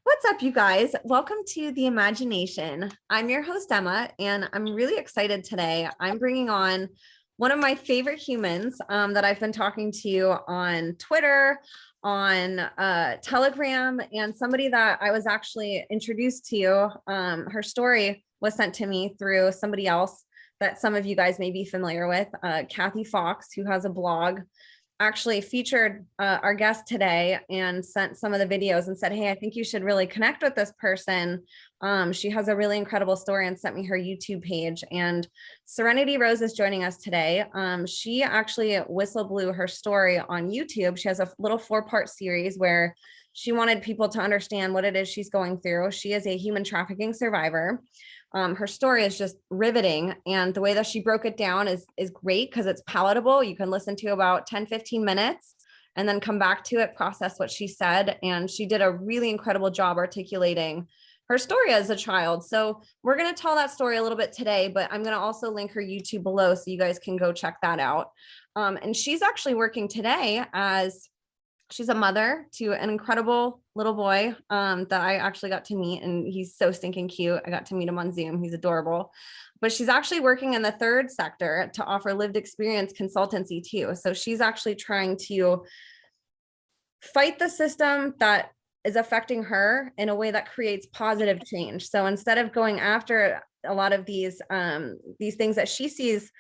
What's up, you guys? Welcome to The Imagination. I'm your host, Emma, and I'm really excited today. I'm bringing on one of my favorite humans that I've been talking to on Twitter, on Telegram, and somebody that I was actually introduced to. Her story was sent to me through somebody else that some of you guys may be familiar with, Kathy Fox, who has a blog, actually featured our guest today and sent some of the videos and said, hey, I think you should really connect with this person. She has a really incredible story and sent me her YouTube page. And Serenity Rose is joining us today. She actually whistle blew her story on YouTube. She has a little 4-part series where she wanted people to understand what it is she's going through. She is a human trafficking survivor. Her story is just riveting, and the way that she broke it down is great because it's palatable. You can listen to about 10-15 minutes and then come back to it, process what she said, and she did a really incredible job articulating her story as a child. So we're going to tell that story a little bit today, but I'm going to also link her YouTube below so you guys can go check that out. And she's actually working today as she's a mother to an incredible little boy that I actually got to meet, and he's so stinking cute. I got to meet him on Zoom. He's adorable. But she's actually working in the third sector to offer lived experience consultancy too. So she's actually trying to fight the system that is affecting her in a way that creates positive change. So instead of going after a lot of these things that she sees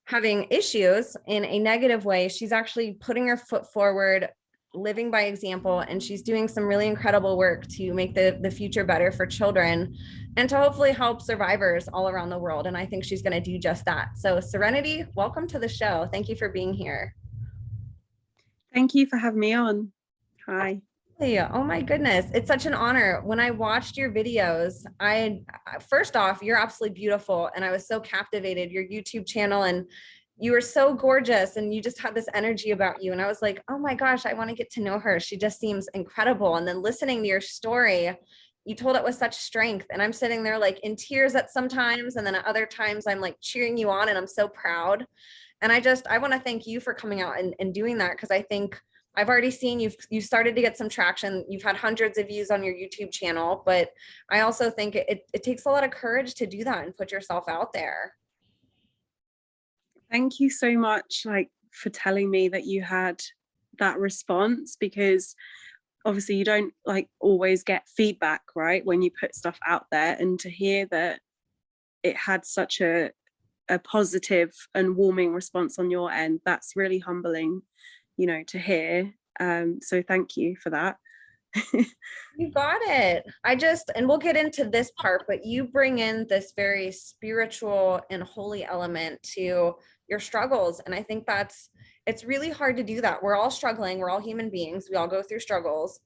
having issues in a negative way, she's actually putting her foot forward, living by example, and she's doing some really incredible work to make the future better for children and to hopefully help survivors all around the world. And I think she's going to do just that. So Serenity, welcome to the show. Thank you for being here. Thank you for having me on. Hi. Oh my goodness, it's such an honor. When I watched your videos, first off, you're absolutely beautiful, and I was so captivated. Your YouTube channel, and you were so gorgeous, and you just had this energy about you. And I was like, oh my gosh, I want to get to know her. She just seems incredible. And then listening to your story, you told it with such strength. And I'm sitting there like in tears at sometimes. And then at other times I'm like cheering you on, and I'm so proud. And I want to thank you for coming out and doing that. Cause I think I've already seen you've started to get some traction. You've had hundreds of views on your YouTube channel, but I also think it takes a lot of courage to do that and put yourself out there. Thank you so much for telling me that you had that response, because obviously you don't always get feedback, right, when you put stuff out there, and to hear that it had such a positive and warming response on your end, that's really humbling, to hear. So thank you for that. You got it. And we'll get into this part, but you bring in this very spiritual and holy element to your struggles. And I think it's really hard to do that. We're all struggling. We're all human beings. We all go through struggles.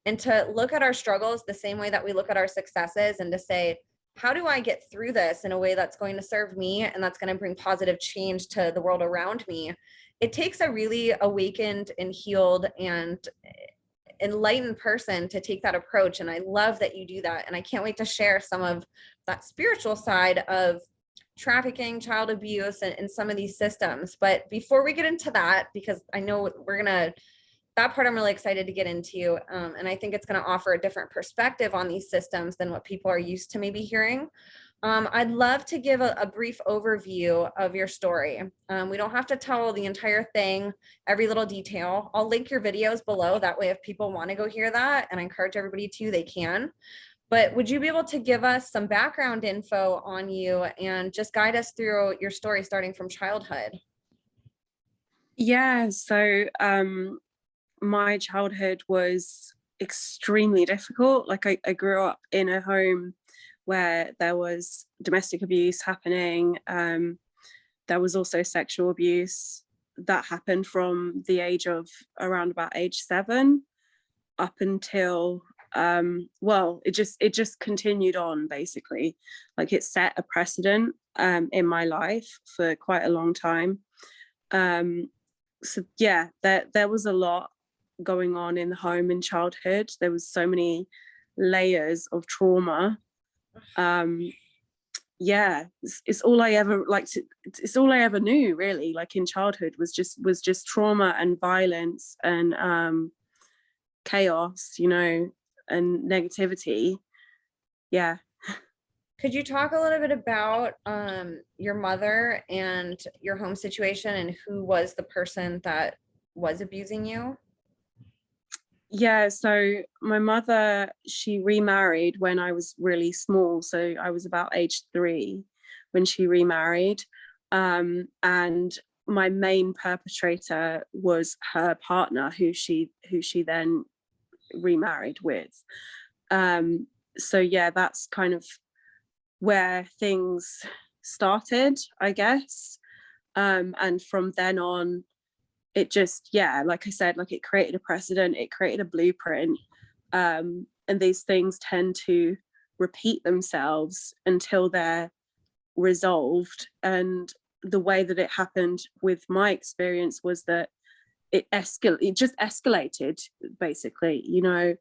And to look at our struggles the same way that we look at our successes, and to say, how do I get through this in a way that's going to serve me and that's going to bring positive change to the world around me? It takes a really awakened and healed and enlightened person to take that approach. And I love that you do that. And I can't wait to share some of that spiritual side of trafficking, child abuse, and some of these systems. But before we get into that, because I know that part I'm really excited to get into. And I think it's going to offer a different perspective on these systems than what people are used to maybe hearing. I'd love to give a brief overview of your story. We don't have to tell the entire thing, every little detail. I'll link your videos below. That way, if people want to go hear that, and I encourage everybody to, they can. But would you be able to give us some background info on you and just guide us through your story starting from childhood? Yeah, so my childhood was extremely difficult. I grew up in a home where there was domestic abuse happening. There was also sexual abuse that happened from the age of around about age 7 up until it just continued on, basically. It set a precedent in my life for quite a long time. So yeah, there was a lot going on in the home in childhood. There was so many layers of trauma. It's all I ever it's all I ever knew, really, in childhood was just trauma and violence and chaos, and negativity. Yeah. Could you talk a little bit about your mother and your home situation and who was the person that was abusing you? Yeah, so my mother, she remarried when I was really small. So I was about age 3 when she remarried. And my main perpetrator was her partner, who she then remarried with. So yeah, that's kind of where things started, I guess. And from then on, it just, yeah, like I said, like it created a precedent, it created a blueprint. And these things tend to repeat themselves until they're resolved. And the way that it happened with my experience was that it just escalated, basically, you know.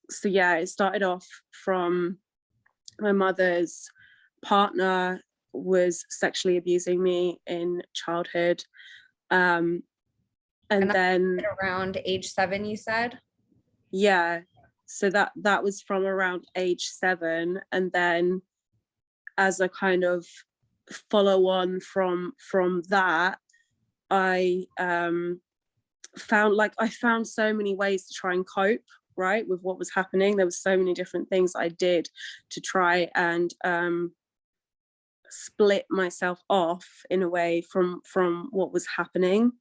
So yeah, it started off from my mother's partner was sexually abusing me in childhood. And then around age 7, you said? yeah, so that was from around age 7, and then as a kind of follow on from that, I found so many ways to try and cope, right, with what was happening. There was so many different things I did to try and split myself off in a way from what was happening.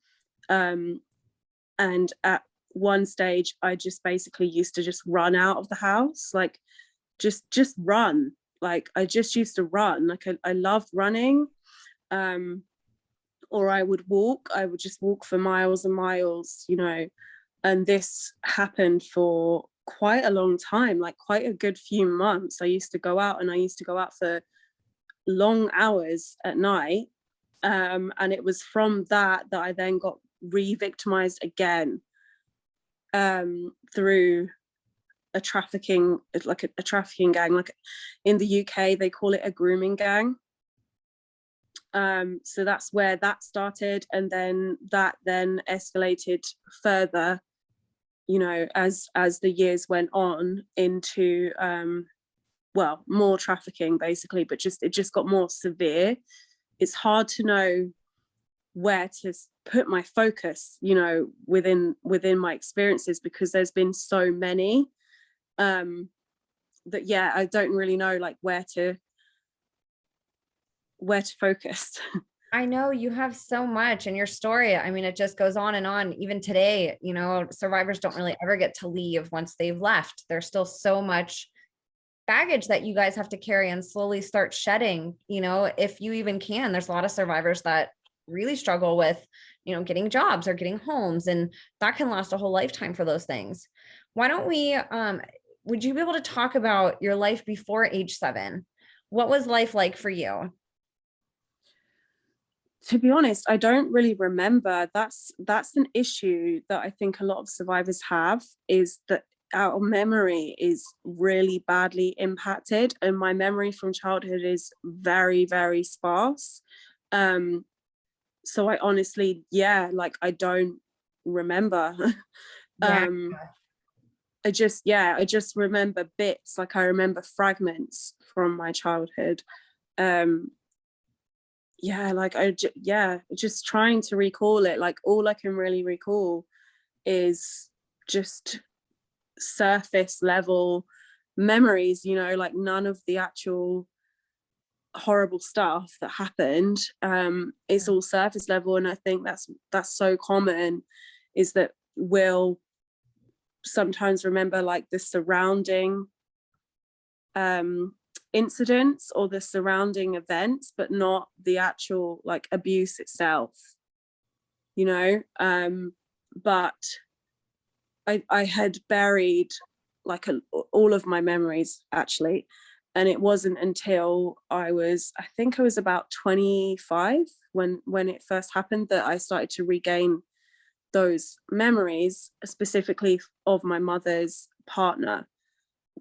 And at one stage I just basically used to just run out of the house, like just run. Like I just used to run, like I loved running. Or I would just walk for miles and miles, you know. And this happened for quite a long time, like quite a good few months. I used to go out for long hours at night. And it was from that I then got re-victimized again, through a trafficking, like a trafficking gang. Like in the UK they call it a grooming gang. So that's where that started, and then that escalated further, you know, as the years went on into more trafficking, basically. But it just got more severe. It's hard to know where to put my focus, you know, within my experiences, because there's been so many, that yeah, I don't really know like where to focus. I know you have so much in your story. I mean, it just goes on and on. Even today, you know, survivors don't really ever get to leave once they've left. There's still so much baggage that you guys have to carry and slowly start shedding, you know, if you even can. There's a lot of survivors that really struggle with, you know, getting jobs or getting homes, and that can last a whole lifetime for those things. Why don't we, would you be able to talk about your life before age 7? What was life like for you? To be honest, I don't really remember. That's an issue that I think a lot of survivors have, is that our memory is really badly impacted, and my memory from childhood is very, very sparse. So I honestly, yeah, like I don't remember. Yeah. I just remember bits. Like I remember fragments from my childhood. Just trying to recall it. Like all I can really recall is just surface level memories, you know, like none of the actual horrible stuff that happened. It's all surface level, and I think that's so common, is that we'll sometimes remember like the surrounding incidents or the surrounding events, but not the actual like abuse itself, you know. But I had buried like all of my memories, actually. And it wasn't until I think I was about 25 when it first happened, that I started to regain those memories, specifically of my mother's partner,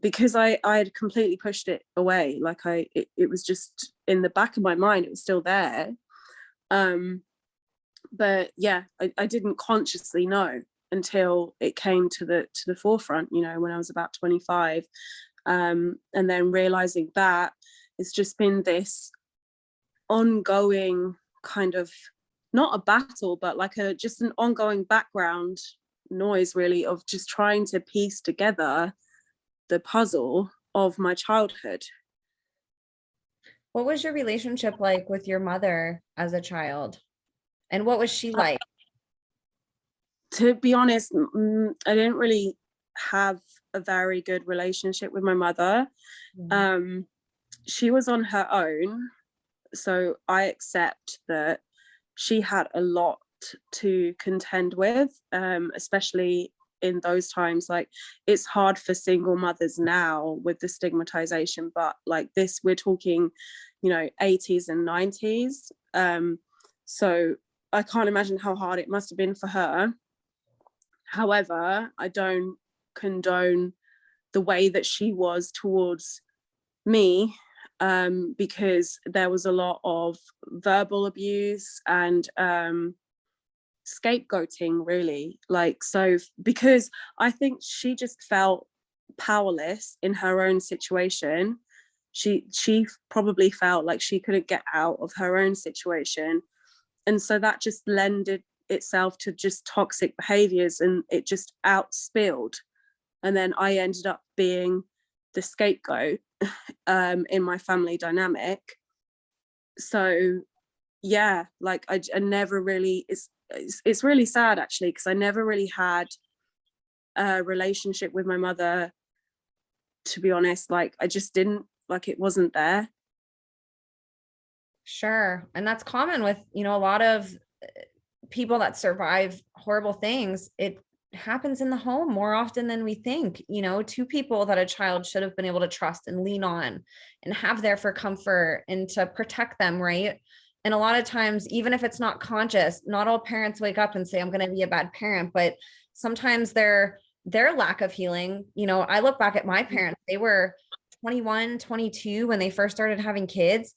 because I had completely pushed it away. Like it was just in the back of my mind, it was still there. But yeah, I didn't consciously know. until it came to the forefront, you know, when I was about 25. And then realizing that it's just been this ongoing kind of, not a battle, but like just an ongoing background noise, really, of just trying to piece together the puzzle of my childhood. What was your relationship like with your mother as a child? And what was she like? To be honest, I didn't really have a very good relationship with my mother. She was on her own, so I accept that she had a lot to contend with, especially in those times. Like, it's hard for single mothers now with the stigmatization, but like this, we're talking, you know, 80s and 90s. So I can't imagine how hard it must have been for her. However, I don't condone the way that she was towards me, because there was a lot of verbal abuse and scapegoating, really. Like, so because I think she just felt powerless in her own situation. She probably felt like she couldn't get out of her own situation, and so that just lended itself to just toxic behaviors, and it just outspilled. And then I ended up being the scapegoat in my family dynamic. So yeah, like I never really, it's really sad actually, because I never really had a relationship with my mother, to be honest. Like, I just didn't, like, it wasn't there. Sure. And that's common with, you know, a lot of people that survive horrible things. It happens in the home more often than we think. You know, two people that a child should have been able to trust and lean on and have there for comfort and to protect them, right? And a lot of times, even if it's not conscious, not all parents wake up and say, I'm going to be a bad parent, but sometimes their lack of healing, you know, I look back at my parents, they were 21, 22 when they first started having kids.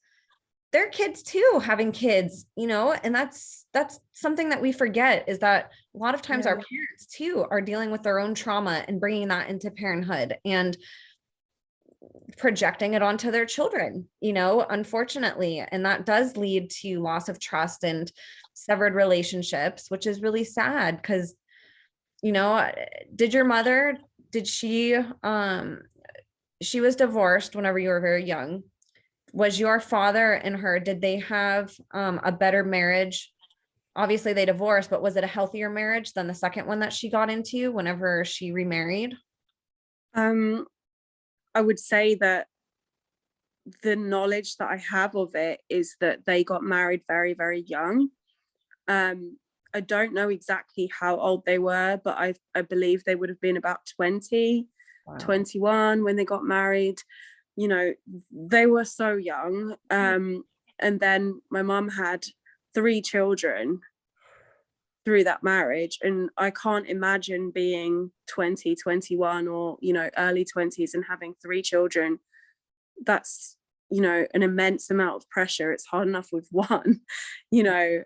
They're kids too, having kids, you know, and that's something that we forget, is that a lot of times our parents too are dealing with their own trauma and bringing that into parenthood and projecting it onto their children, you know, unfortunately. And that does lead to loss of trust and severed relationships, which is really sad. Because, you know, did your mother, did she was divorced whenever you were very young. Was your father and her, did they have a better marriage? Obviously they divorced, but was it a healthier marriage than the second one that she got into whenever she remarried? I would say that the knowledge that I have of it is that they got married very, very young. I don't know exactly how old they were, but I believe they would have been about 20, wow, 21 when they got married. You know, they were so young. And then my mum had 3 children through that marriage, and I can't imagine being 20, 21, or, you know, early 20s and having 3 children. That's, you know, an immense amount of pressure. It's hard enough with one, you know.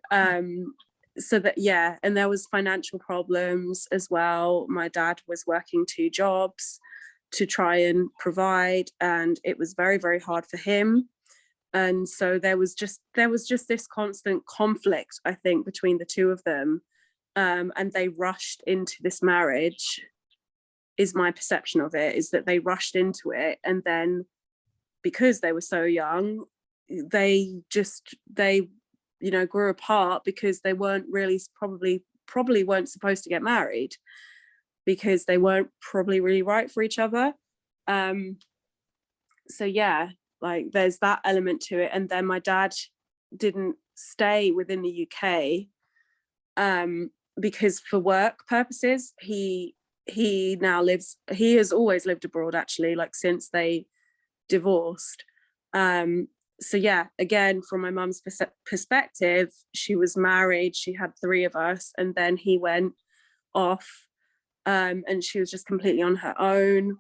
So that, yeah, and there was financial problems as well. My dad was working 2 jobs to try and provide, and it was very, very hard for him. And so there was just this constant conflict, I think, between the two of them. And they rushed into this marriage, is my perception of it, is that they rushed into it, and then because they were so young, they you know, grew apart because they weren't really probably weren't supposed to get married, because they weren't probably really right for each other. So yeah, like there's that element to it. And then my dad didn't stay within the UK, because for work purposes, he has always lived abroad, actually, like since they divorced. So yeah, again, from my mum's perspective, she was married, she had 3 of us, and then he went off, and she was just completely on her own.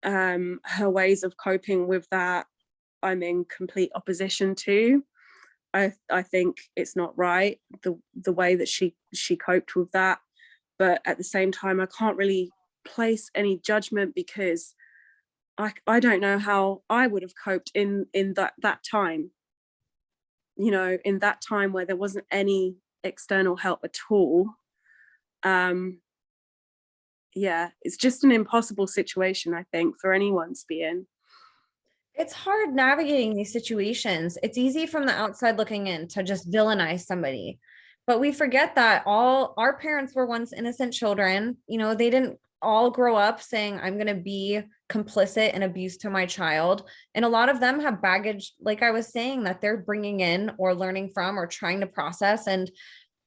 Her ways of coping with that, I'm in complete opposition to. I think it's not right, the way that she coped with that. but at the same time, I can't really place any judgment because I don't know how I would have coped in that time, you know, in that time where there wasn't any external help at all. Yeah, it's just an impossible situation, I think, for anyone to be in. It's hard navigating these situations. It's easy from the outside looking in to just villainize somebody. But we forget that all our parents were once innocent children. You know, they didn't all grow up saying, I'm going to be complicit in abuse to my child. And a lot of them have baggage, like I was saying, that they're bringing in or learning from or trying to process. And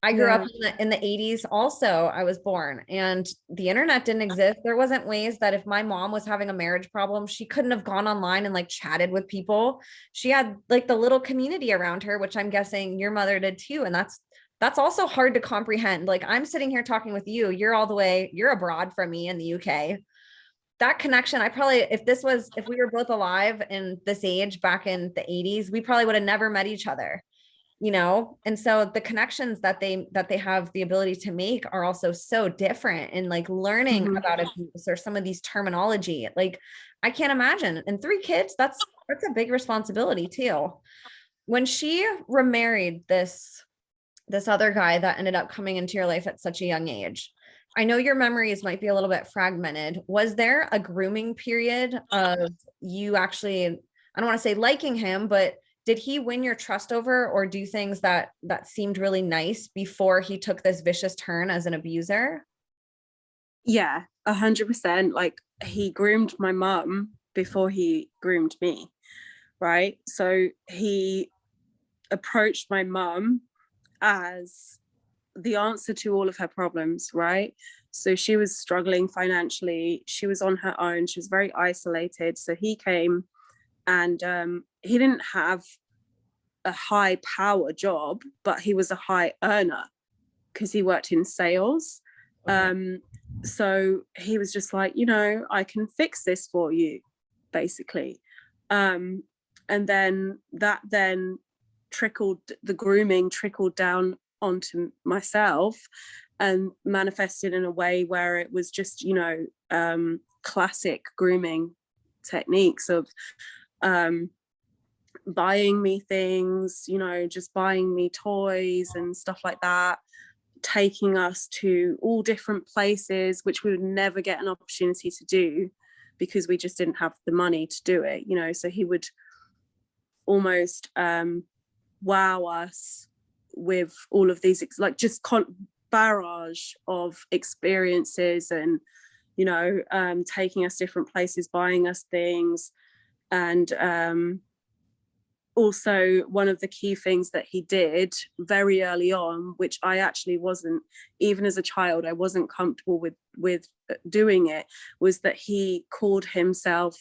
I grew up in the 80s also. I was born and the internet didn't exist. There wasn't ways that if my mom was having a marriage problem, she couldn't have gone online and like chatted with people. She had like the little community around her, which I'm guessing your mother did too. And that's also hard to comprehend. Like I'm sitting here talking with you, you're abroad from me in the UK. That connection, if we were both alive in this age back in the 80s, we probably would have never met each other, you know. And so the connections that they have the ability to make are also so different. And like learning about abuse or some of these terminology, like I can't imagine. And 3 kids, that's a big responsibility too. When she remarried this other guy that ended up coming into your life at such a young age, I know your memories might be a little bit fragmented. Was there a grooming period of you actually, I don't want to say liking him, but did he win your trust over or do things that seemed really nice before he took this vicious turn as an abuser? Yeah, 100%. Like he groomed my mum before he groomed me, right? So he approached my mum as the answer to all of her problems, right? So she was struggling financially. She was on her own. She was very isolated. So he came and he didn't have a high power job, but he was a high earner because he worked in sales. Okay. So he was just like, you know, I can fix this for you, basically. And then that the grooming trickled down onto myself and manifested in a way where it was just, you know, classic grooming techniques of buying me things, you know, just buying me toys and stuff like that, taking us to all different places, which we would never get an opportunity to do because we just didn't have the money to do it, you know. So he would almost wow us with all of these like just barrage of experiences and, you know, taking us different places, buying us things. And also one of the key things that he did very early on, which I actually wasn't, even as a child, I wasn't comfortable with doing it, was that he called himself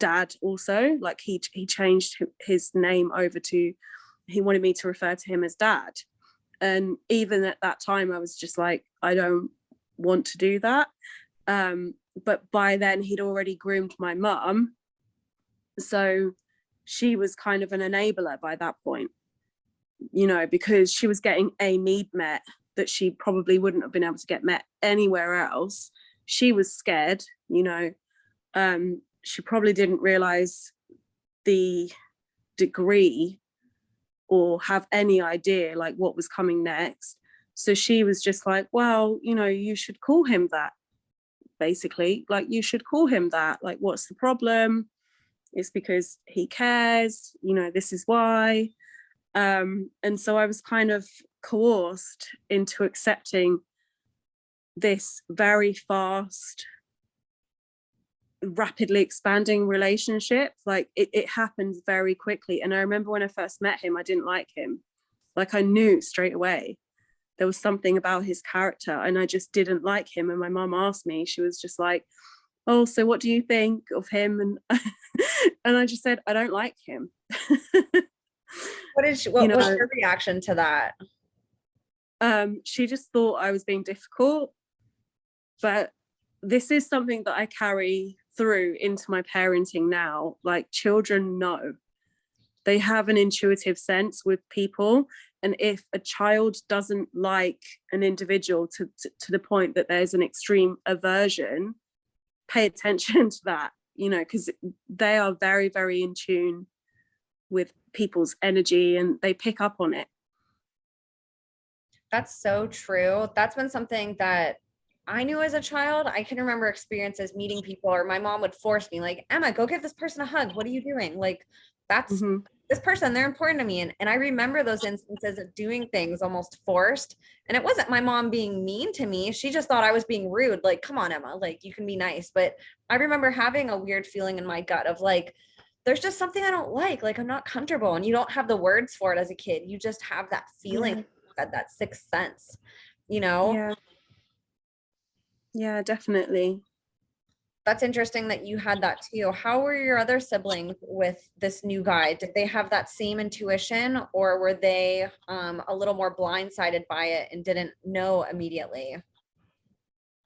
dad also. Like he changed his name over to, he wanted me to refer to him as dad. And even at that time, I was just like, I don't want to do that. But by then he'd already groomed my mum. So she was kind of an enabler by that point, you know, because she was getting a need met that she probably wouldn't have been able to get met anywhere else. She was scared, you know. She probably didn't realize the degree or have any idea like what was coming next. So she was just like, well, you know, you should call him that, basically. Like, you should call him that. Like, what's the problem? It's because he cares, you know, this is why. And so I was kind of coerced into accepting this very fast, rapidly expanding relationship. Like it happened very quickly. And I remember when I first met him, I didn't like him. Like I knew straight away there was something about his character and I just didn't like him. And my mom asked me, she was just like, oh, so what do you think of him? And and I just said, I don't like him. What was your reaction to that? She just thought I was being difficult. But this is something that I carry through into my parenting now. Like, children know. they have an intuitive sense with people, and if a child doesn't like an individual to the point that there's an extreme aversion, pay attention to that, you know, because they are very, very in tune with people's energy and they pick up on it. That's so true. That's been something that I knew as a child. I can remember experiences meeting people, or my mom would force me, like, Emma, go give this person a hug. What are you doing? Like, that's this person, they're important to me. And I remember those instances of doing things almost forced. And it wasn't my mom being mean to me. She just thought I was being rude. Like, come on, Emma, like, you can be nice. But I remember having a weird feeling in my gut of like, there's just something I don't like I'm not comfortable. And you don't have the words for it as a kid. You just have that feeling, that sixth sense, you know? Yeah, definitely. That's interesting that you had that too. How were your other siblings with this new guy? Did they have that same intuition, or were they a little more blindsided by it and didn't know immediately?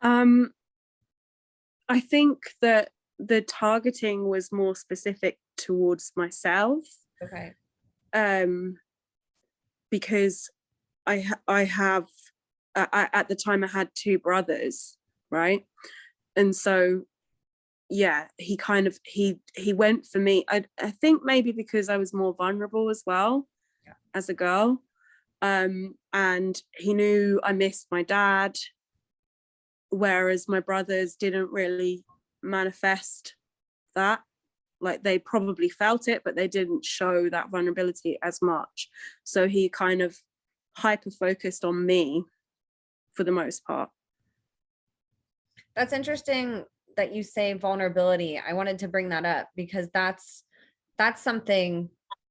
I think that the targeting was more specific towards myself. Okay. Because I have at the time I had two brothers, right? And so yeah, he kind of he went for me. I think maybe because I was more vulnerable as well as a girl. And he knew I missed my dad, whereas my brothers didn't really manifest that. Like, they probably felt it, but they didn't show that vulnerability as much. So he kind of hyper focused on me for the most part. That's interesting that you say vulnerability. I wanted to bring that up because that's something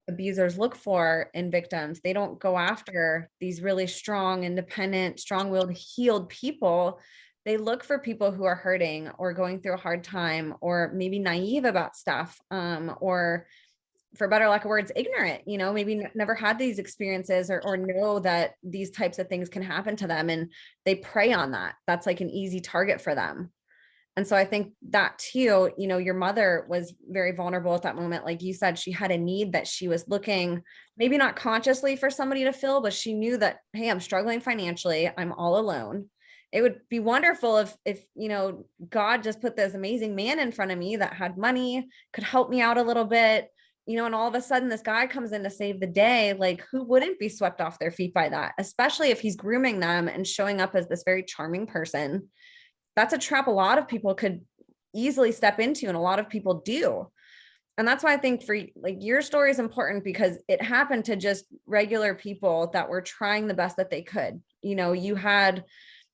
abusers look for in victims. They don't go after these really strong, independent, strong-willed, healed people. They look for people who are hurting or going through a hard time, or maybe naive about stuff, or, for better lack of words, ignorant, you know, maybe never had these experiences, or know that these types of things can happen to them, and they prey on that. That's like an easy target for them. And so I think that too, you know, your mother was very vulnerable at that moment. Like you said, she had a need that she was looking, maybe not consciously, for somebody to fill, but she knew that, hey, I'm struggling financially. I'm all alone. It would be wonderful if, you know, God just put this amazing man in front of me that had money, could help me out a little bit, you know, and all of a sudden this guy comes in to save the day. Like, who wouldn't be swept off their feet by that, especially if he's grooming them and showing up as this very charming person? That's a trap a lot of people could easily step into, and a lot of people do. And that's why I think, for like, your story is important, because it happened to just regular people that were trying the best that they could. You know, you had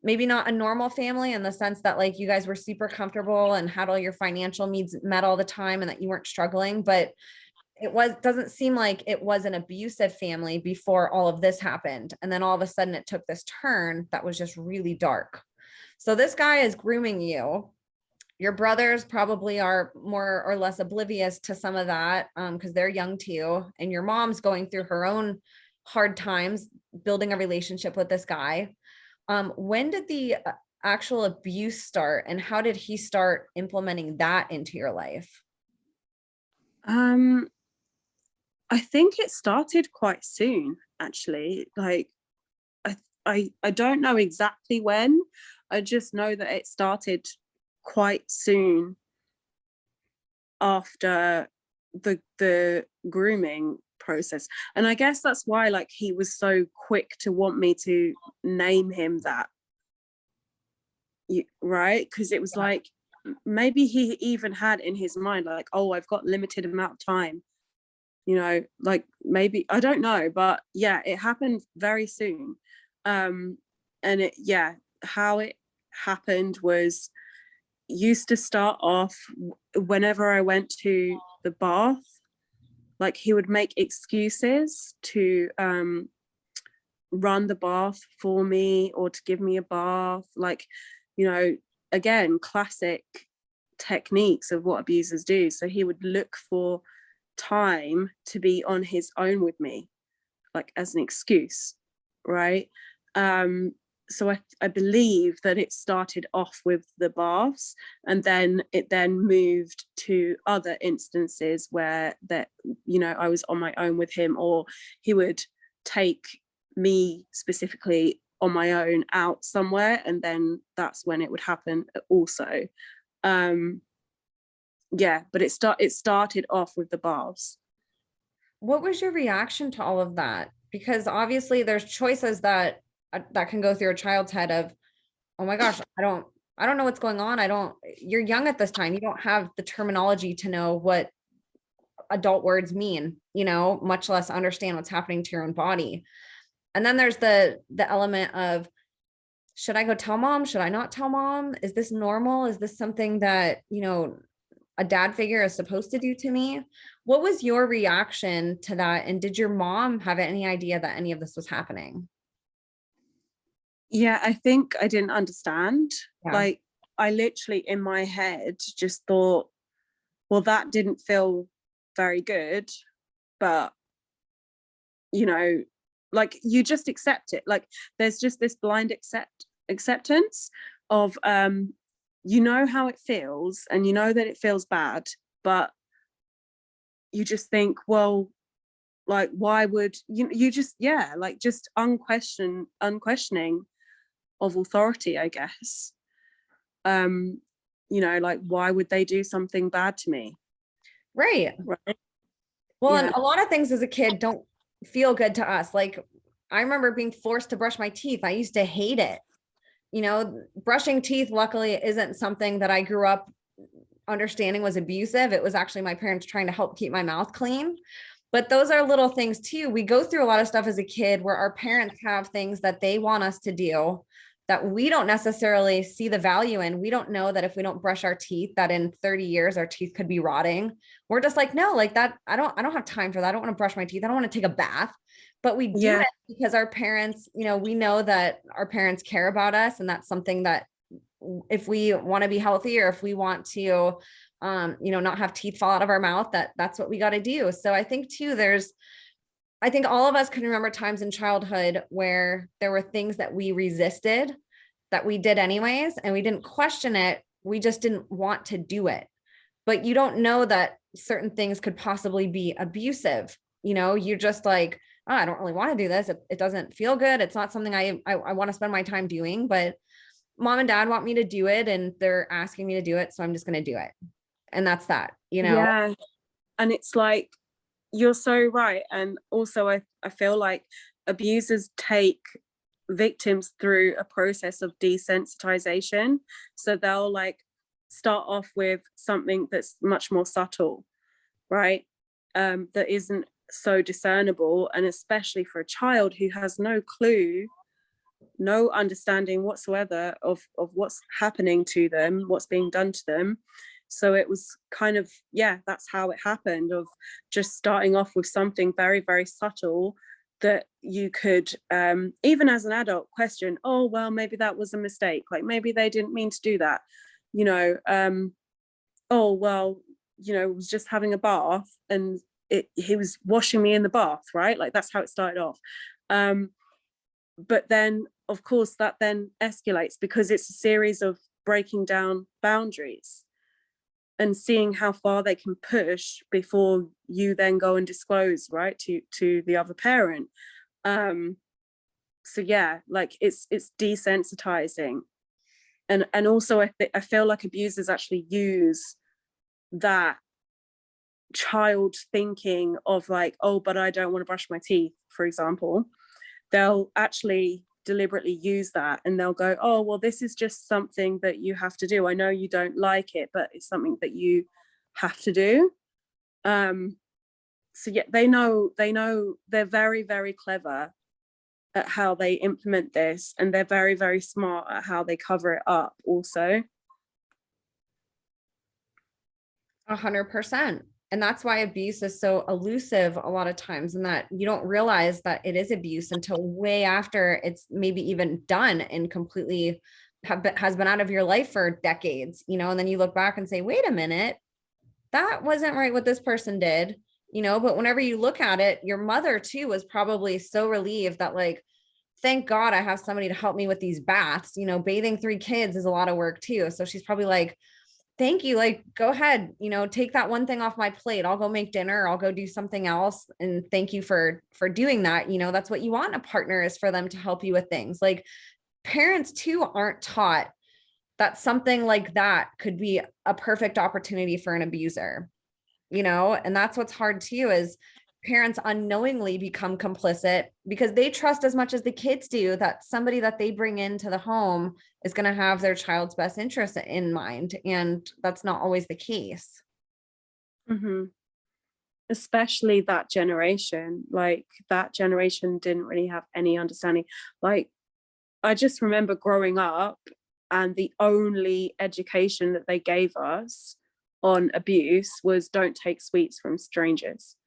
maybe not a normal family in the sense that, like, you guys were super comfortable and had all your financial needs met all the time and that you weren't struggling, but doesn't seem like it was an abusive family before all of this happened. And then all of a sudden it took this turn that was just really dark. So this guy is grooming you. Your brothers probably are more or less oblivious to some of that, because they're young too. And your mom's going through her own hard times building a relationship with this guy. When did the actual abuse start, and how did he start implementing that into your life? I think it started quite soon, actually. Like, I don't know exactly when. I just know that it started quite soon after the grooming process. And I guess that's why, like, he was so quick to want me to name him that. Right? Because it was like, maybe he even had in his mind, like, oh, I've got limited amount of time. You know, like, maybe, I don't know, but yeah, it happened very soon. And how it happened was, used to start off whenever I went to the bath, like, he would make excuses to run the bath for me or to give me a bath, like, you know, again, classic techniques of what abusers do. So he would look for time to be on his own with me, like, as an excuse, right? I believe that it started off with the baths, and then it then moved to other instances where that, you know, I was on my own with him, or he would take me specifically on my own out somewhere, and then that's when it would happen also. Yeah, but it started off with the baths. What was your reaction to all of that? Because obviously there's choices that can go through a child's head of, oh my gosh, I don't know what's going on. You're young at this time. You don't have the terminology to know what adult words mean, you know, much less understand what's happening to your own body. And then there's the element of, should I go tell mom? Should I not tell mom? Is this normal? Is this something that, you know, a dad figure is supposed to do to me? What was your reaction to that? And did your mom have any idea that any of this was happening? Yeah, I think I didn't understand. Yeah. Like, I literally in my head just thought, well, that didn't feel very good, but, you know, like, you just accept it. Like, there's just this blind acceptance of, you know how it feels, and you know that it feels bad, but you just think, well, like, why would you just, yeah, like, just unquestioning of authority, I guess. You know, like, why would they do something bad to me? Right. Right. Well, Yeah. and a lot of things as a kid don't feel good to us. Like, I remember being forced to brush my teeth. I used to hate it. You know, brushing teeth, luckily, isn't something that I grew up understanding was abusive. It was actually my parents trying to help keep my mouth clean. But those are little things too. We go through a lot of stuff as a kid where our parents have things that they want us to do that we don't necessarily see the value in. We don't know that if we don't brush our teeth, that in 30 years our teeth could be rotting. We're just like, no, like that, I don't have time for that. I don't want to brush my teeth. I don't want to take a bath. But we do Yeah. it because our parents, you know, we know that our parents care about us. And that's something that if we want to be healthy, or if we want to, you know, not have teeth fall out of our mouth, that's what we got to do. So I think too, I think all of us can remember times in childhood where there were things that we resisted, that we did anyways, and we didn't question it. We just didn't want to do it. But you don't know that certain things could possibly be abusive. You know, you're just like, oh, I don't really want to do this. It doesn't feel good. It's not something I want to spend my time doing, but mom and dad want me to do it and they're asking me to do it. So I'm just going to do it. And that's that, you know? Yeah. And it's like, you're so right. And also I feel like abusers take victims through a process of desensitization. So they'll like start off with something that's much more subtle, right? That isn't so discernible. And especially for a child who has no clue, no understanding whatsoever of what's happening to them, what's being done to them. So it was kind of, yeah, that's how it happened, of just starting off with something very, very subtle that you could, even as an adult, question, oh, well, maybe that was a mistake. Like, maybe they didn't mean to do that. You know, oh, well, you know, was just having a bath and he was washing me in the bath, right? Like, that's how it started off. But then, of course, that then escalates because it's a series of breaking down boundaries and seeing how far they can push before you then go and disclose, right, to the other parent. So yeah, like, it's desensitizing, and also I feel like abusers actually use that child thinking of like, oh, but I don't want to brush my teeth, for example. They'll actually deliberately use that, and they'll go, oh, well, this is just something that you have to do. I know you don't like it, but it's something that you have to do. So yeah, they know they're very, very clever at how they implement this, and they're very, very smart at how they cover it up also. 100%. And that's why abuse is so elusive a lot of times, and that you don't realize that it is abuse until way after it's maybe even done and completely has been out of your life for decades, you know, and then you look back and say, wait a minute, that wasn't right what this person did, you know. But whenever you look at it, your mother too was probably so relieved that, like, thank God I have somebody to help me with these baths. Bathing 3 kids is a lot of work too. So she's probably like, thank you. Like, go ahead, take that one thing off my plate. I'll go make dinner. I'll go do something else. And thank you for doing that. That's what you want in a partner, is for them to help you with things. Like, parents too aren't taught that something like that could be a perfect opportunity for an abuser, and that's what's hard too, is parents unknowingly become complicit because they trust as much as the kids do that somebody that they bring into the home is going to have their child's best interest in mind. And that's not always the case. Mm-hmm. Especially that generation. Like, that generation didn't really have any understanding. Like, I just remember growing up, and the only education that they gave us on abuse was don't take sweets from strangers.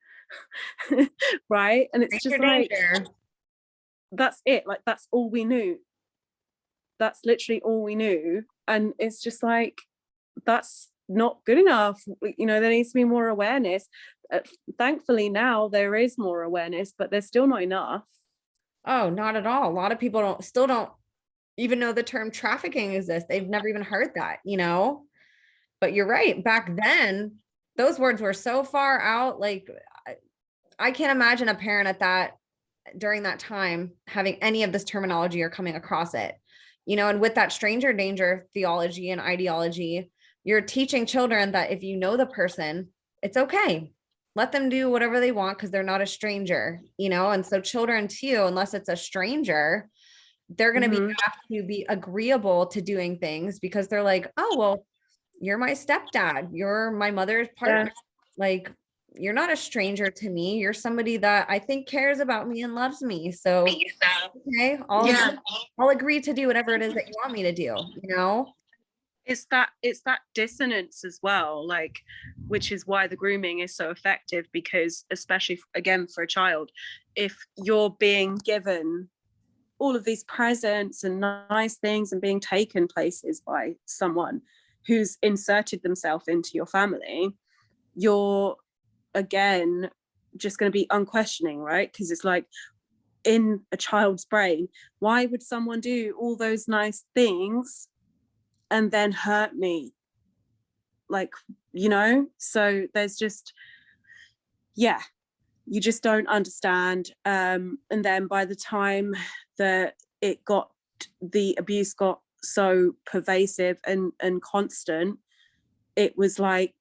Right? And it's just like, that's it. Like, that's all we knew. That's literally all we knew. And it's just like, that's not good enough. There needs to be more awareness. Thankfully now there is more awareness, but there's still not enough. Oh, not at all. A lot of people still don't even know the term trafficking exists. They've never even heard that, but you're right. Back then, those words were so far out. Like, I can't imagine a parent during that time having any of this terminology or coming across it, and with that stranger danger theology and ideology, you're teaching children that if you know the person, it's okay. Let them do whatever they want because they're not a stranger, and so children too, unless it's a stranger, they're going to Mm-hmm. have to be agreeable to doing things because they're like, oh, well, you're my stepdad. You're my mother's partner. Yeah. Like, you're not a stranger to me. You're somebody that I think cares about me and loves me. So, okay, I'll agree to do whatever it is that you want me to do, It's that dissonance as well, like, which is why the grooming is so effective, because especially again for a child, if you're being given all of these presents and nice things and being taken places by someone who's inserted themselves into your family, you're again just going to be unquestioning, right? Because it's like, in a child's brain, why would someone do all those nice things and then hurt me? Like, so there's just, yeah, you just don't understand. And then by the time that the abuse got so pervasive and constant, it was like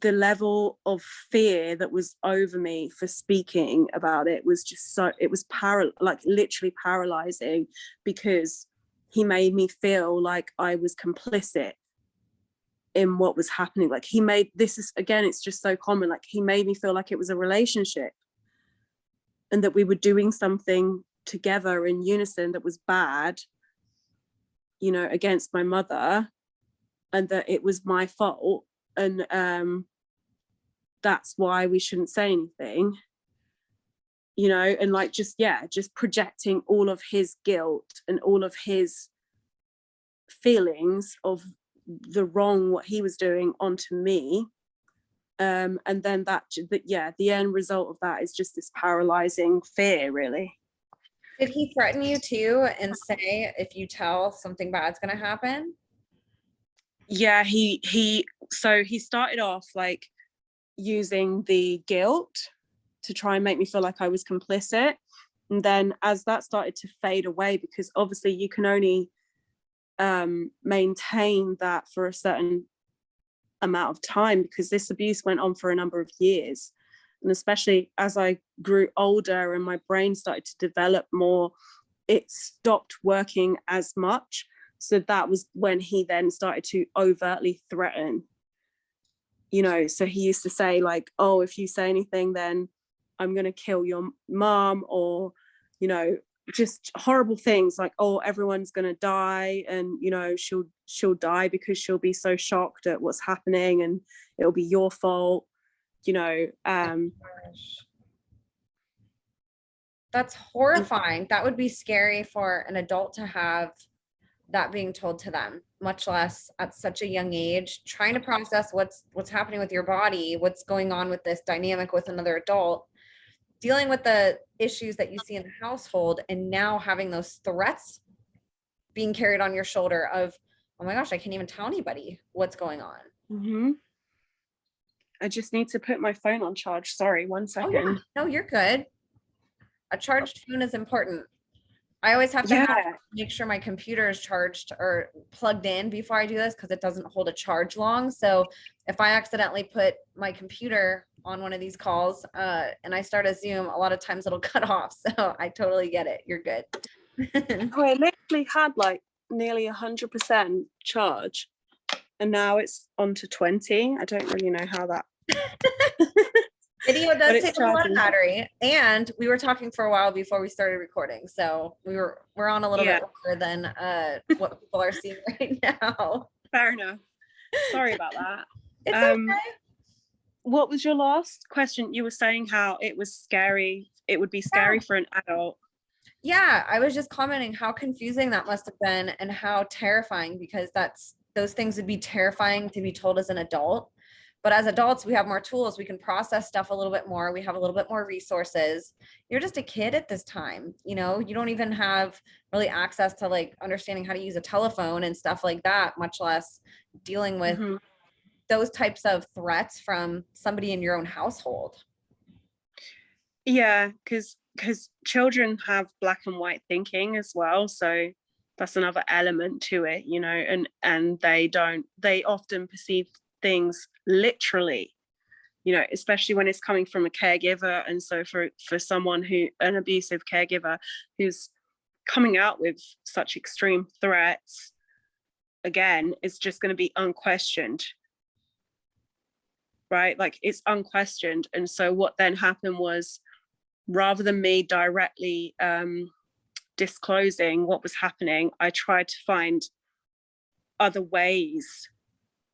the level of fear that was over me for speaking about it was just so, it was like literally paralyzing, because he made me feel like I was complicit in what was happening. Like, this is, again, it's just so common. Like, he made me feel like it was a relationship and that we were doing something together in unison that was bad, against my mother, and that it was my fault. And that's why we shouldn't say anything, and like, just projecting all of his guilt and all of his feelings of the wrong what he was doing onto me. And then the end result of that is just this paralyzing fear, really. Did he threaten you too and say, if you tell, something bad's going to happen? Yeah, he started off like using the guilt to try and make me feel like I was complicit. And then as that started to fade away, because obviously you can only maintain that for a certain amount of time, because this abuse went on for a number of years. And especially as I grew older and my brain started to develop more, it stopped working as much. So that was when he then started to overtly threaten, so he used to say like, oh, if you say anything, then I'm going to kill your mom, or, just horrible things like, oh, everyone's going to die, and, she'll die because she'll be so shocked at what's happening and it'll be your fault, That's horrifying. That would be scary for an adult to have that being told to them, much less at such a young age, trying to process what's happening with your body, what's going on with this dynamic with another adult. dealing with the issues that you see in the household, and now having those threats being carried on your shoulder of, oh my gosh, I can't even tell anybody what's going on. Mm-hmm. I just need to put my phone on charge. Sorry, 1 Oh yeah, second. no, you're good. A charged phone is important. I always have to Yeah. make sure my computer is charged or plugged in before I do this, because it doesn't hold a charge long. So if I accidentally put my computer on one of these calls and I start a Zoom, a lot of times it'll cut off. So I totally get it. You're good. Oh, I literally had like nearly 100% charge, and now it's on to 20. I don't really know how that. Video But does it's take a lot of charging. battery, and we were talking for a while before we started recording, so we're on a little Yeah. bit longer than what people are seeing right now. Fair enough. Sorry about that. It's okay. What was your last question? You were saying how it was scary. It would be scary for an adult. Yeah, I was just commenting how confusing that must have been and how terrifying, because those things would be terrifying to be told as an adult. But as adults, we have more tools. We can process stuff a little bit more. We have a little bit more resources. You're just a kid at this time. You know, you don't even have really access to like understanding how to use a telephone and stuff like that, much less dealing with Mm-hmm. those types of threats from somebody in your own household. Yeah, because children have black and white thinking as well, so that's another element to it, you know, and they often perceive things literally, you know, especially when it's coming from a caregiver. And so for someone an abusive caregiver who's coming out with such extreme threats, again, it's just going to be unquestioned, right? Like, it's unquestioned. And so what then happened was, rather than me directly disclosing what was happening, I tried to find other ways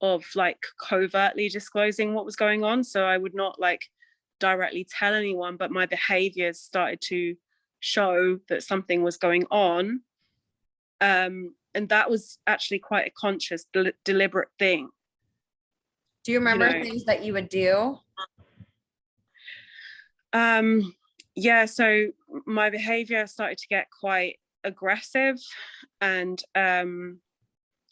of like covertly disclosing what was going on. So I would not like directly tell anyone, but my behaviors started to show that something was going on. And that was actually quite a conscious, deliberate thing. Do you remember things that you would do? Yeah, so my behavior started to get quite aggressive and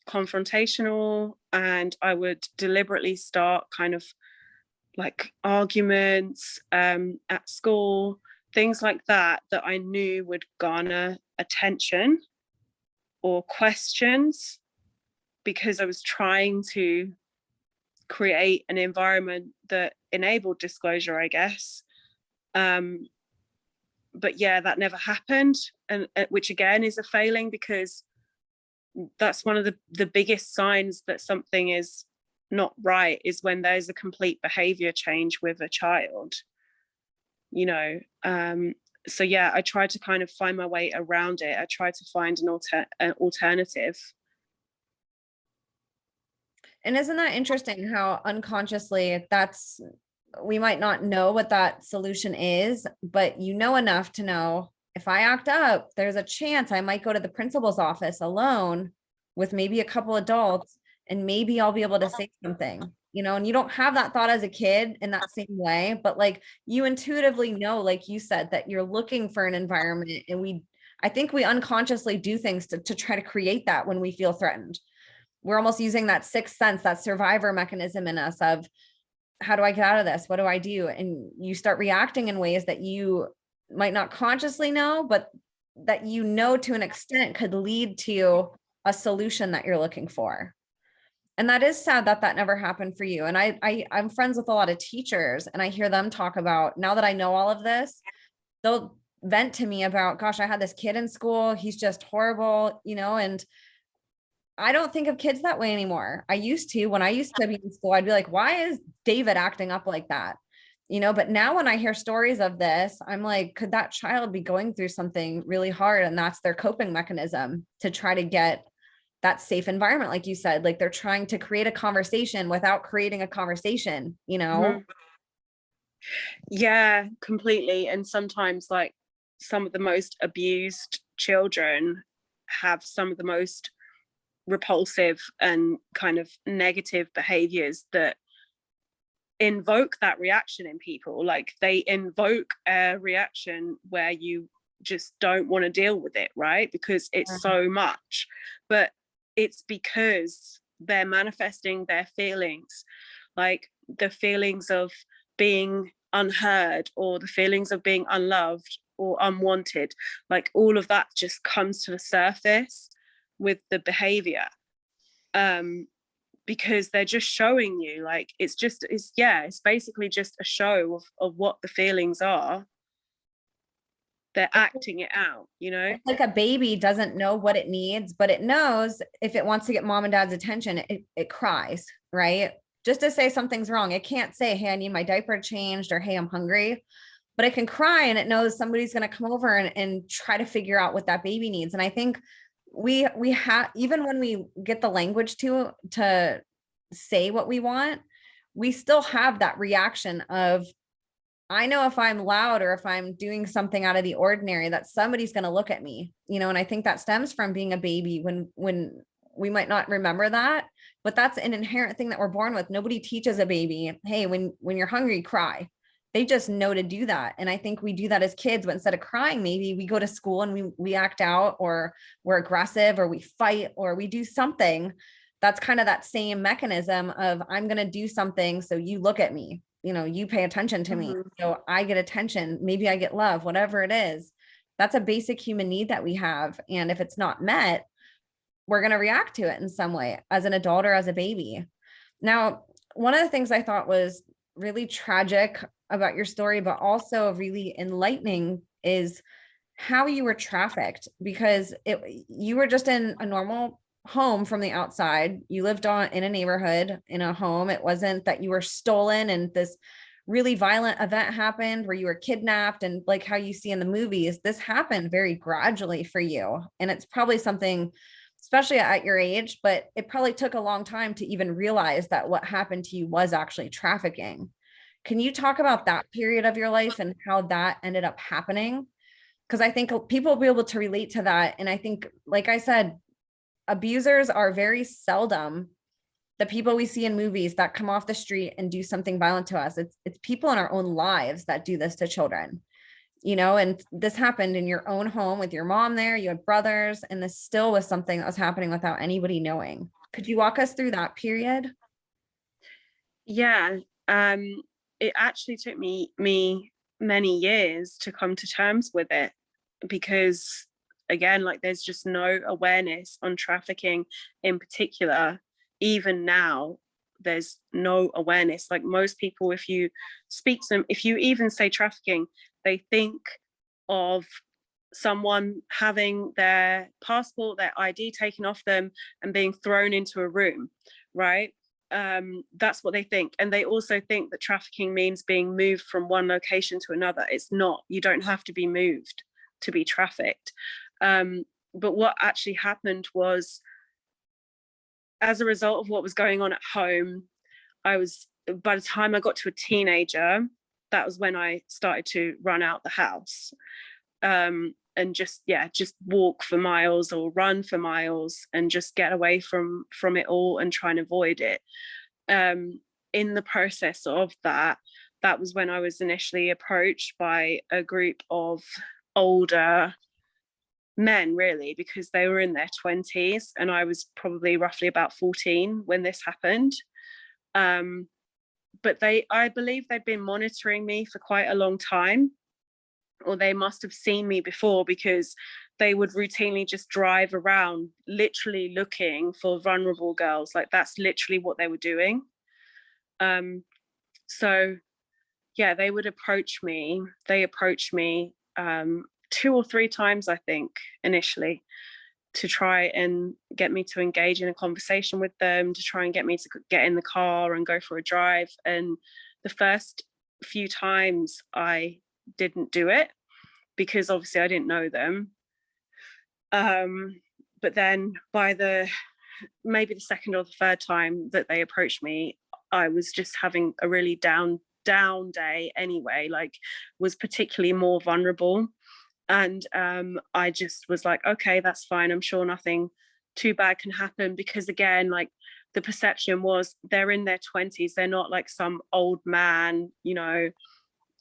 confrontational, and I would deliberately start kind of like arguments at school, things like that I knew would garner attention or questions, because I was trying to create an environment that enabled disclosure, I guess. But yeah, that never happened, and which again is a failing, because that's one of the biggest signs that something is not right, is when there's a complete behavior change with a child, you know. So yeah, I tried to kind of find my way around it. I tried to find an alternative. And isn't that interesting how unconsciously we might not know what that solution is, but you know enough to know, if I act up, there's a chance I might go to the principal's office alone with maybe a couple adults, and maybe I'll be able to say something, you know. And you don't have that thought as a kid in that same way, but like you intuitively know, like you said, that you're looking for an environment. And I think we unconsciously do things to try to create that when we feel threatened. We're almost using that sixth sense, that survivor mechanism in us of, how do I get out of this? What do I do? And you start reacting in ways that you might not consciously know, but that you know to an extent could lead to a solution that you're looking for. And that is sad that never happened for you. And I'm friends with a lot of teachers, and I hear them talk about, now that I know all of this, they'll vent to me about, gosh, I had this kid in school, he's just horrible, you know. And I don't think of kids that way anymore. I used to, when I used to be in school, I'd be like, why is David acting up like that? You know, but now when I hear stories of this, I'm like, could that child be going through something really hard? And that's their coping mechanism to try to get that safe environment. Like you said, like they're trying to create a conversation without creating a conversation, you know? Mm-hmm. Yeah, completely. And sometimes like some of the most abused children have some of the most repulsive and kind of negative behaviors that invoke that reaction in people. Like they invoke a reaction where you just don't want to deal with it, right? Because it's so much. But it's because they're manifesting their feelings, like the feelings of being unheard, or the feelings of being unloved or unwanted. Like all of that just comes to the surface with the behavior, because they're just showing you, like it's basically just a show of what the feelings are. They're acting it out, you know. It's like a baby doesn't know what it needs, but it knows if it wants to get mom and dad's attention, it cries, right? Just to say something's wrong. It can't say, hey, I need my diaper changed, or hey, I'm hungry, but it can cry, and it knows somebody's going to come over and try to figure out what that baby needs. And I think we have, even when we get the language to say what we want, we still have that reaction of, I know if I'm loud or if I'm doing something out of the ordinary, that somebody's going to look at me, you know. And I think that stems from being a baby, when we might not remember that, but that's an inherent thing that we're born with. Nobody teaches a baby, hey, when you're hungry, cry. They just know to do that. And I think we do that as kids, but instead of crying, maybe we go to school and we act out, or we're aggressive, or we fight, or we do something that's kind of that same mechanism of, I'm going to do something so you look at me, you know, you pay attention to me, so I get attention, maybe I get love, whatever it is. That's a basic human need that we have. And if it's not met, we're going to react to it in some way, as an adult or as a baby. Now, one of the things I thought was really tragic about your story, but also really enlightening, is how you were trafficked, because you were just in a normal home from the outside. You lived in a neighborhood, in a home. It wasn't that you were stolen and this really violent event happened where you were kidnapped, and like how you see in the movies. This happened very gradually for you, and it's probably something, especially at your age, but it probably took a long time to even realize that what happened to you was actually trafficking. Can you talk about that period of your life and how that ended up happening? Because I think people will be able to relate to that. And I think, like I said, abusers are very seldom the people we see in movies that come off the street and do something violent to us. It's people in our own lives that do this to children, you know. And this happened in your own home with your mom there, you had brothers, and this still was something that was happening without anybody knowing. Could you walk us through that period? Yeah. It actually took me many years to come to terms with it, because again, like there's just no awareness on trafficking in particular. Even now, there's no awareness. Like most people, if you speak to them, if you even say trafficking, they think of someone having their passport, their ID taken off them, and being thrown into a room, right? That's what they think. And they also think that trafficking means being moved from one location to another. It's not. You don't have to be moved to be trafficked. But what actually happened was, as a result of what was going on at home, by the time I got to a teenager, that was when I started to run out the house, and just walk for miles or run for miles and just get away from it all and try and avoid it. In the process of that was when I was initially approached by a group of older men, really, because they were in their 20s and I was probably roughly about 14 when this happened. But I believe they'd been monitoring me for quite a long time, or they must have seen me before, because they would routinely just drive around literally looking for vulnerable girls. Like that's literally what they were doing. So yeah, they would approach me. They approached me 2 or 3 times, I think, initially, to try and get me to engage in a conversation with them, to try and get me to get in the car and go for a drive. And the first few times I didn't do it, because obviously I didn't know them. But then by maybe the second or the third time that they approached me, I was just having a really down day anyway, like was particularly more vulnerable. And I just was like, okay, that's fine. I'm sure nothing too bad can happen, because again, like the perception was they're in their 20s, they're not like some old man, you know,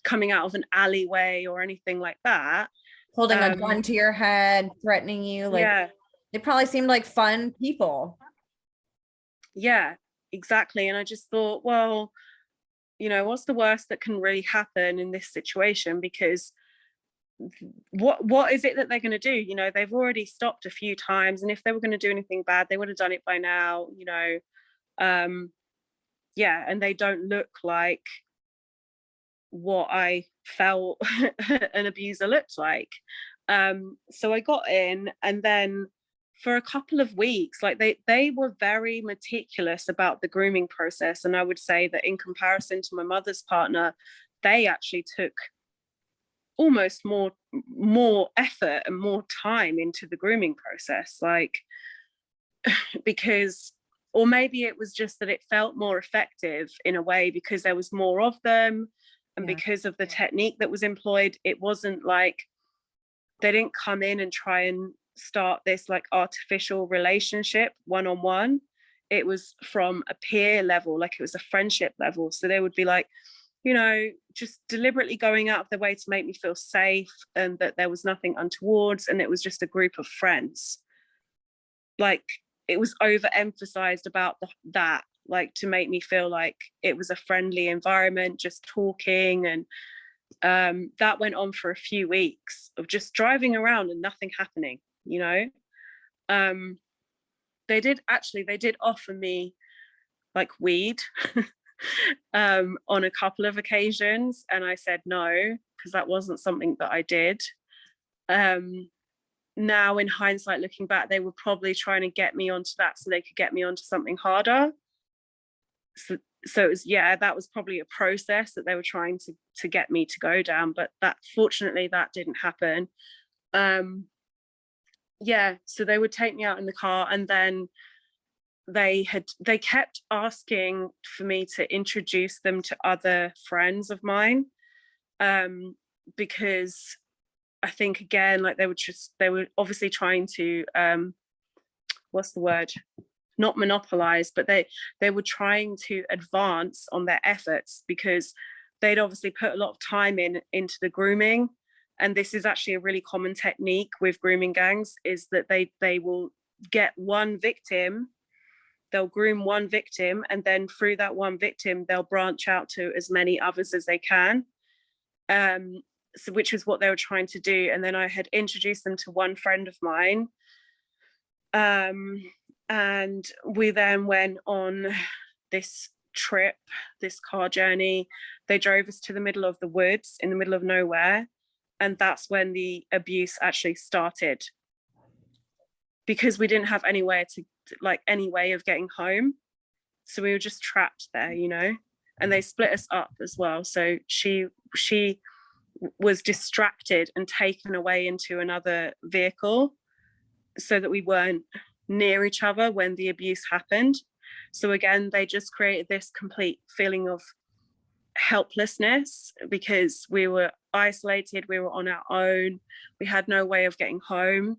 coming out of an alleyway or anything like that. Holding a gun to your head, threatening you. Like, yeah, they probably seemed like fun people. yeah, exactly. And I just thought, well, you know, what's the worst that can really happen in this situation? Because what is it that they're going to do? You know, they've already stopped a few times, and if they were going to do anything bad, they would have done it by now, you know. Yeah, and they don't look like what I felt an abuser looked like. So I got in, and then for a couple of weeks, like they were very meticulous about the grooming process. And I would say that in comparison to my mother's partner, they actually took almost more effort and more time into the grooming process, like because, or maybe it was just that it felt more effective in a way because there was more of them, and because of the technique that was employed. It wasn't like they didn't come in and try and start this like artificial relationship one-on-one. It was from a peer level, like it was a friendship level. So they would be like, you know, just deliberately going out of their way to make me feel safe, and that there was nothing untowards, and it was just a group of friends. Like, it was overemphasized about that, like to make me feel like it was a friendly environment, just talking. And that went on for a few weeks of just driving around and nothing happening, you know. They did offer me like weed on a couple of occasions, and I said no, because that wasn't something that I did. Now in hindsight, looking back, they were probably trying to get me onto that so they could get me onto something harder. So it was, yeah, that was probably a process that they were trying to get me to go down, but that, fortunately, that didn't happen. Yeah, so they would take me out in the car, and then they kept asking for me to introduce them to other friends of mine, because I think, again, like they were obviously trying to what's the word, not monopolize, but they were trying to advance on their efforts, because they'd obviously put a lot of time into the grooming. And this is actually a really common technique with grooming gangs, is that they will get one victim, they'll groom one victim, and then through that one victim, they'll branch out to as many others as they can. So which is what they were trying to do. And then I had introduced them to one friend of mine. And we then went on this trip, this car journey. They drove us to the middle of the woods, in the middle of nowhere. And that's when the abuse actually started, because we didn't have any way of getting home. So we were just trapped there, you know, and they split us up as well. So she was distracted and taken away into another vehicle so that we weren't near each other when the abuse happened. So again, they just created this complete feeling of helplessness, because we were isolated, we were on our own, we had no way of getting home.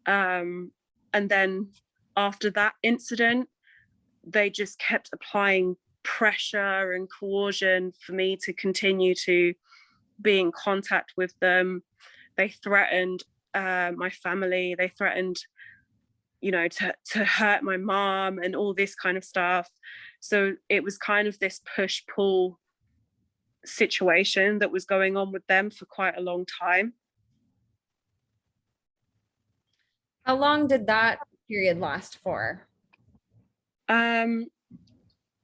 And then after that incident, they just kept applying pressure and coercion for me to continue to be in contact with them. They threatened my family, they threatened, you know, to hurt my mom and all this kind of stuff. So it was kind of this push-pull situation that was going on with them for quite a long time. How long did that period last for?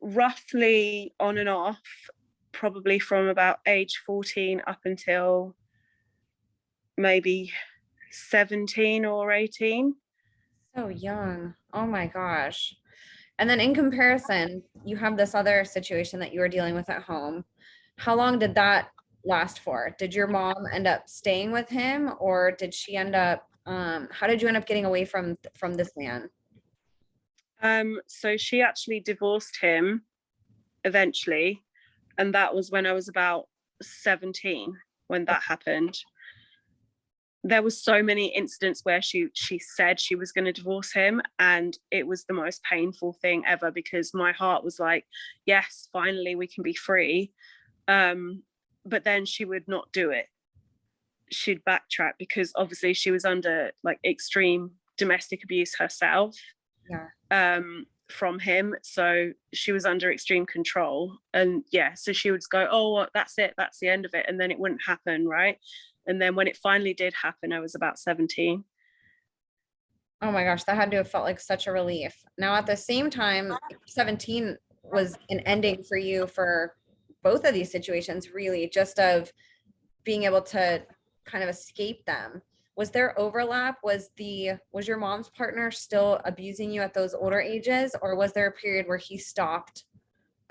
Roughly on and off, probably from about age 14 up until maybe 17 or 18. So young. Oh my gosh. And then in comparison, you have this other situation that you were dealing with at home. How long did that last for? Did your mom end up staying with him, or did she end up, how did you end up getting away from this man? So she actually divorced him eventually, and that was when I was about 17 when that happened. there was so many incidents where she said she was going to divorce him, and it was the most painful thing ever, because my heart was like, yes, finally we can be free. But then she would not do it. She'd backtrack, because obviously she was under like extreme domestic abuse herself. Yeah. From him, so she was under extreme control, and so she would go, oh well, that's it, that's the end of it, and then it wouldn't happen, right? And then when it finally did happen, I was about 17. Oh my gosh, that had to have felt like such a relief. Now, at the same time, 17 was an ending for you for both of these situations, really, just of being able to kind of escape them. Was there overlap? Was your mom's partner still abusing you at those older ages, or was there a period where he stopped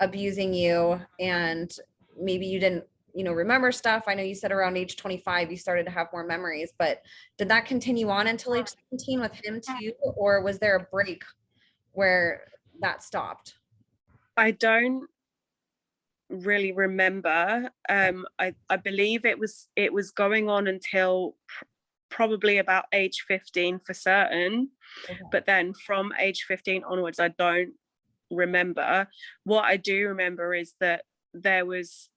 abusing you and maybe you didn't, remember stuff? I know you said around age 25 you started to have more memories, but did that continue on until age 17 with him too, or was there a break where that stopped? I don't really remember. I believe it was going on until probably about age 15 for certain. Okay. But then from age 15 onwards, I don't remember. What I do remember is that there was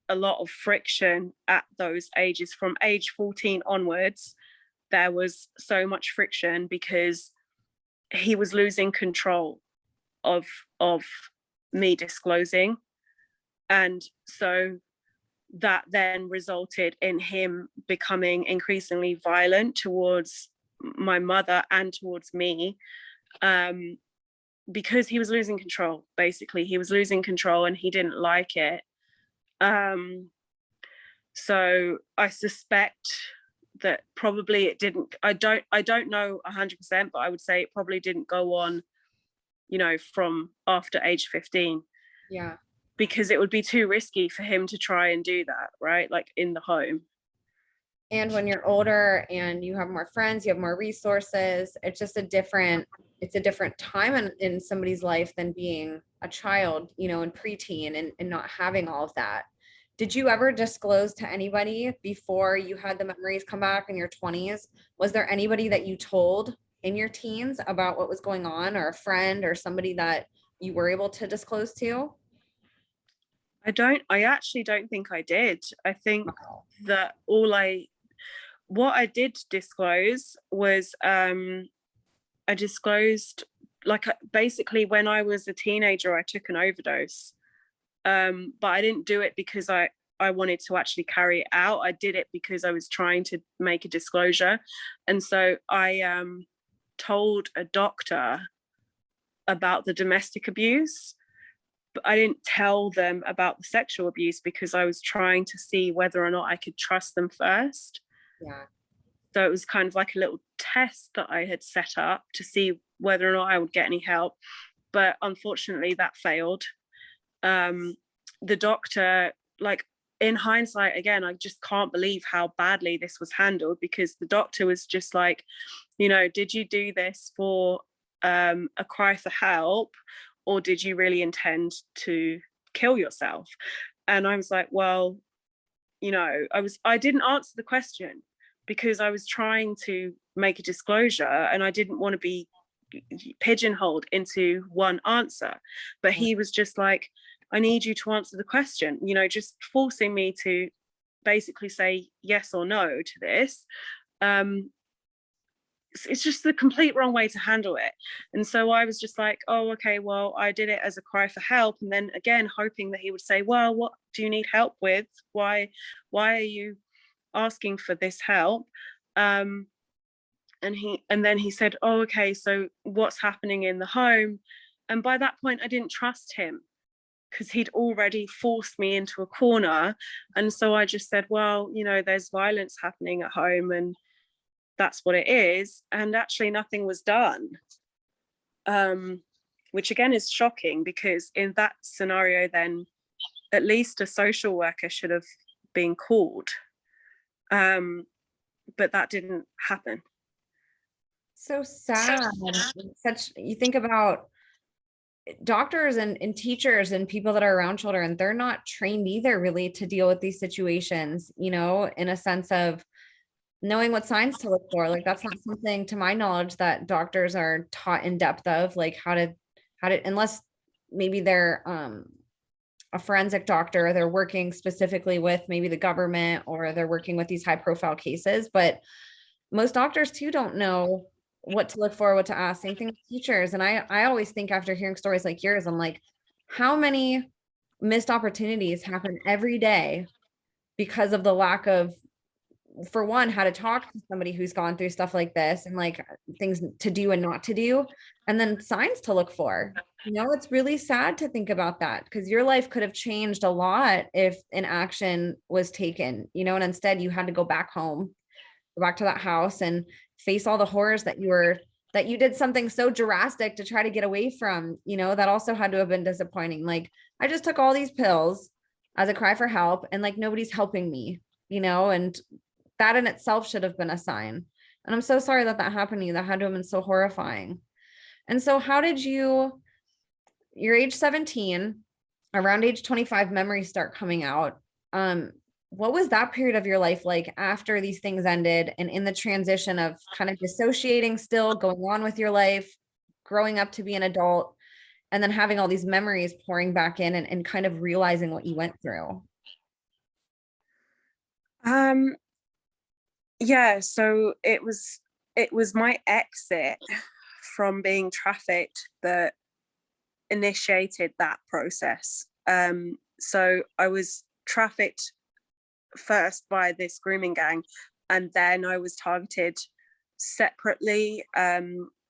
a lot of friction at those ages. From age 14 onwards, there was so much friction because he was losing control of me disclosing, and so that then resulted in him becoming increasingly violent towards my mother and towards me, because he was losing control. Basically, he was losing control and he didn't like it. So I suspect that probably it didn't, I don't know 100%, but I would say it probably didn't go on, from after age 15. Yeah. Because it would be too risky for him to try and do that, right? Like in the home. And when you're older and you have more friends, you have more resources, it's just a different time in somebody's life than being a child, in preteen and not having all of that. Did you ever disclose to anybody before you had the memories come back in your 20s? Was there anybody that you told in your teens about what was going on, or a friend or somebody that you were able to disclose to? I actually don't think I did. I think Wow. that what I did disclose was, I disclosed, like, basically when I was a teenager, I took an overdose. But I didn't do it because I wanted to actually carry it out. I did it because I was trying to make a disclosure. And so I told a doctor about the domestic abuse, but I didn't tell them about the sexual abuse because I was trying to see whether or not I could trust them first. Yeah. So it was kind of like a little test that I had set up to see whether or not I would get any help. But unfortunately, that failed. The doctor, like, in hindsight, again, I just can't believe how badly this was handled, because the doctor was just like, did you do this for a cry for help, or did you really intend to kill yourself? And I was like, well, I didn't answer the question because I was trying to make a disclosure and I didn't want to be pigeonholed into one answer. But he was just like, I need you to answer the question, just forcing me to basically say yes or no to this. It's just the complete wrong way to handle it. And so I was just like, oh, okay, well, I did it as a cry for help. And then again, hoping that he would say, well, what do you need help with? Why are you asking for this help? And then he said, oh, okay, so what's happening in the home? And by that point, I didn't trust him because he'd already forced me into a corner. And so I just said, well, there's violence happening at home and that's what it is. And actually nothing was done, which again is shocking, because in that scenario, then at least a social worker should have been called. But that didn't happen. So sad. You think about doctors and teachers and people that are around children, they're not trained either really to deal with these situations, in a sense of knowing what signs to look for. Like that's not something to my knowledge that doctors are taught in depth of, like how to unless maybe they're a forensic doctor, they're working specifically with maybe the government or they're working with these high profile cases. But most doctors too don't know what to look for, what to ask. Same thing with teachers. And I always think after hearing stories like yours, I'm like, how many missed opportunities happen every day because of the lack of, for one, how to talk to somebody who's gone through stuff like this and like things to do and not to do, and then signs to look for. You know, it's really sad to think about that because your life could have changed a lot if an action was taken, you know, and instead you had to go back home, go back to that house and face all the horrors that you did something so drastic to try to get away from, you know, that also had to have been disappointing. Like, I just took all these pills as a cry for help and like nobody's helping me, you know, and that in itself should have been a sign. And I'm so sorry that that happened to you. That had to have been so horrifying. And so how did you're age 17, around age 25, memories start coming out. What was that period of your life like after these things ended and in the transition of kind of dissociating, still going on with your life, growing up to be an adult, and then having all these memories pouring back in and kind of realizing what you went through? Um, yeah, so it was my exit from being trafficked that initiated that process. So I was trafficked first by this grooming gang, and then I was targeted separately.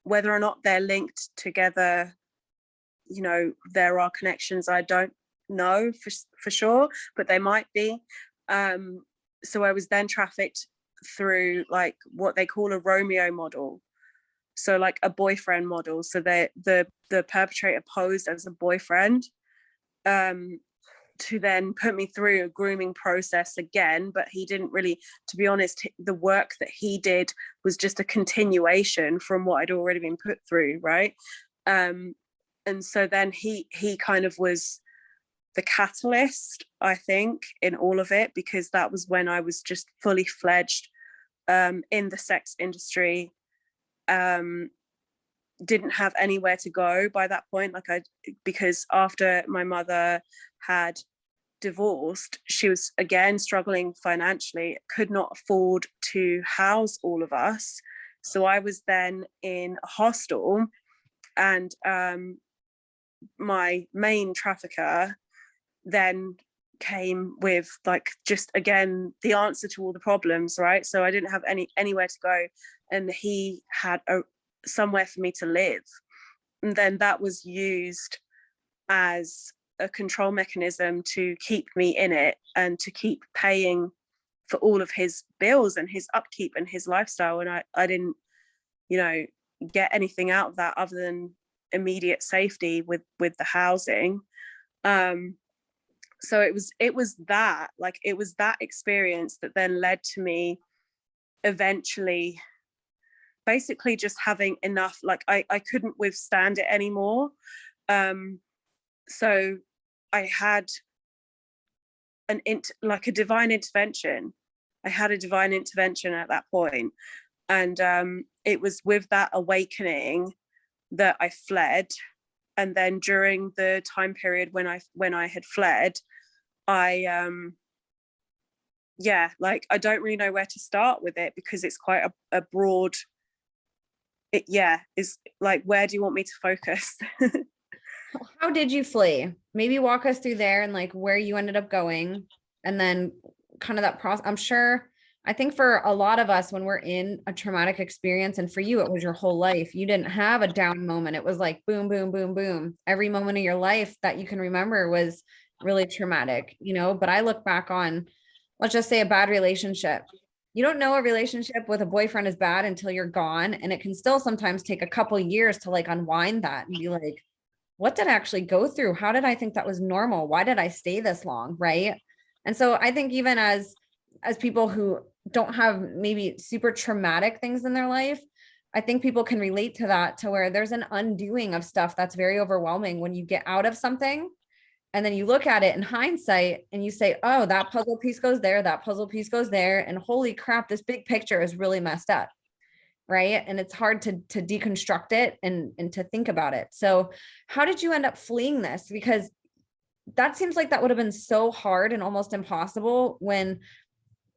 Whether or not they're linked together, you know, there are connections. I don't know for sure, but they might be. So I was then trafficked through like what they call a Romeo model, so like a boyfriend model. So the perpetrator posed as a boyfriend, to then put me through a grooming process again. But he didn't really, to be honest, the work that he did was just a continuation from what I'd already been put through, right? And so then he kind of was the catalyst, I think, in all of it, because that was when I was just fully fledged in the sex industry. Didn't have anywhere to go by that point, because after my mother had divorced, she was again struggling financially, could not afford to house all of us. So I was then in a hostel, and my main trafficker then came with like just again the answer to all the problems, right? So I didn't have anywhere to go, and he had somewhere for me to live, and then that was used as a control mechanism to keep me in it and to keep paying for all of his bills and his upkeep and his lifestyle. And I didn't, you know, get anything out of that other than immediate safety with the housing. So it was that experience that then led to me eventually basically just having enough, like I couldn't withstand it anymore. So I had a divine intervention. I had a divine intervention at that point. And it was with that awakening that I fled. And then during the time period when I had fled, I don't really know where to start with it, because it's quite a broad, is like, where do you want me to focus? How did you flee? Maybe walk us through there and like where you ended up going, and then kind of that process. I'm sure, I think for a lot of us, when we're in a traumatic experience, and for you, it was your whole life, you didn't have a down moment. It was like boom, boom, boom, boom. Every moment of your life that you can remember was really traumatic, you know? But I look back on, let's just say, a bad relationship. You don't know a relationship with a boyfriend is bad until you're gone. And it can still sometimes take a couple years to like unwind that and be like, what did I actually go through? How did I think that was normal? Why did I stay this long? Right. And so I think even as people who don't have maybe super traumatic things in their life, I think people can relate to that, to where there's an undoing of stuff that's very overwhelming when you get out of something And then you look at it in hindsight and you say, oh, that puzzle piece goes there, that puzzle piece goes there. And holy crap, this big picture is really messed up. Right. And it's hard to deconstruct it and to think about it. So how did you end up fleeing this? Because that seems like that would have been so hard and almost impossible when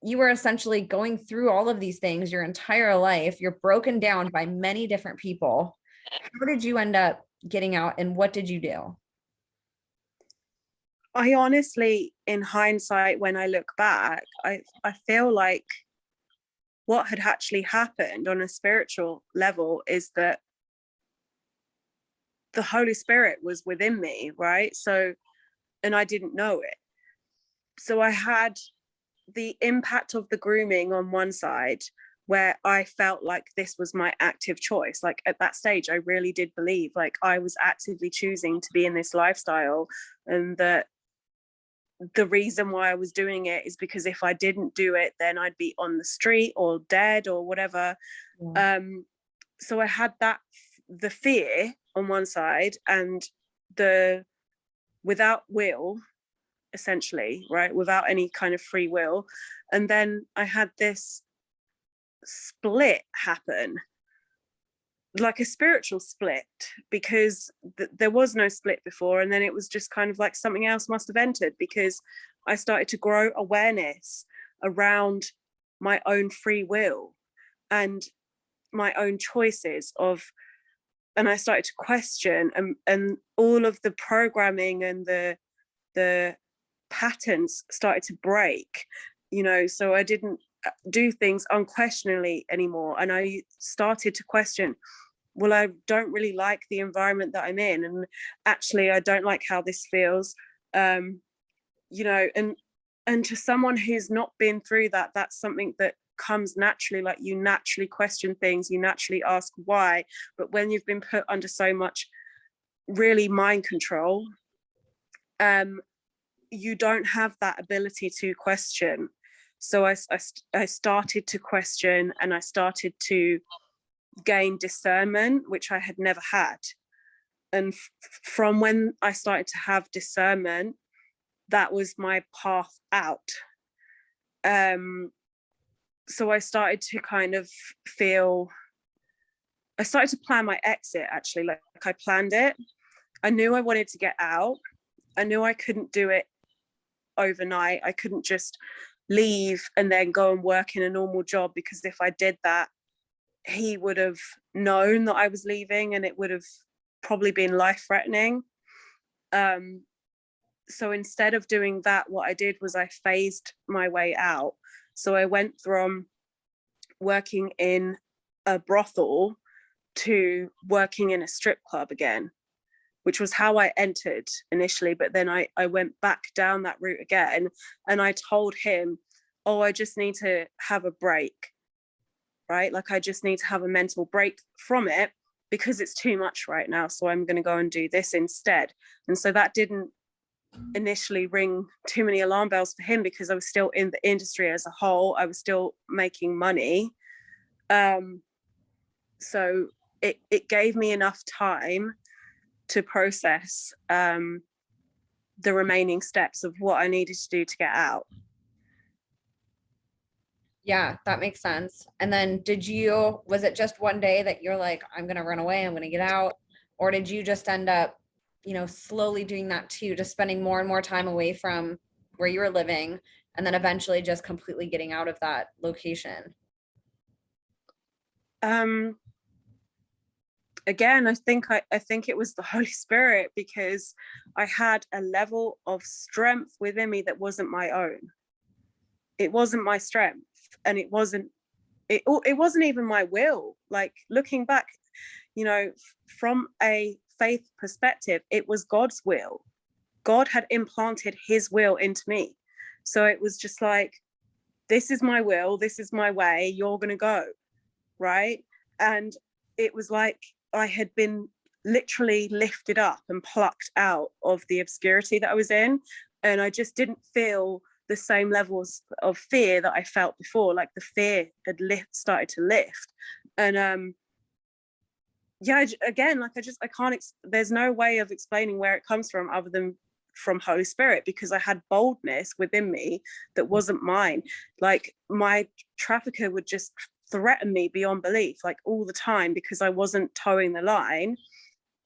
you were essentially going through all of these things your entire life. You're broken down by many different people. How did you end up getting out and what did you do? I honestly, in hindsight, when I look back, I feel like what had actually happened on a spiritual level is that the Holy Spirit was within me, right? So, and I didn't know it. So I had the impact of the grooming on one side, where I felt like this was my active choice. Like at that stage, I really did believe like I was actively choosing to be in this lifestyle, and that the reason why I was doing it is because if I didn't do it, then I'd be on the street or dead or whatever. Yeah. So I had that, the fear on one side and the without will, essentially, right? Without any kind of free will. And then I had this split happen, like a spiritual split, because there was no split before, and then it was just kind of like something else must have entered, because I started to grow awareness around my own free will and my own choices and I started to question, and all of the programming and the patterns started to break, so I didn't do things unquestioningly anymore. And I started to question, well, I don't really like the environment that I'm in, and actually I don't like how this feels, and to someone who's not been through that, that's something that comes naturally. Like you naturally question things, you naturally ask why, but when you've been put under so much really mind control, you don't have that ability to question. So I started to question, and I started to gain discernment, which I had never had. And from when I started to have discernment, that was my path out. So I started to kind of I started to plan my exit, actually. Like I planned it. I knew I wanted to get out. I knew I couldn't do it overnight. I couldn't just leave and then go and work in a normal job, because if I did that, he would have known that I was leaving, and it would have probably been life-threatening. So instead of doing that, what I did was I phased my way out. So I went from working in a brothel to working in a strip club again, which was how I entered initially. But then I went back down that route again, and I told him, oh, I just need to have a break, right? Like I just need to have a mental break from it, because it's too much right now. So I'm going to go and do this instead. And so that didn't initially ring too many alarm bells for him, because I was still in the industry as a whole. I was still making money. So it gave me enough time to process the remaining steps of what I needed to do to get out. Yeah, that makes sense. And then was it just one day that you're like, I'm going to run away, I'm going to get out? Or did you just end up, slowly doing that too, just spending more and more time away from where you were living, and then eventually just completely getting out of that location? Again, I think it was the Holy Spirit, because I had a level of strength within me that wasn't my own. It wasn't my strength, and it wasn't even my will. Like looking back, from a faith perspective, it was God's will. God had implanted his will into me. So it was just like, this is my will, this is my way, you're going to go, right? And it was like I had been literally lifted up and plucked out of the obscurity that I was in. And I just didn't feel the same levels of fear that I felt before. Like the fear had started to lift. And again, like I can't, there's no way of explaining where it comes from other than from Holy Spirit, because I had boldness within me that wasn't mine. Like, my trafficker would just threaten me beyond belief, like all the time, because I wasn't towing the line,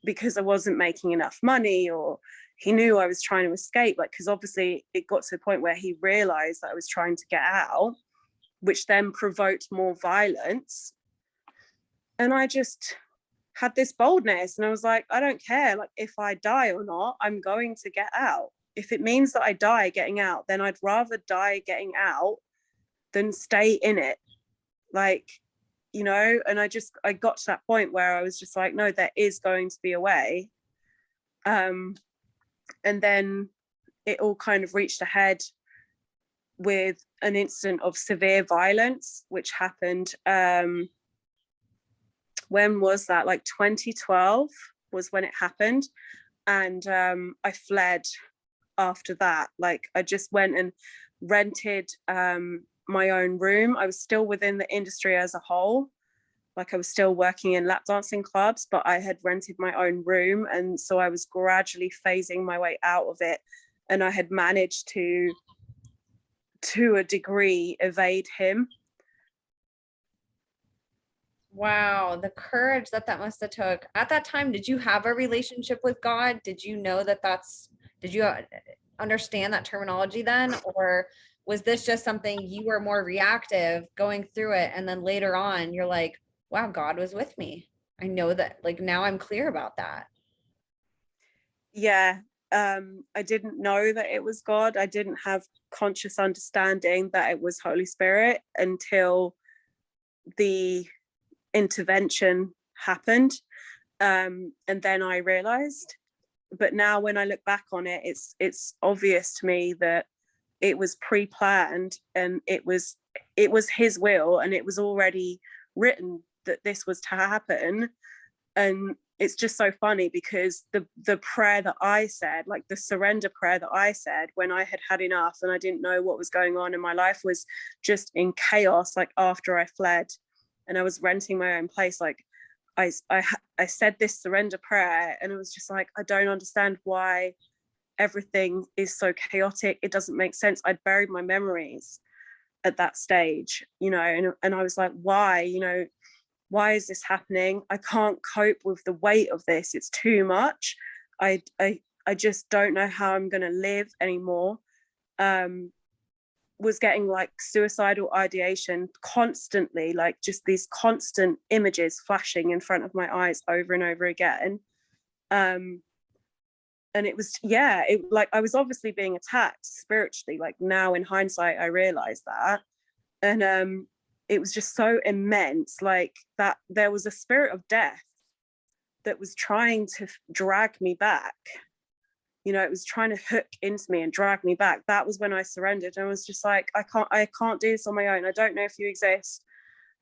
because I wasn't making enough money, or he knew I was trying to escape. Like, because obviously it got to the point where he realized that I was trying to get out, which then provoked more violence. And I just had this boldness, and I was like, I don't care, like, if I die or not, I'm going to get out. If it means that I die getting out, then I'd rather die getting out than stay in it. Like, you know, and I got to that point where I was just like, no, there is going to be a way. And then it all kind of reached a head with an incident of severe violence, which happened, when was that? Like 2012 was when it happened. And I fled after that. Like, I just went and rented my own room. I was still within the industry as a whole. Like, I was still working in lap dancing clubs, but I had rented my own room. And so I was gradually phasing my way out of it. And I had managed to a degree, evade him. Wow, the courage that must have took. At that time, did you have a relationship with God? Did you know did you understand that terminology then? Or was this just something you were more reactive going through it, and then later on you're like, wow, God was with me. I know that, like, now I'm clear about that. Yeah. I didn't know that it was God. I didn't have conscious understanding that it was Holy Spirit until the intervention happened, and then I realized. But now when I look back on it, it's obvious to me that it was pre-planned, and it was his will, and it was already written that this was to happen. And it's just so funny, because the prayer that I said, like the surrender prayer that I said when I had had enough and I didn't know what was going on in my life, was just in chaos. Like, after I fled and I was renting my own place, like I said this surrender prayer, and it was just like, I don't understand why everything is so chaotic. It doesn't make sense. I'd buried my memories at that stage, you know, and I was like, why, you know, why is this happening? I can't cope with the weight of this. It's too much. I just don't know how I'm going to live anymore. Was getting like suicidal ideation constantly, like just these constant images flashing in front of my eyes over and over again. And it was, yeah, it, like, I was obviously being attacked spiritually. Like, now in hindsight, I realized that. And it was just so immense, like, that there was a spirit of death that was trying to drag me back. You know, it was trying to hook into me and drag me back. That was when I surrendered. And I was just like, I can't do this on my own. I don't know if you exist,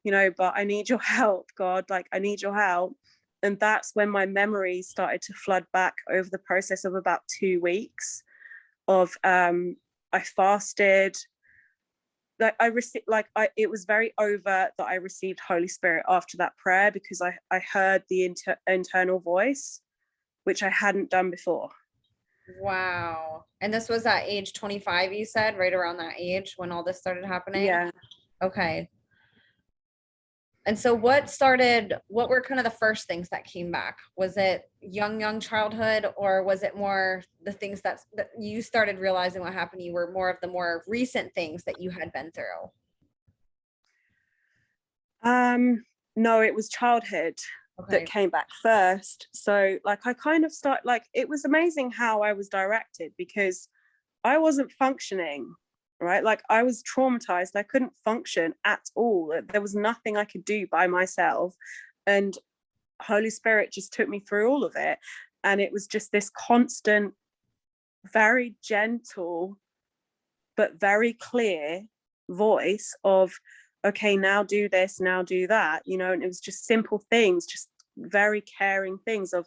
you know, but I need your help, God. Like, I need your help. And that's when my memories started to flood back over the process of about 2 weeks of, I fasted. Like, it was very overt that I received Holy Spirit after that prayer, because I heard the internal voice, which I hadn't done before. Wow. And this was at age 25, you said, right around that age when all this started happening? Yeah. Okay. And so what were kind of the first things that came back? Was it young childhood, or was it more the things that you started realizing what happened? You were more of the more recent things that you had been through? No, it was childhood. Okay. That came back first. So, like, I kind of it was amazing how I was directed, because I wasn't functioning, right? Like, I was traumatized. I couldn't function at all. There was nothing I could do by myself. And Holy Spirit just took me through all of it. And it was just this constant, very gentle, but very clear voice of, okay, now do this, now do that, you know. And it was just simple things, just very caring things of,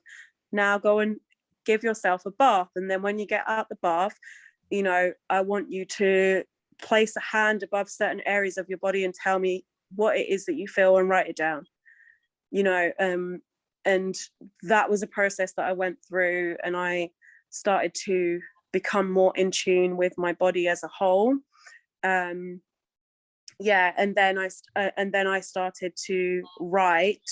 now go and give yourself a bath. And then when you get out the bath, you know, I want you to place a hand above certain areas of your body and tell me what it is that you feel, and write it down, you know. And that was a process that I went through, and I started to become more in tune with my body as a whole. And then I started to write.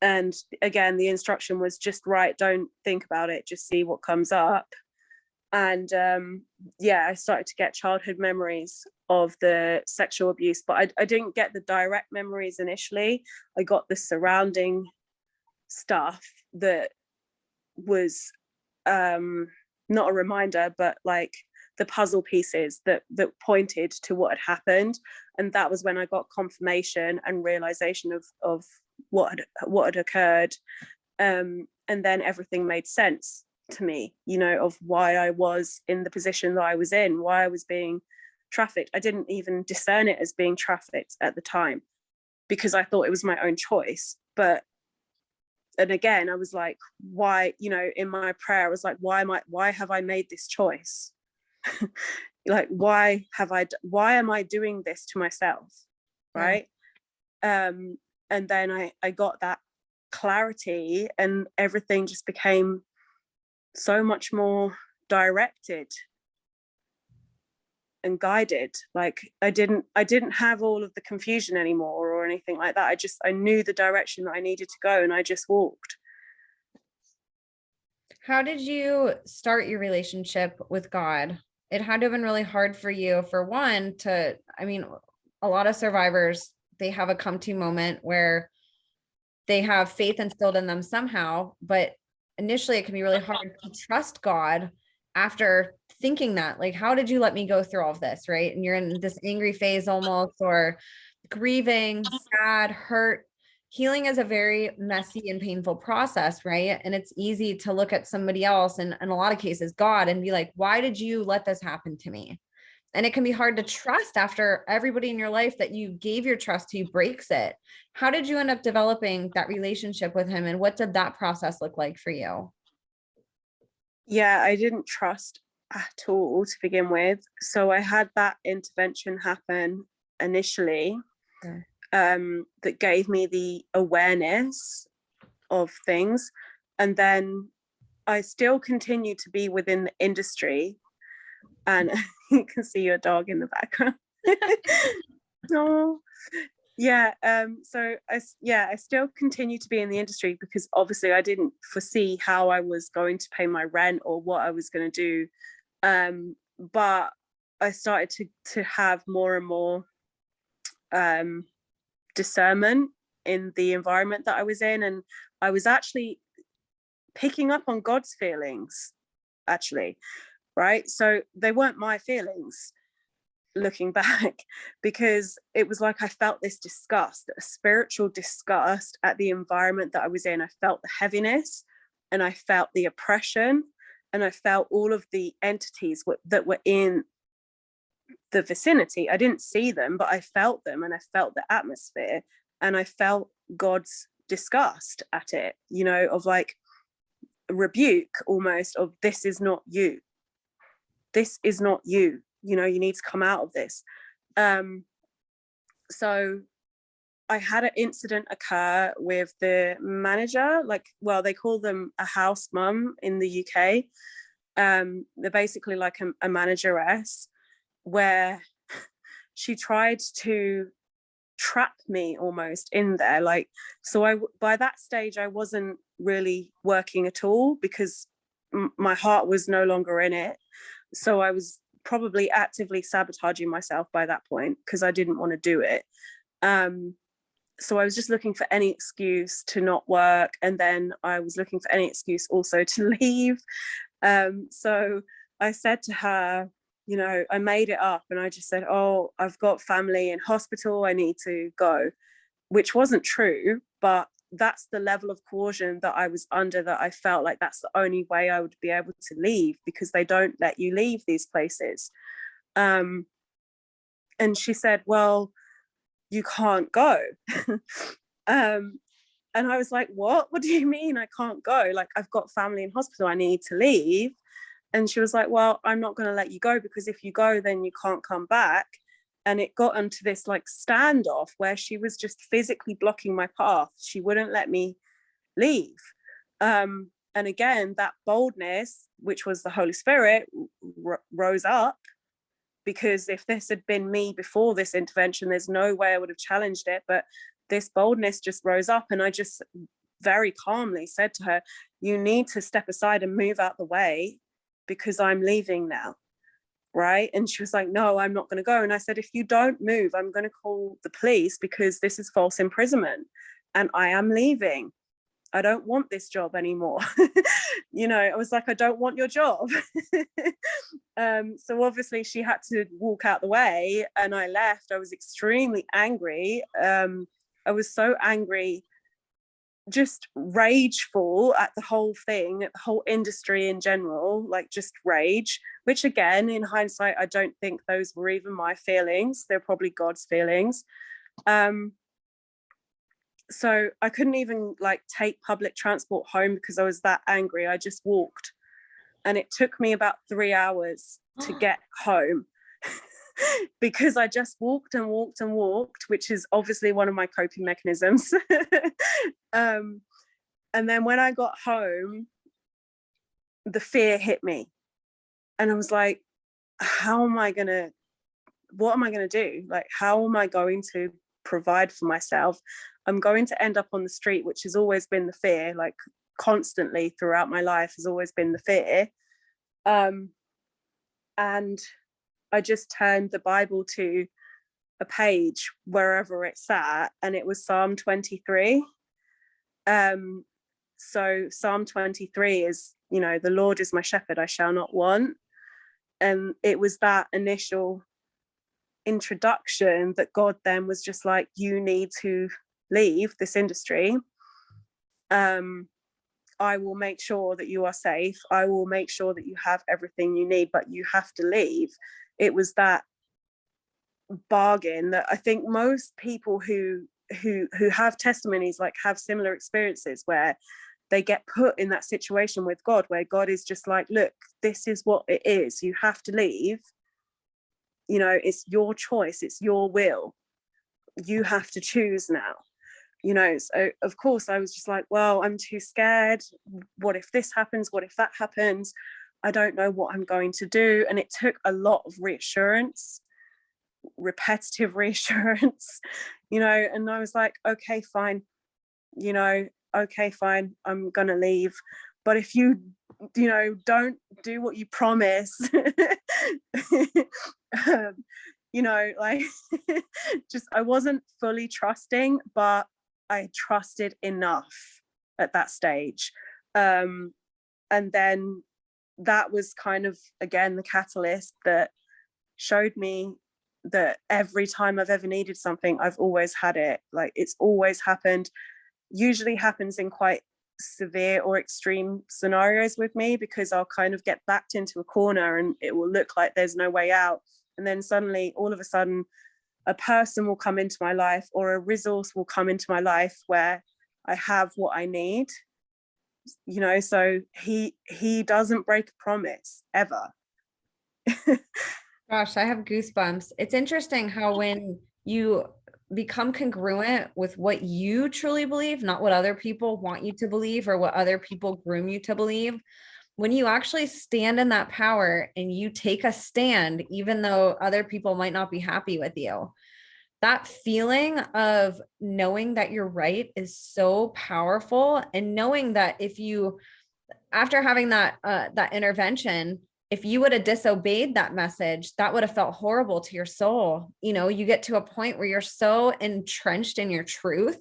And again, the instruction was just write, don't think about it, just see what comes up. And I started to get childhood memories of the sexual abuse, but I didn't get the direct memories initially. I got the surrounding stuff that was not a reminder, but like the puzzle pieces that pointed to what had happened. And that was when I got confirmation and realization of what had occurred. And then everything made sense to me, of why I was in the position that I was in, why I was being trafficked. I didn't even discern it as being trafficked at the time because I thought it was my own choice. And again, I was like, why, in my prayer, I was like, why have I made this choice? Like, why am I doing this to myself? Right. And then I got that clarity, and everything just became so much more directed and guided. Like I didn't have all of the confusion anymore or anything like that. I knew the direction that I needed to go, and I just walked. How did you start your relationship with God? It had to have been really hard for you, for one, a lot of survivors, they have a come to moment where they have faith instilled in them somehow, but initially it can be really hard to trust God after thinking that, like, how did you let me go through all of this, right? And you're in this angry phase almost, or grieving, sad, hurt. Healing is a very messy and painful process, right? And it's easy to look at somebody else, and in a lot of cases, God, and be like, why did you let this happen to me? And it can be hard to trust after everybody in your life that you gave your trust to breaks it. How did you end up developing that relationship with him? And what did that process look like for you? Yeah, I didn't trust at all to begin with. So I had that intervention happen initially, that gave me the awareness of things. And then I still continued to be within the industry. And you can see your dog in the background. Oh, yeah. So I still continue to be in the industry because obviously I didn't foresee how I was going to pay my rent or what I was going to do. But I started to have more and more discernment in the environment that I was in, and I was actually picking up on God's feelings, actually, right? So they weren't my feelings looking back, because it was like I felt this disgust, a spiritual disgust at the environment that I was in. I felt the heaviness, and I felt the oppression, and I felt all of the entities that were in the vicinity. I didn't see them, but I felt them, and I felt the atmosphere, and I felt God's disgust at it, of like rebuke almost, of this is not you. This is not you. You need to come out of this. So I had an incident occur with the manager, they call them a house mum in the UK. They're basically like a manageress, where she tried to trap me almost in there. By that stage, I wasn't really working at all, because my heart was no longer in it. So I was probably actively sabotaging myself by that point, because I didn't want to do it. So I was just looking for any excuse to not work, and then I was looking for any excuse also to leave. So I said to her, I made it up, and I just said, oh, I've got family in hospital, I need to go, which wasn't true, but that's the level of coercion that I was under, that I felt like that's the only way I would be able to leave, because they don't let you leave these places. And she said, well, you can't go. And I was like, what do you mean I can't go? Like, I've got family in hospital, I need to leave. And she was like, well, I'm not going to let you go, because if you go, then you can't come back. And it got into this like standoff where she was just physically blocking my path. She wouldn't let me leave. And again, that boldness, which was the Holy Spirit, rose up, because if this had been me before this intervention, there's no way I would have challenged it. But this boldness just rose up, and I just very calmly said to her, you need to step aside and move out the way, because I'm leaving now. Right? And she was like, no, I'm not going to go. And I said, if you don't move, I'm going to call the police, because this is false imprisonment and I am leaving. I don't want this job anymore. I was like, I don't want your job. So obviously she had to walk out the way, and I left. I was extremely angry. I was so angry, just rageful at the whole thing, at the whole industry in general, like just rage, which again, in hindsight, I don't think those were even my feelings. They're probably God's feelings. So I couldn't even like take public transport home because I was that angry. I just walked, and it took me about 3 hours to get home because I just walked and walked and walked, which is obviously one of my coping mechanisms. And then when I got home, the fear hit me, and I was like, what am I going to do? Like, how am I going to provide for myself? I'm going to end up on the street, which has always been the fear, like constantly throughout my life has always been the fear. And I just turned the Bible to a page wherever it's at, and it was Psalm 23. So Psalm 23 is, the Lord is my shepherd, I shall not want. And it was that initial introduction that God then was just like, you need to leave this industry. I will make sure that you are safe. I will make sure that you have everything you need, but you have to leave. It was that bargain that I think most people who have testimonies like have similar experiences, where they get put in that situation with God, where God is just like, look, this is what it is. You have to leave. It's your choice. It's your will. You have to choose now. So of course I was just like, well, I'm too scared. What if this happens? What if that happens? I don't know what I'm going to do. And it took a lot of reassurance, repetitive reassurance, and I was like, okay, fine, I'm gonna leave. But if you don't do what you promise, like just I wasn't fully trusting, but I trusted enough at that stage. And then that was kind of, again, the catalyst that showed me that every time I've ever needed something, I've always had it. Like, it's always happened. Usually happens in quite severe or extreme scenarios with me, because I'll kind of get backed into a corner and it will look like there's no way out. And then suddenly, all of a sudden, a person will come into my life, or a resource will come into my life where I have what I need. So he doesn't break a promise ever. Gosh, I have goosebumps. It's interesting how when you become congruent with what you truly believe, not what other people want you to believe or what other people groom you to believe, when you actually stand in that power and you take a stand, even though other people might not be happy with you, that feeling of knowing that you're right is so powerful. And knowing that if you, after having that intervention, if you would have disobeyed that message, that would have felt horrible to your soul. You get to a point where you're so entrenched in your truth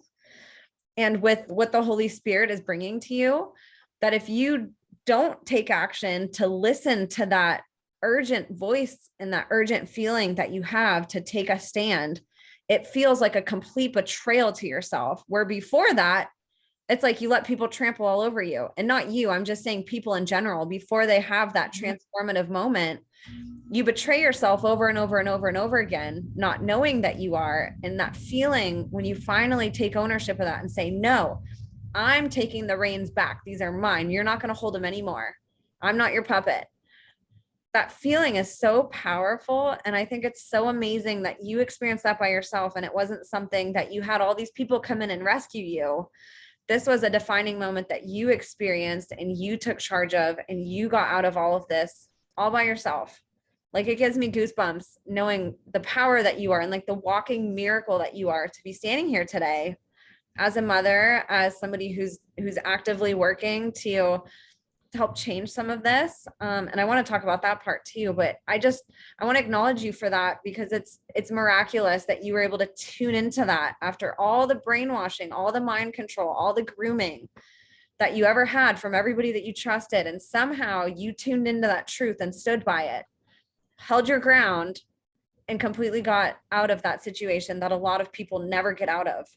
and with what the Holy Spirit is bringing to you, that if you don't take action to listen to that urgent voice and that urgent feeling that you have to take a stand, it feels like a complete betrayal to yourself. Where before that, it's like you let people trample all over you. And not you, I'm just saying people in general, before they have that transformative moment, you betray yourself over and over and over and over again, not knowing that you are. And that feeling when you finally take ownership of that and say, no, I'm taking the reins back. These are mine. You're not going to hold them anymore. I'm not your puppet. That feeling is so powerful. And I think it's so amazing that you experienced that by yourself. And it wasn't something that you had all these people come in and rescue you. this was a defining moment that you experienced and you took charge of, and you got out of all of this all by yourself. Like, it gives me goosebumps knowing the power that you are, and like the walking miracle that you are to be standing here today as a mother, as somebody who's actively working to help change some of this. And I want to talk about that part too, but I want to acknowledge you for that, because it's miraculous that you were able to tune into that after all the brainwashing, all the mind control, all the grooming that you ever had from everybody that you trusted. And somehow you tuned into that truth and stood by it, held your ground, and completely got out of that situation that a lot of people never get out of.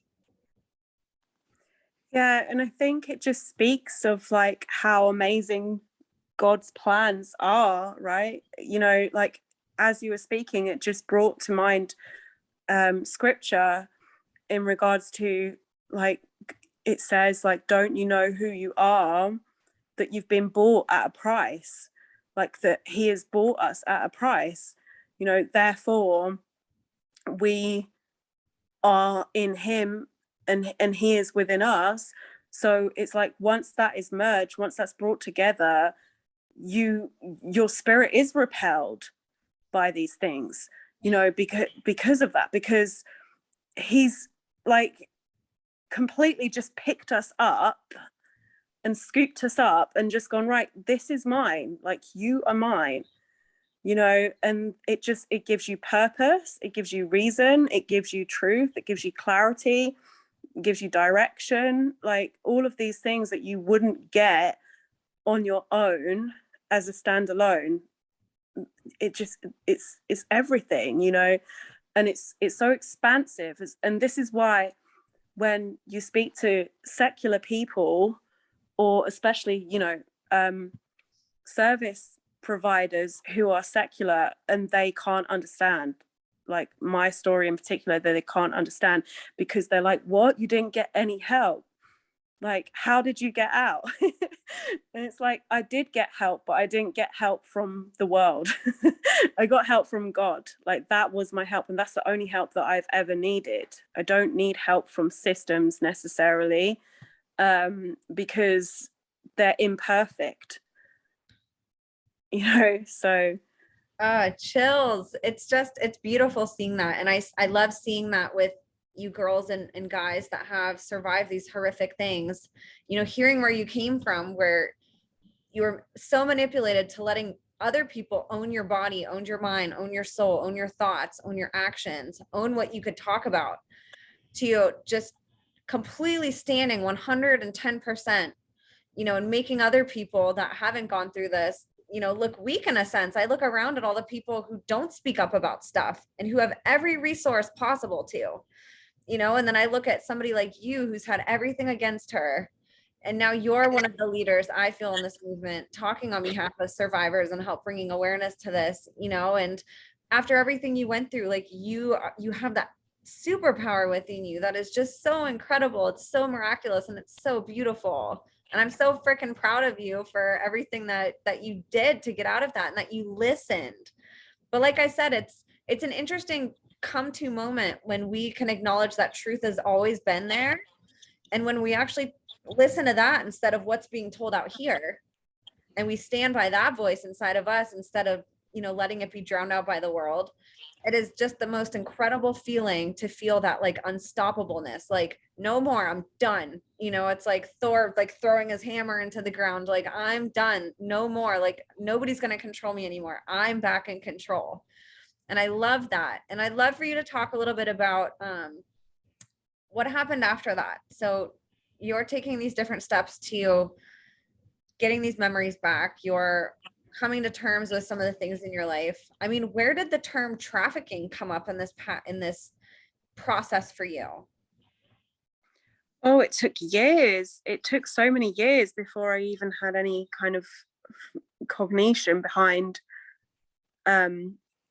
Yeah, and I think it just speaks of like how amazing God's plans are, right? You know, like as you were speaking, it just brought to mind scripture in regards to, like, it says, like, don't you know who you are, that you've been bought at a price, like that he has bought us at a price, you know, therefore we are in him, and he is within us. So it's like, once that is merged, once that's brought together, your spirit is repelled by these things, you know, because of that, because he's like completely just picked us up and scooped us up and just gone, right, this is mine, like you are mine, you know. And it gives you purpose, it gives you reason, it gives you truth, it gives you clarity, it gives you direction, like all of these things that you wouldn't get on your own as a standalone. It's everything, you know. And it's so expansive. And this is why when you speak to secular people, or especially, you know, service providers who are secular, and they can't understand, like my story in particular, that they can't understand, because they're like, what, you didn't get any help? Like, how did you get out? And it's like, I did get help, but I didn't get help from the world. I got help from God. Like, that was my help, and that's the only help that I've ever needed. I don't need help from systems necessarily, because they're imperfect, you know. So Chills. It's beautiful seeing that. And I love seeing that with you girls and guys that have survived these horrific things, you know, hearing where you came from, where you were so manipulated to letting other people own your body, own your mind, own your soul, own your thoughts, own your actions, own what you could talk about, to just completely standing 110%, you know, and making other people that haven't gone through this, you know, look weak in a sense. I look around at all the people who don't speak up about stuff and who have every resource possible to, you know, and then I look at somebody like you who's had everything against her. And now you're one of the leaders, I feel, in this movement, talking on behalf of survivors and help bringing awareness to this, you know. And after everything you went through, like you have that superpower within you that is just so incredible. It's so miraculous and it's so beautiful. And I'm so freaking proud of you for everything that you did to get out of that, and that you listened. But like I said, it's an interesting come to moment when we can acknowledge that truth has always been there, and when we actually listen to that instead of what's being told out here, and we stand by that voice inside of us instead of, you know, letting it be drowned out by the world. It is just the most incredible feeling to feel that like unstoppableness, like no more, I'm done. You know, it's like Thor, like throwing his hammer into the ground, like I'm done, no more, like nobody's going to control me anymore. I'm back in control. And I love that. And I'd love for you to talk a little bit about what happened after that. So you're taking these different steps to getting these memories back. You're coming to terms with some of the things in your life. I mean, where did the term trafficking come up in this process for you? oh, it took years. It took so many years before I even had any kind of cognition behind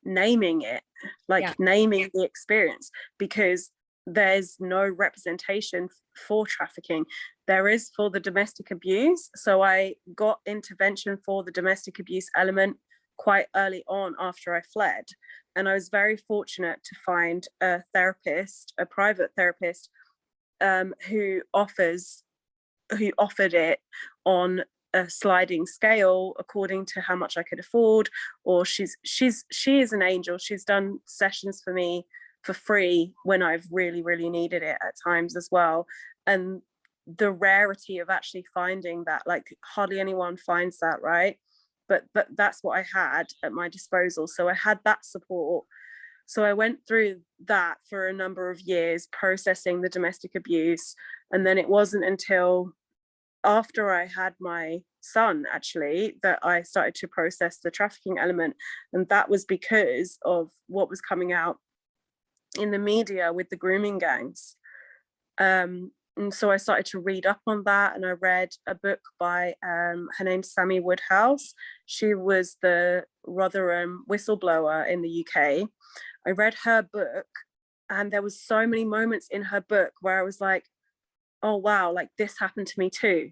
naming it, like Yeah. naming the experience, because there's no representation for trafficking. There is for the domestic abuse. So I got intervention for the domestic abuse element quite early on after I fled. And I was very fortunate to find a therapist, a private therapist, who offers who offered it on a sliding scale according to how much I could afford, or she is an angel. She's done sessions for me for free when I've really needed it at times as well. And the rarity of actually finding that, like hardly anyone finds that, right? But that's what I had at my disposal. So I had that support. So I went through that for a number of years, processing the domestic abuse. And then it wasn't until after I had my son, actually, that I started to process the trafficking element. And that was because of what was coming out in the media with the grooming gangs. And so I started to read up on that, and I read a book by her name's Sammy Woodhouse. She was the Rotherham whistleblower in the UK. I read her book, and there was so many moments in her book where I was like, oh wow, like this happened to me too.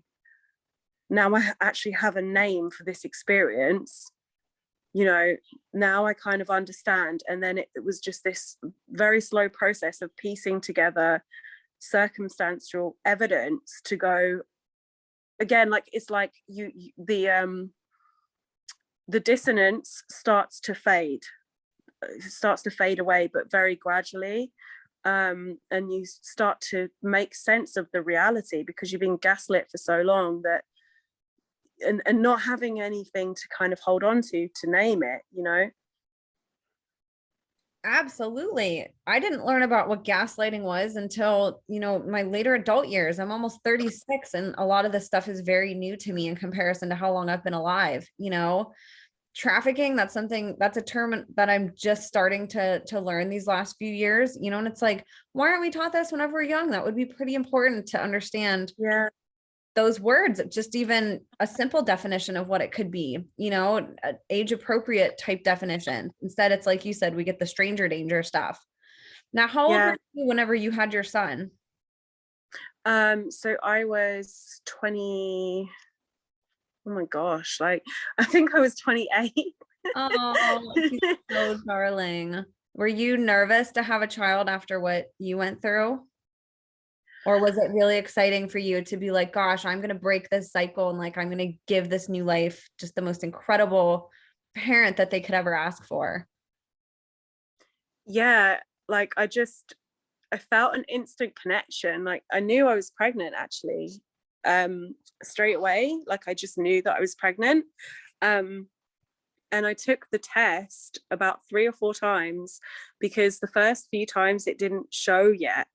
Now I actually have a name for this experience. You know, now I kind of understand. And then it was just this very slow process of piecing together circumstantial evidence to go again, like it's like the dissonance starts to fade away, but very gradually, and you start to make sense of the reality because you've been gaslit for so long that and not having anything to kind of hold on to name it, you know. Absolutely. I didn't learn about what gaslighting was until, my later adult years. I'm almost 36, and a lot of this stuff is very new to me in comparison to how long I've been alive. Trafficking, that's a term that I'm just starting to learn these last few years, and it's like, why aren't we taught this whenever we're young? That would be pretty important to understand. Yeah. Those words, just even a simple definition of what it could be, age appropriate type definition. Instead, it's like you said, we get the stranger danger stuff. Now, how old were you whenever you had your son? So I was 20. Oh my gosh, like I think I was 28. Oh, he's so darling. Were you nervous to have a child after what you went through? Or was it really exciting for you to be like, gosh, I'm going to break this cycle and like I'm going to give this new life just the most incredible parent that they could ever ask for? Yeah, like I felt an instant connection. Like I knew I was pregnant actually, straight away. Like I just knew that I was pregnant. And I took the test about 3 or 4 times because the first few times it didn't show yet.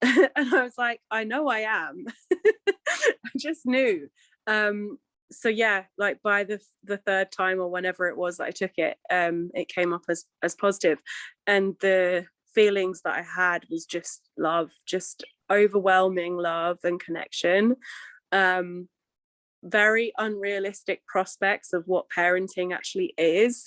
And I was like, I know I am. I just knew. So yeah, like by the third time or whenever it was that I took it, it came up as positive. And the feelings that I had was just love, just overwhelming love and connection. Very unrealistic prospects of what parenting actually is.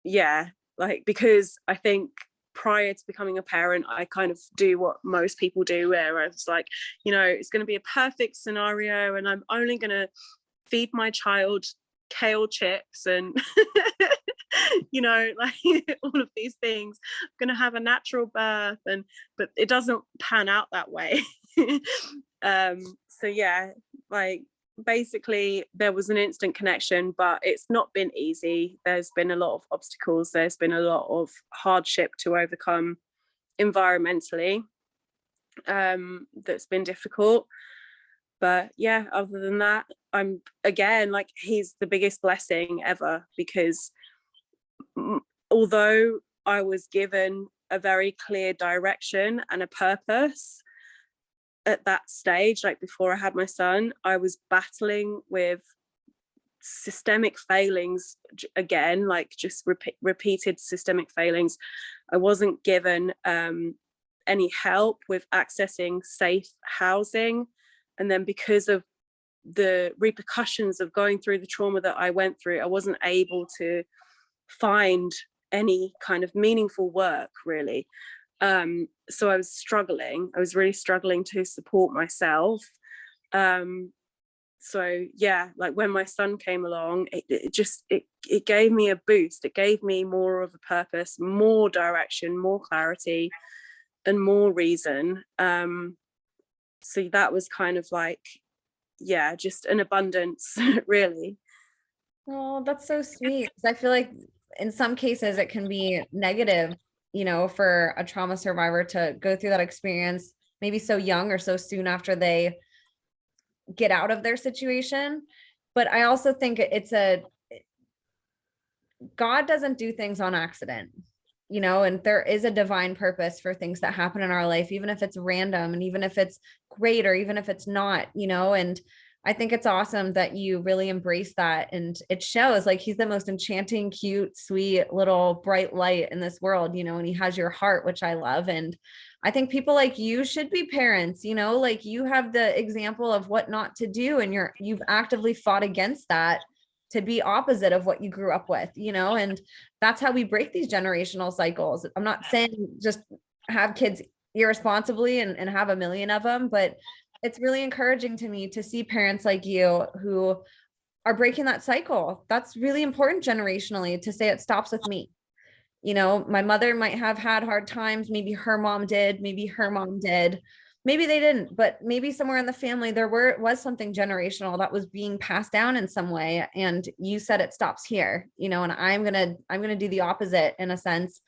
Yeah, like because I think prior to becoming a parent, I kind of do what most people do, where I was like, it's going to be a perfect scenario and I'm only going to feed my child kale chips and like all of these things. I'm going to have a natural birth, but it doesn't pan out that way. So yeah, like basically there was an instant connection, but it's not been easy. There's been a lot of obstacles, there's been a lot of hardship to overcome environmentally, that's been difficult. But yeah, other than that, I'm again like he's the biggest blessing ever, because although I was given a very clear direction and a purpose at that stage, like before I had my son, I was battling with systemic failings again, like just repeated systemic failings. I wasn't given any help with accessing safe housing, and then because of the repercussions of going through the trauma that I went through, I wasn't able to find any kind of meaningful work really. So I was really struggling to support myself. So yeah, like when my son came along, it gave me a boost. It gave me more of a purpose, more direction, more clarity, and more reason. So that was kind of like, yeah, just an abundance, really. Oh, that's so sweet. 'Cause I feel like in some cases it can be negative, for a trauma survivor to go through that experience, maybe so young or so soon after they get out of their situation. But I also think God doesn't do things on accident, and there is a divine purpose for things that happen in our life, even if it's random and even if it's great or even if it's not, and I think it's awesome that you really embrace that. And it shows, like, he's the most enchanting, cute, sweet little bright light in this world, and he has your heart, which I love. And I think people like you should be parents, like you have the example of what not to do, and you've actively fought against that to be opposite of what you grew up with, and that's how we break these generational cycles. I'm not saying just have kids irresponsibly and have a million of them, but it's really encouraging to me to see parents like you who are breaking that cycle. That's really important generationally, to say it stops with me. My mother might have had hard times. Maybe her mom did. Maybe her mom did. Maybe they didn't, but maybe somewhere in the family there was something generational that was being passed down in some way. And you said it stops here, and I'm gonna do the opposite, in a sense,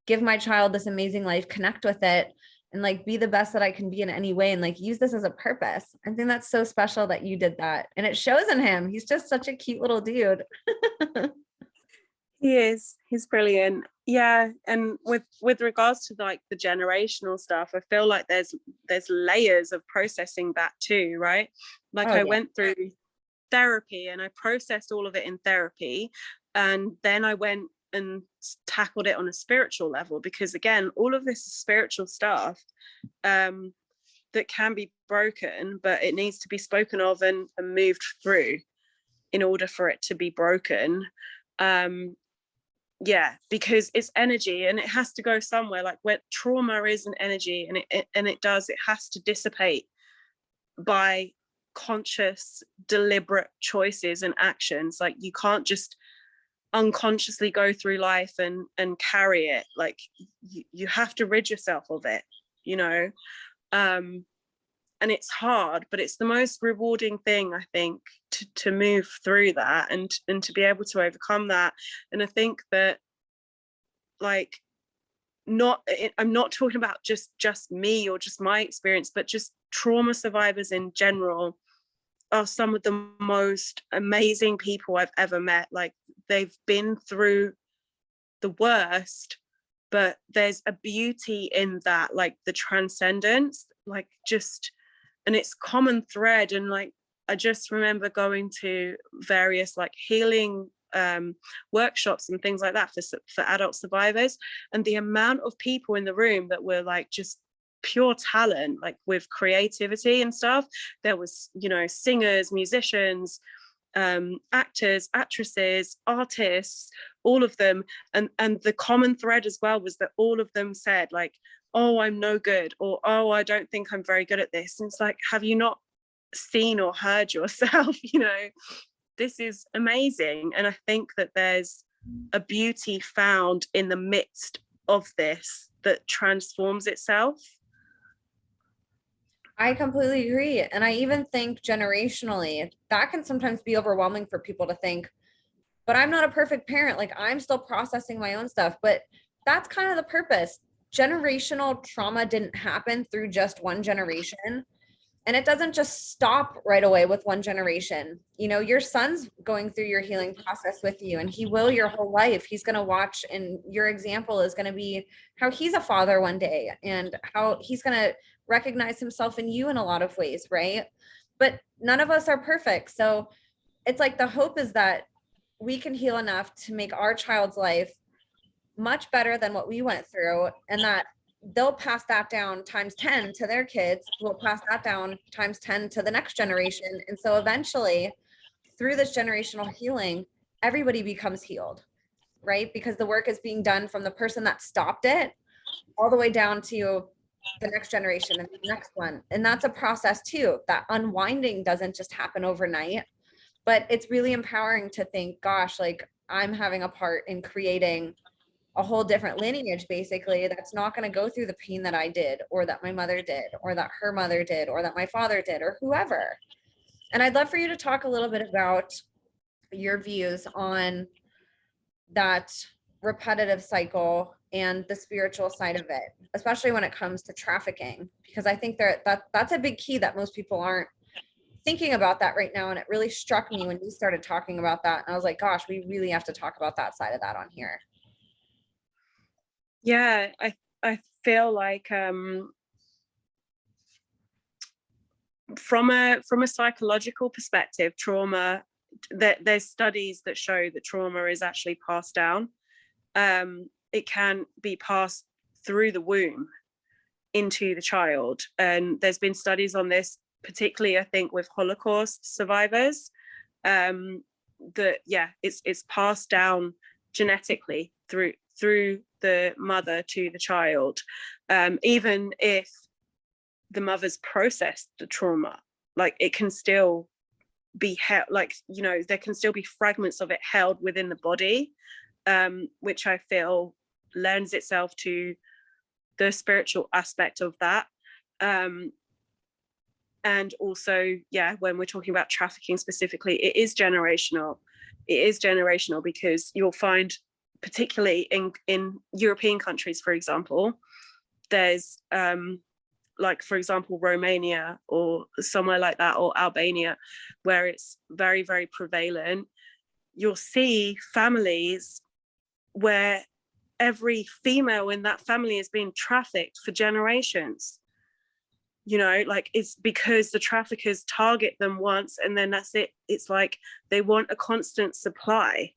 give my child this amazing life, connect with it, and like be the best that I can be in any way, and like use this as a purpose. I think that's so special that you did that. And it shows in him. He's just such a cute little dude. He's brilliant. Yeah. And with regards to like the generational stuff, I feel like there's layers of processing that too, right? Like, I went through therapy and I processed all of it in therapy, and then I went and tackled it on a spiritual level, because again, all of this is spiritual stuff that can be broken, but it needs to be spoken of and moved through in order for it to be broken. Yeah, because it's energy and it has to go somewhere. Like, when trauma is an energy, and it has to dissipate by conscious, deliberate choices and actions. Like, you can't just unconsciously go through life and carry it. Like, you have to rid yourself of it, and it's hard, but it's the most rewarding thing, I think, to move through that and to be able to overcome that. And I think that, like, I'm not talking about just me or just my experience, but just trauma survivors in general are some of the most amazing people I've ever met. Like, they've been through the worst, but there's a beauty in that, like the transcendence, like, just, and it's common thread. And like, I just remember going to various like healing workshops and things like that for adult survivors, and the amount of people in the room that were like just pure talent, like with creativity and stuff. There was, singers, musicians, actors, actresses, artists, all of them. And the common thread as well was that all of them said, like, oh, I'm no good, or oh, I don't think I'm very good at this. And it's like, have you not seen or heard yourself? This is amazing. And I think that there's a beauty found in the midst of this that transforms itself. I completely agree. And I even think generationally, that can sometimes be overwhelming for people to think, but I'm not a perfect parent. Like, I'm still processing my own stuff, but that's kind of the purpose. Generational trauma didn't happen through just one generation. And it doesn't just stop right away with one generation. Your son's going through your healing process with you, and he will your whole life. He's going to watch, and your example is going to be how he's a father one day and how he's going to recognize himself in you in a lot of ways, right? But none of us are perfect. So it's like the hope is that we can heal enough to make our child's life much better than what we went through, and that they'll pass that down times 10 to their kids, will pass that down times 10 to the next generation. And so eventually, through this generational healing, everybody becomes healed, right? Because the work is being done from the person that stopped it all the way down to the next generation and the next one. And that's a process too. That unwinding doesn't just happen overnight, but it's really empowering to think, gosh, like, I'm having a part in creating a whole different lineage, basically, that's not going to go through the pain that I did, or that my mother did, or that her mother did, or that my father did, or whoever. And I'd love for you to talk a little bit about your views on that repetitive cycle and the spiritual side of it, especially when it comes to trafficking, because I think that's a big key that most people aren't thinking about that right now. And it really struck me when you started talking about that. And I was like, gosh, we really have to talk about that side of that on here. Yeah, I feel like from a psychological perspective, trauma, there's studies that show that trauma is actually passed down. It can be passed through the womb into the child, and there's been studies on this, particularly I think with Holocaust survivors, that it's passed down genetically through the mother to the child, even if the mother's processed the trauma. Like, it can still be held, like, you know, there can still be fragments of it held within the body, which I feel lends itself to the spiritual aspect of that. And also, when we're talking about trafficking specifically, it is generational. It is generational because you'll find, particularly in European countries, for example, there's like, for example, Romania or somewhere like that, or Albania, where it's very, very prevalent. You'll see families where every female in that family is being trafficked for generations. You know, like, it's because the traffickers target them once and then that's it. It's like they want a constant supply,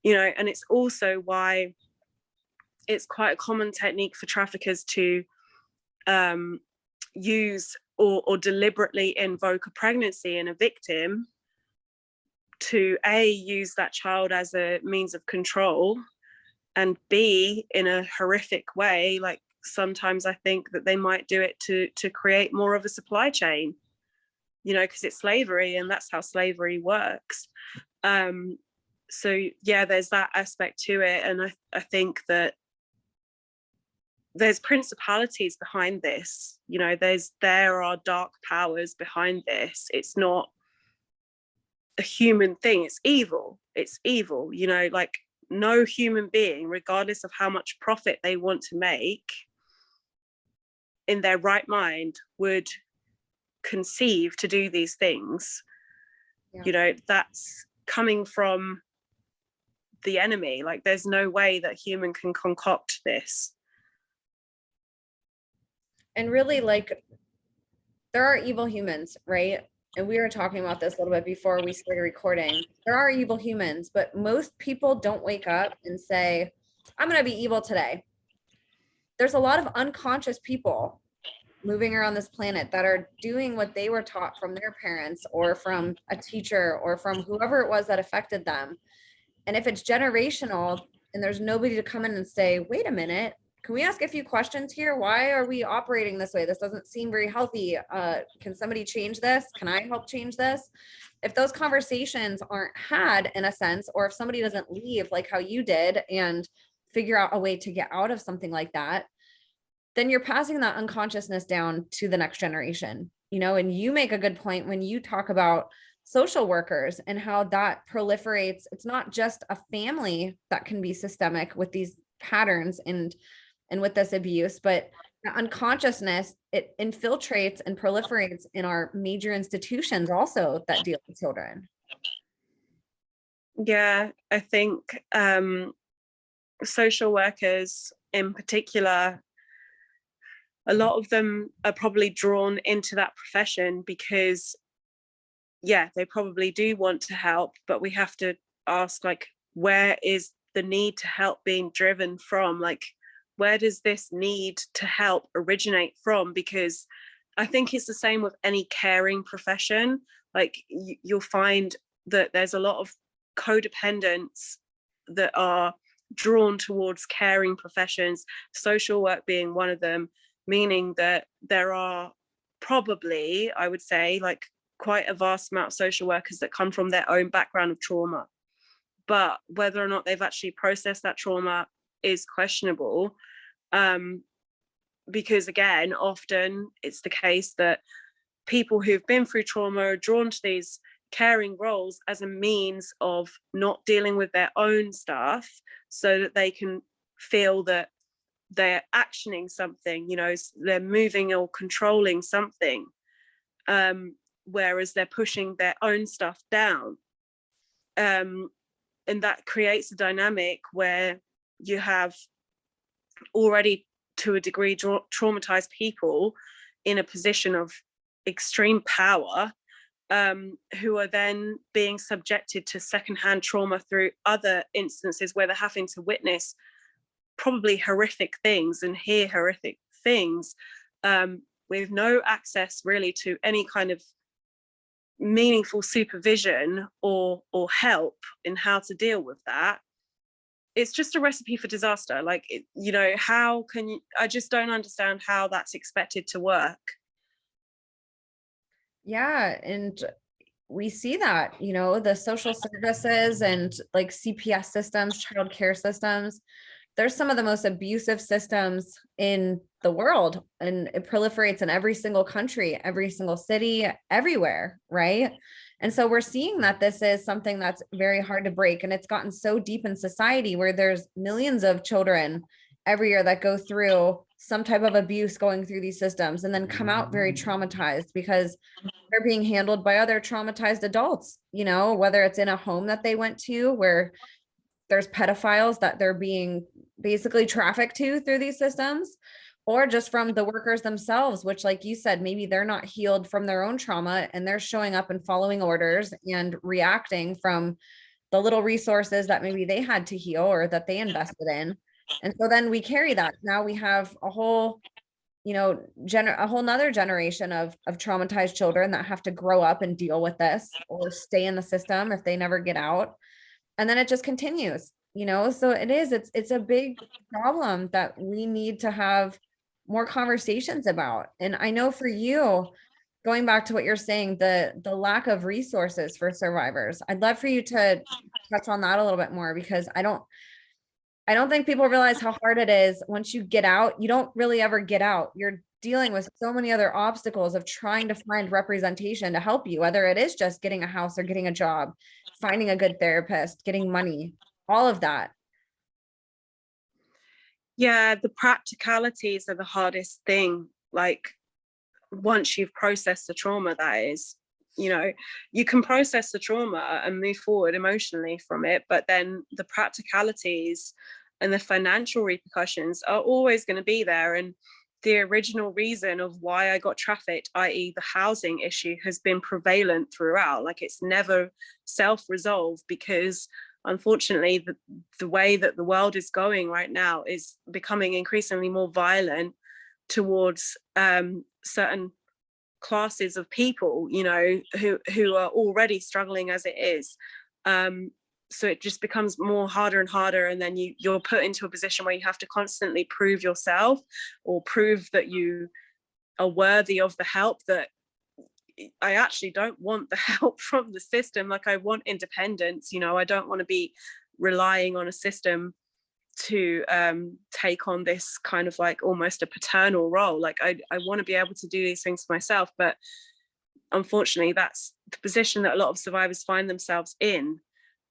you know. And it's also why it's quite a common technique for traffickers to use or deliberately invoke a pregnancy in a victim to use that child as a means of control, and B, in a horrific way, like, sometimes I think that they might do it to create more of a supply chain, you know, because it's slavery and that's how slavery works. So there's that aspect to it. And I think that there's principalities behind this, you know, there are dark powers behind this. It's not a human thing. It's evil, you know. Like, no human being, regardless of how much profit they want to make, in their right mind would conceive to do these things. You know, that's coming from the enemy. Like, there's no way that human can concoct this. And really, like, there are evil humans, right? And we were talking about this a little bit before we started recording. There are evil humans, but most people don't wake up and say, I'm going to be evil today. There's a lot of unconscious people moving around this planet that are doing what they were taught from their parents or from a teacher or from whoever it was that affected them. And if it's generational and there's nobody to come in and say, wait a minute, can we ask a few questions here? Why are we operating this way? This doesn't seem very healthy. Can somebody change this? Can I help change this? If those conversations aren't had, in a sense, or if somebody doesn't leave like how you did and figure out a way to get out of something like that, then you're passing that unconsciousness down to the next generation, you know. And you make a good point when you talk about social workers and how that proliferates. It's not just a family that can be systemic with these patterns and with this abuse, but the unconsciousness, it infiltrates and proliferates in our major institutions also that deal with children. Yeah, I think social workers in particular, a lot of them are probably drawn into that profession because, they probably do want to help, but we have to ask, like, where is the need to help being driven from? Like, where does this need to help originate from? Because I think it's the same with any caring profession. Like, you'll find that there's a lot of codependents that are drawn towards caring professions, social work being one of them, meaning that there are probably, I would say, like, quite a vast amount of social workers that come from their own background of trauma. But whether or not they've actually processed that trauma is questionable, because again, often it's the case that people who've been through trauma are drawn to these caring roles as a means of not dealing with their own stuff, so that they can feel that they're actioning something, they're moving or controlling something, whereas they're pushing their own stuff down. And that creates a dynamic where you have already, to a degree, traumatized people in a position of extreme power, who are then being subjected to secondhand trauma through other instances where they're having to witness probably horrific things and hear horrific things, with no access really to any kind of meaningful supervision or help in how to deal with that. It's just a recipe for disaster. Like, how can you, I just don't understand how that's expected to work. Yeah, and we see that, the social services and like CPS systems, child care systems, there's some of the most abusive systems in the world, and it proliferates in every single country, every single city, everywhere, right? And so we're seeing that this is something that's very hard to break, and it's gotten so deep in society where there's millions of children every year that go through some type of abuse going through these systems and then come out very traumatized because they're being handled by other traumatized adults, whether it's in a home that they went to where there's pedophiles that they're being basically trafficked to through these systems, or just from the workers themselves, which, like you said, maybe they're not healed from their own trauma and they're showing up and following orders and reacting from the little resources that maybe they had to heal or that they invested in. And so then we carry that. Now we have a whole, a whole nother generation of traumatized children that have to grow up and deal with this or stay in the system if they never get out. And then it just continues, so it's a big problem that we need to have more conversations about. And I know for you, going back to what you're saying, the lack of resources for survivors, I'd love for you to touch on that a little bit more, because I don't think people realize how hard it is. Once you get out, you don't really ever get out. You're dealing with so many other obstacles of trying to find representation to help you, whether it is just getting a house or getting a job, finding a good therapist, getting money, all of that. Yeah, the practicalities are the hardest thing. Like, once you've processed the trauma, that is, you can process the trauma and move forward emotionally from it, but then the practicalities and the financial repercussions are always going to be there. And the original reason of why I got trafficked, i.e. the housing issue, has been prevalent throughout. Like, it's never self-resolved, because unfortunately the way that the world is going right now is becoming increasingly more violent towards certain classes of people, who are already struggling as it is. So it just becomes more harder and harder, and then you're put into a position where you have to constantly prove yourself or prove that you are worthy of the help. That I actually don't want the help from the system. Like, I want independence. I don't want to be relying on a system to take on this kind of like almost a paternal role. Like, I want to be able to do these things for myself, but unfortunately that's the position that a lot of survivors find themselves in.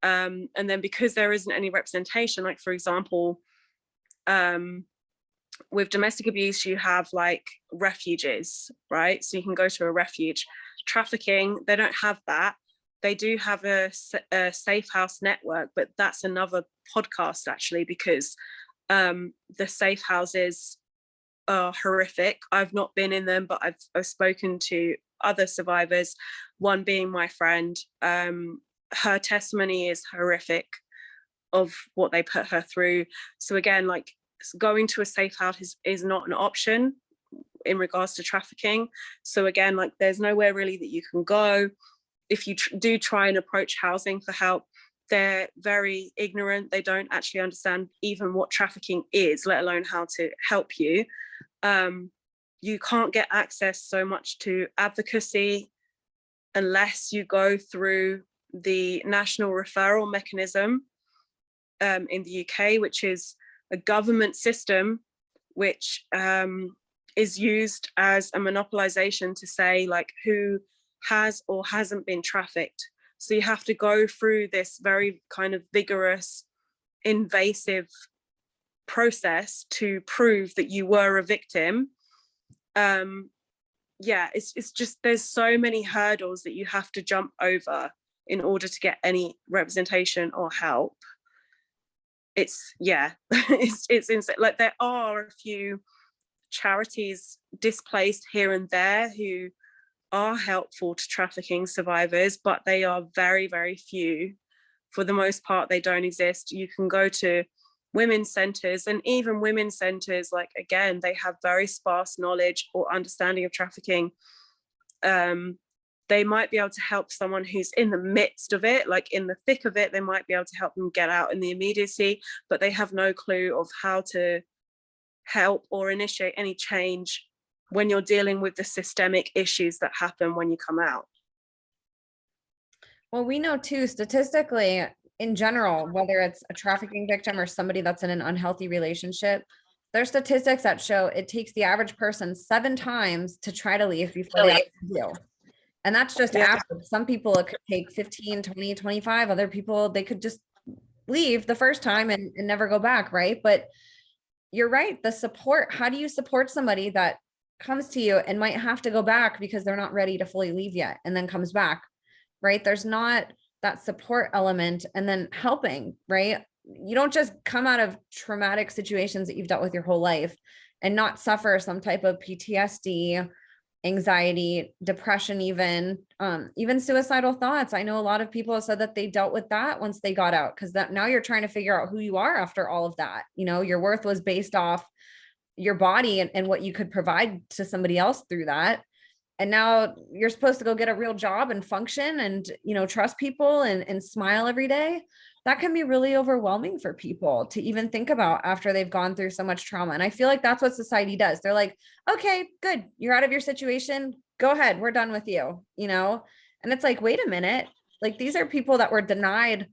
And then because there isn't any representation, like, for example, with domestic abuse, you have like refuges, right? So you can go to a refuge. Trafficking, they don't have that. They do have a safe house network, but that's another podcast actually, because the safe houses are horrific. I've not been in them, but I've spoken to other survivors, one being my friend. Her testimony is horrific of what they put her through. So again, like, going to a safe house is not an option in regards to trafficking. So again, like, there's nowhere really that you can go. If you do try and approach housing for help, they're very ignorant. They don't actually understand even what trafficking is, let alone how to help you. You can't get access so much to advocacy unless you go through the national referral mechanism in the UK, which is a government system which is used as a monopolization to say like who has or hasn't been trafficked. So you have to go through this very kind of vigorous, invasive process to prove that you were a victim. Yeah, it's just, there's so many hurdles that you have to jump over in order to get any representation or help. It's, yeah, it's insane. Like, there are a few charities displaced here and there who are helpful to trafficking survivors, but they are very, very few. For the most part, they don't exist. You can go to women's centres, and even women's centres, like, again, they have very sparse knowledge or understanding of trafficking. They might be able to help someone who's in the midst of it, like in the thick of it. They might be able to help them get out in the immediacy, but they have no clue of how to help or initiate any change when you're dealing with the systemic issues that happen when you come out. Well, we know too, statistically, in general, whether it's a trafficking victim or somebody that's in an unhealthy relationship, there's statistics that show it takes the average person 7 times to try to leave before they actually do. And that's just average. Some people it could take 15, 20, 25. Other people, they could just leave the first time and never go back, right? But you're right, the support, how do you support somebody that comes to you and might have to go back because they're not ready to fully leave yet and then comes back, right? There's not that support element, and then helping, right? You don't just come out of traumatic situations that you've dealt with your whole life and not suffer some type of PTSD, anxiety, depression, even suicidal thoughts. I know a lot of people have said that they dealt with that once they got out, because that now you're trying to figure out who you are after all of that. You know, your worth was based off your body and what you could provide to somebody else through that. And now you're supposed to go get a real job and function and, you know, trust people and smile every day. That can be really overwhelming for people to even think about after they've gone through so much trauma. And I feel like that's what society does. They're like, okay, good. You're out of your situation. Go ahead. We're done with you, you know? And it's like, wait a minute. Like, these are people that were denied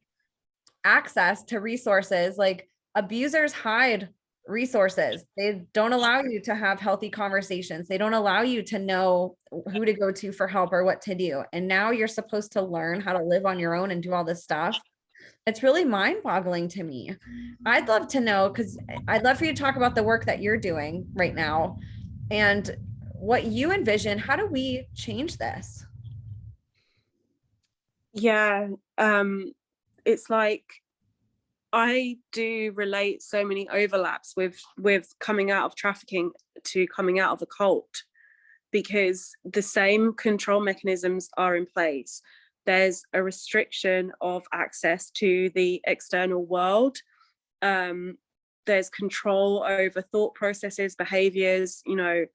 access to resources. Like, abusers hide resources. They don't allow you to have healthy conversations. They don't allow you to know who to go to for help or what to do. And now you're supposed to learn how to live on your own and do all this stuff. It's really mind-boggling to me. I'd love to know, because I'd love for you to talk about the work that you're doing right now and what you envision. How do we change this? Yeah, it's like, I do relate so many overlaps with coming out of trafficking to coming out of a cult, because the same control mechanisms are in place. There's a restriction of access to the external world. There's control over thought processes, behaviors, you know,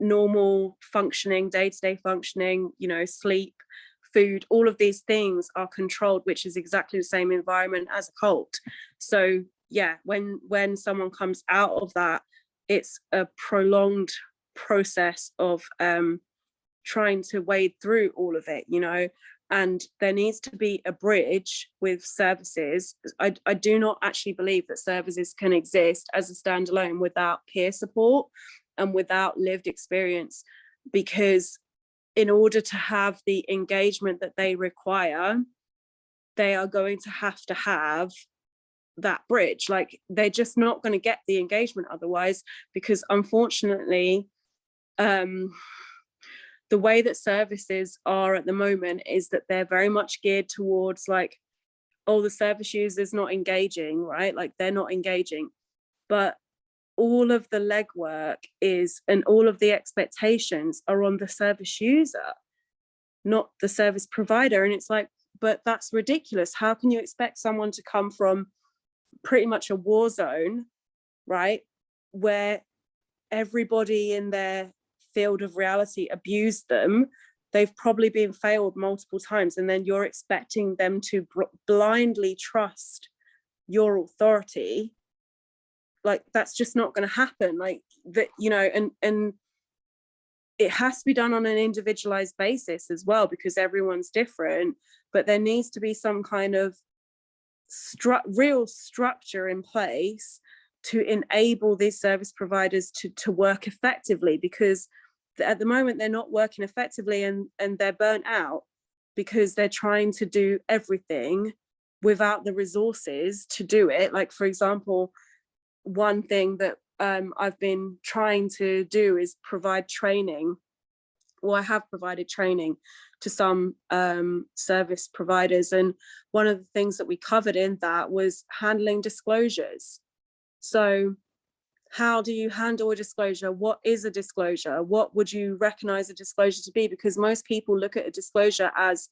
normal functioning, day-to-day functioning, you know, sleep, food, all of these things are controlled, which is exactly the same environment as a cult. So yeah, when someone comes out of that, it's a prolonged process of trying to wade through all of it, you know. And there needs to be a bridge with services. I do not actually believe that services can exist as a standalone without peer support and without lived experience, because in order to have the engagement that they require, they are going to have that bridge. Like, they're just not going to get the engagement otherwise, because unfortunately, the way that services are at the moment is that they're very much geared towards like, oh, the service user's not engaging, right? Like, they're not engaging. But all of the legwork is, and all of the expectations are on the service user, not the service provider. And it's like, but that's ridiculous. How can you expect someone to come from pretty much a war zone, right, where everybody in their field of reality abused them? They've probably been failed multiple times, and then you're expecting them to blindly trust your authority. Like, that's just not going to happen. Like, that, you know, and it has to be done on an individualized basis as well, because everyone's different. But there needs to be some kind of real structure in place to enable these service providers to work effectively, because at the moment they're not working effectively, and they're burnt out because they're trying to do everything without the resources to do it. Like, for example, one thing that I've been trying to do is provide training. Well, I have provided training to some service providers, and one of the things that we covered in that was handling disclosures. So how do you handle a disclosure? What is a disclosure? What would you recognize a disclosure to be? Because most people look at a disclosure as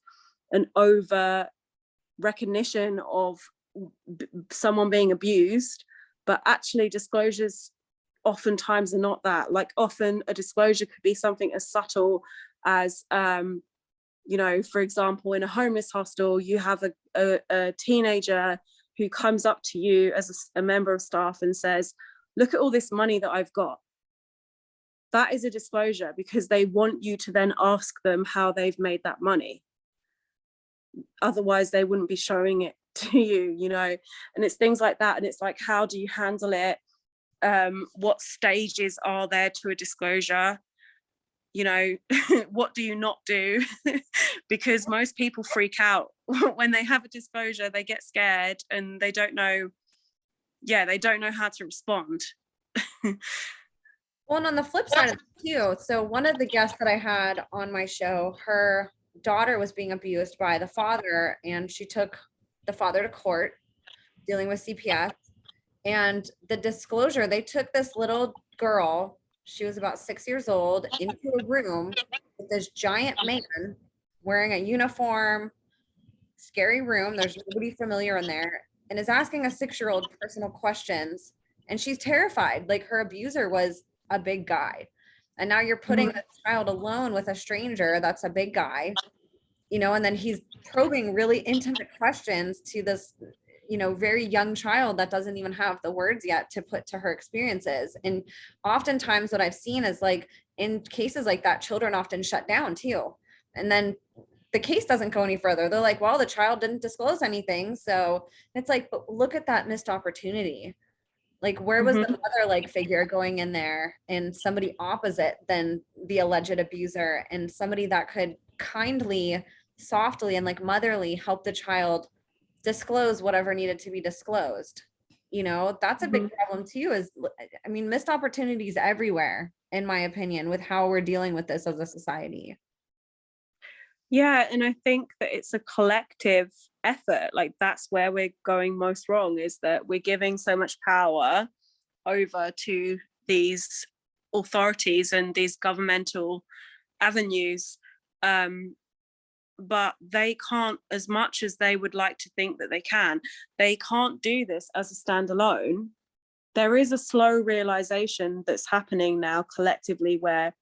an over recognition of someone being abused, but actually disclosures oftentimes are not that. Like, often a disclosure could be something as subtle as you know, for example, in a homeless hostel, you have a teenager who comes up to you as a member of staff and says, look at all this money that I've got. That is a disclosure, because they want you to then ask them how they've made that money. Otherwise, they wouldn't be showing it to you, you know. And it's things like that. And it's like, how do you handle it? What stages are there to a disclosure? You know, what do you not do? Because most people freak out when they have a disclosure. They get scared and they don't know how to respond. Well, and on the flip side of it too, so one of the guests that I had on my show, her daughter was being abused by the father, and she took the father to court dealing with CPS. And the disclosure, they took this little girl, she was about 6 years old, into a room with this giant man wearing a uniform, scary room. There's nobody familiar in there, and is asking a 6-year-old personal questions. And she's terrified. Like, her abuser was a big guy. And now you're putting the child alone with a stranger that's a big guy, you know, and then he's probing really intimate questions to this, you know, very young child that doesn't even have the words yet to put to her experiences. And oftentimes what I've seen is, like, in cases like that, children often shut down too. And then the case doesn't go any further. They're like, well, the child didn't disclose anything. So it's like, but look at that missed opportunity. Like, where was the mother like figure going in there, and somebody opposite than the alleged abuser, and somebody that could kindly, softly, and like motherly help the child disclose whatever needed to be disclosed. You know, that's a big problem too, is, I mean, missed opportunities everywhere, in my opinion, with how we're dealing with this as a society. Yeah, and I think that it's a collective effort. Like, that's where we're going most wrong, is that we're giving so much power over to these authorities and these governmental avenues, but they can't, as much as they would like to think that they can't do this as a standalone. There is a slow realization that's happening now collectively, where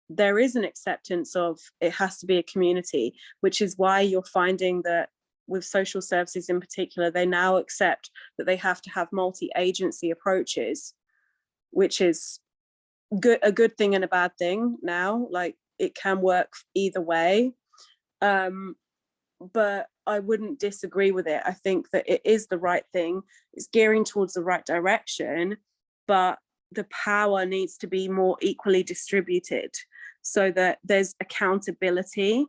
there is an acceptance of it has to be a community, which is why you're finding that with social services in particular, they now accept that they have to have multi-agency approaches, which is a good thing and a bad thing now. Like, it can work either way, but I wouldn't disagree with it. I think that it is the right thing. It's gearing towards the right direction, but the power needs to be more equally distributed, so that there's accountability,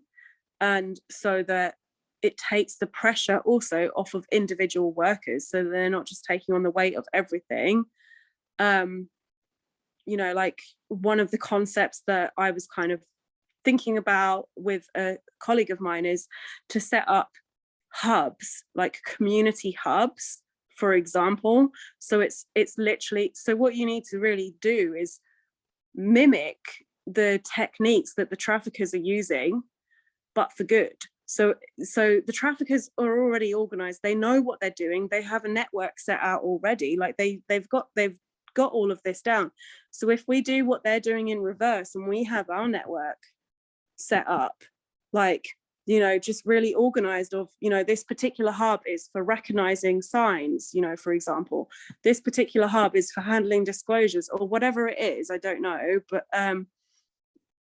and so that it takes the pressure also off of individual workers, so they're not just taking on the weight of everything. You know, like, one of the concepts that I was kind of thinking about with a colleague of mine is to set up hubs, like community hubs, for example. So it's literally, so what you need to really do is mimic the techniques that the traffickers are using, but for good. So the traffickers are already organized. They know what they're doing. They have a network set out already. Like, they've got all of this down. So if we do what they're doing in reverse, and we have our network set up, like, you know, just really organized of, you know, this particular hub is for recognizing signs, you know, for example, this particular hub is for handling disclosures, or whatever it is, I don't know, but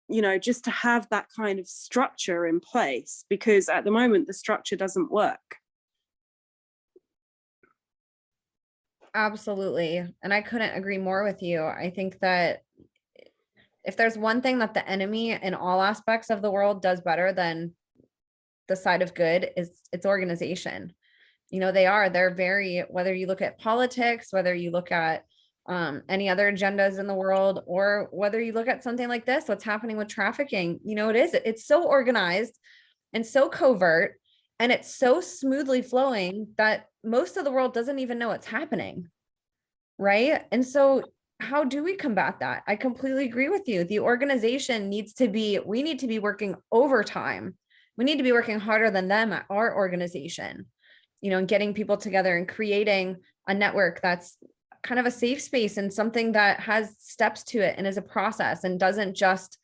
you know, just to have that kind of structure in place, because at the moment the structure doesn't work. Absolutely. And I couldn't agree more with you. I think that if there's one thing that the enemy in all aspects of the world does better than the side of good, is its organization. They're very, whether you look at politics, whether you look at any other agendas in the world, or whether you look at something like this, what's happening with trafficking, it's so organized and so covert, and it's so smoothly flowing that most of the world doesn't even know what's happening. Right. And so how do we combat that? I completely agree with you. The organization we need to be working overtime. We need to be working harder than them at our organization, and getting people together and creating a network that's kind of a safe space and something that has steps to it and is a process and doesn't just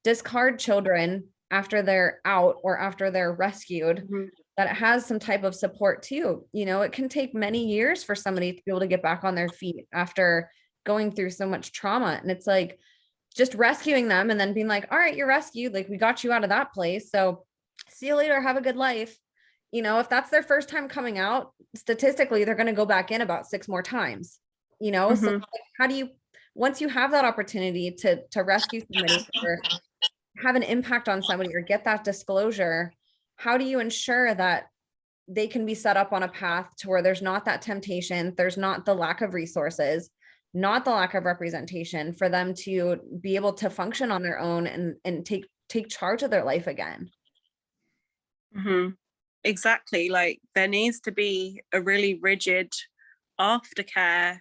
discard children after they're out or after they're rescued. Mm-hmm. That it has some type of support too. It can take many years for somebody to be able to get back on their feet after going through so much trauma. And it's like just rescuing them and then being like, all right, you're rescued. Like, we got you out of that place. So see you later. Have a good life. If that's their first time coming out, statistically, they're going to go back in about 6 more times, Mm-hmm. So like, how do you, once you have that opportunity to rescue somebody or have an impact on somebody or get that disclosure, how do you ensure that they can be set up on a path to where there's not that temptation, there's not the lack of resources, not the lack of representation for them to be able to function on their own and take charge of their life again? Mm-hmm. Exactly. Like, there needs to be a really rigid aftercare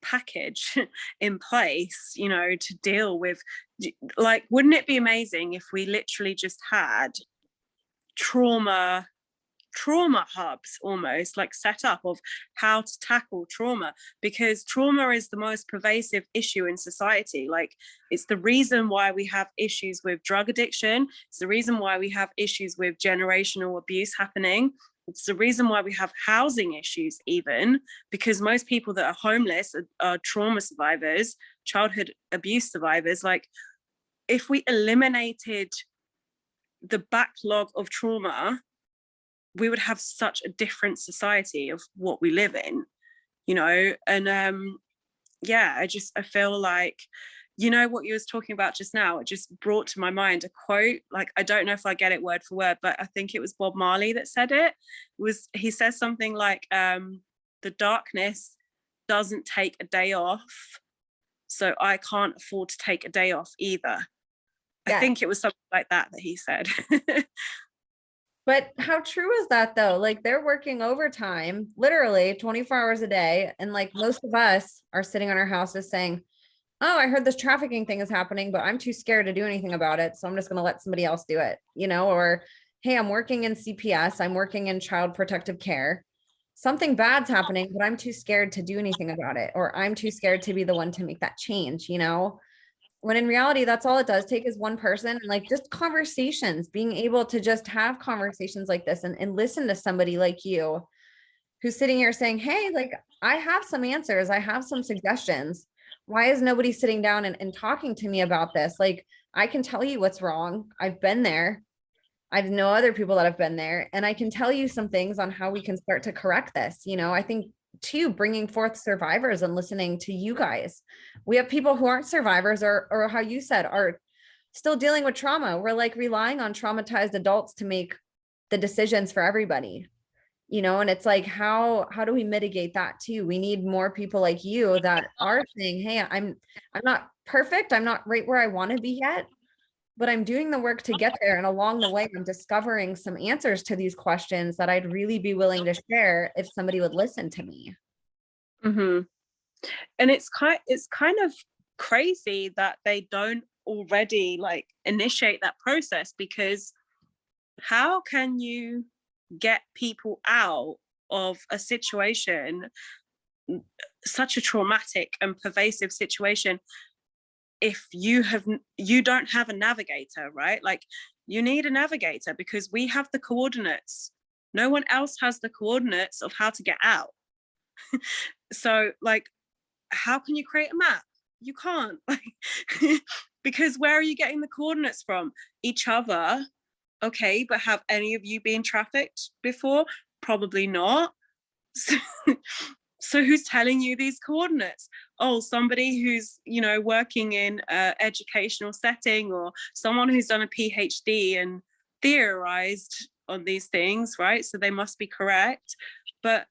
package in place, to deal with, like, wouldn't it be amazing if we literally just had trauma hubs, almost like set up, of how to tackle trauma, because trauma is the most pervasive issue in society. Like, it's the reason why we have issues with drug addiction, it's the reason why we have issues with generational abuse happening, it's the reason why we have housing issues, even because most people that are homeless are trauma survivors, childhood abuse survivors. Like, if we eliminated the backlog of trauma, we would have such a different society of what we live in, and I feel like, what you was talking about just now, it just brought to my mind a quote. Like, I don't know if I get it word for word, but I think it was Bob Marley that said it. He says something like, the darkness doesn't take a day off, so I can't afford to take a day off either. Yeah. I think it was something like that he said. But how true is that though? Like, they're working overtime, literally 24 hours a day. And like, most of us are sitting on our houses saying, oh, I heard this trafficking thing is happening, but I'm too scared to do anything about it. So I'm just going to let somebody else do it, or, hey, I'm working in CPS. I'm working in child protective care. Something bad's happening, but I'm too scared to do anything about it. Or I'm too scared to be the one to make that change, when in reality, that's all it does take is one person, and like, just conversations, being able to just have conversations like this and listen to somebody like you who's sitting here saying, hey, like, I have some answers. I have some suggestions. Why is nobody sitting down and talking to me about this? Like, I can tell you what's wrong. I've been there. I know other people that have been there, and I can tell you some things on how we can start to correct this. I think too, bringing forth survivors and listening to you guys. We have people who aren't survivors or how you said, are still dealing with trauma. We're like relying on traumatized adults to make the decisions for everybody, and it's like, how do we mitigate that too? We need more people like you that are saying, hey, I'm not perfect. I'm not right where I want to be yet, but I'm doing the work to get there. And along the way, I'm discovering some answers to these questions that I'd really be willing to share if somebody would listen to me. Mm-hmm. And it's kind of crazy that they don't already like initiate that process, because how can you get people out of a situation, such a traumatic and pervasive situation, if you don't have a navigator, right? Like, you need a navigator, because we have the coordinates. No one else has the coordinates of how to get out. So like, how can you create a map? You can't, like, because where are you getting the coordinates from? Each other. Okay, but have any of you been trafficked before? Probably not. So, So who's telling you these coordinates? Oh, somebody who's, you know, working in an educational setting, or someone who's done a PhD and theorized on these things, right? So they must be correct. But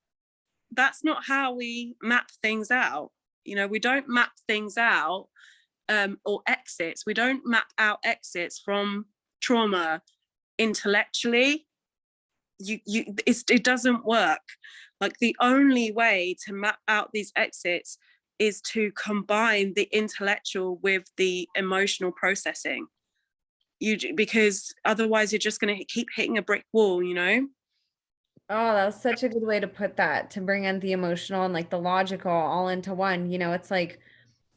that's not how we map things out. You know, we don't map things out, or exits. We don't map out exits from trauma intellectually. It doesn't work. Like, the only way to map out these exits is to combine the intellectual with the emotional processing. Because otherwise you're just going to keep hitting a brick wall, you know? Oh, that was such a good way to put that, to bring in the emotional and like the logical all into one. You know, it's like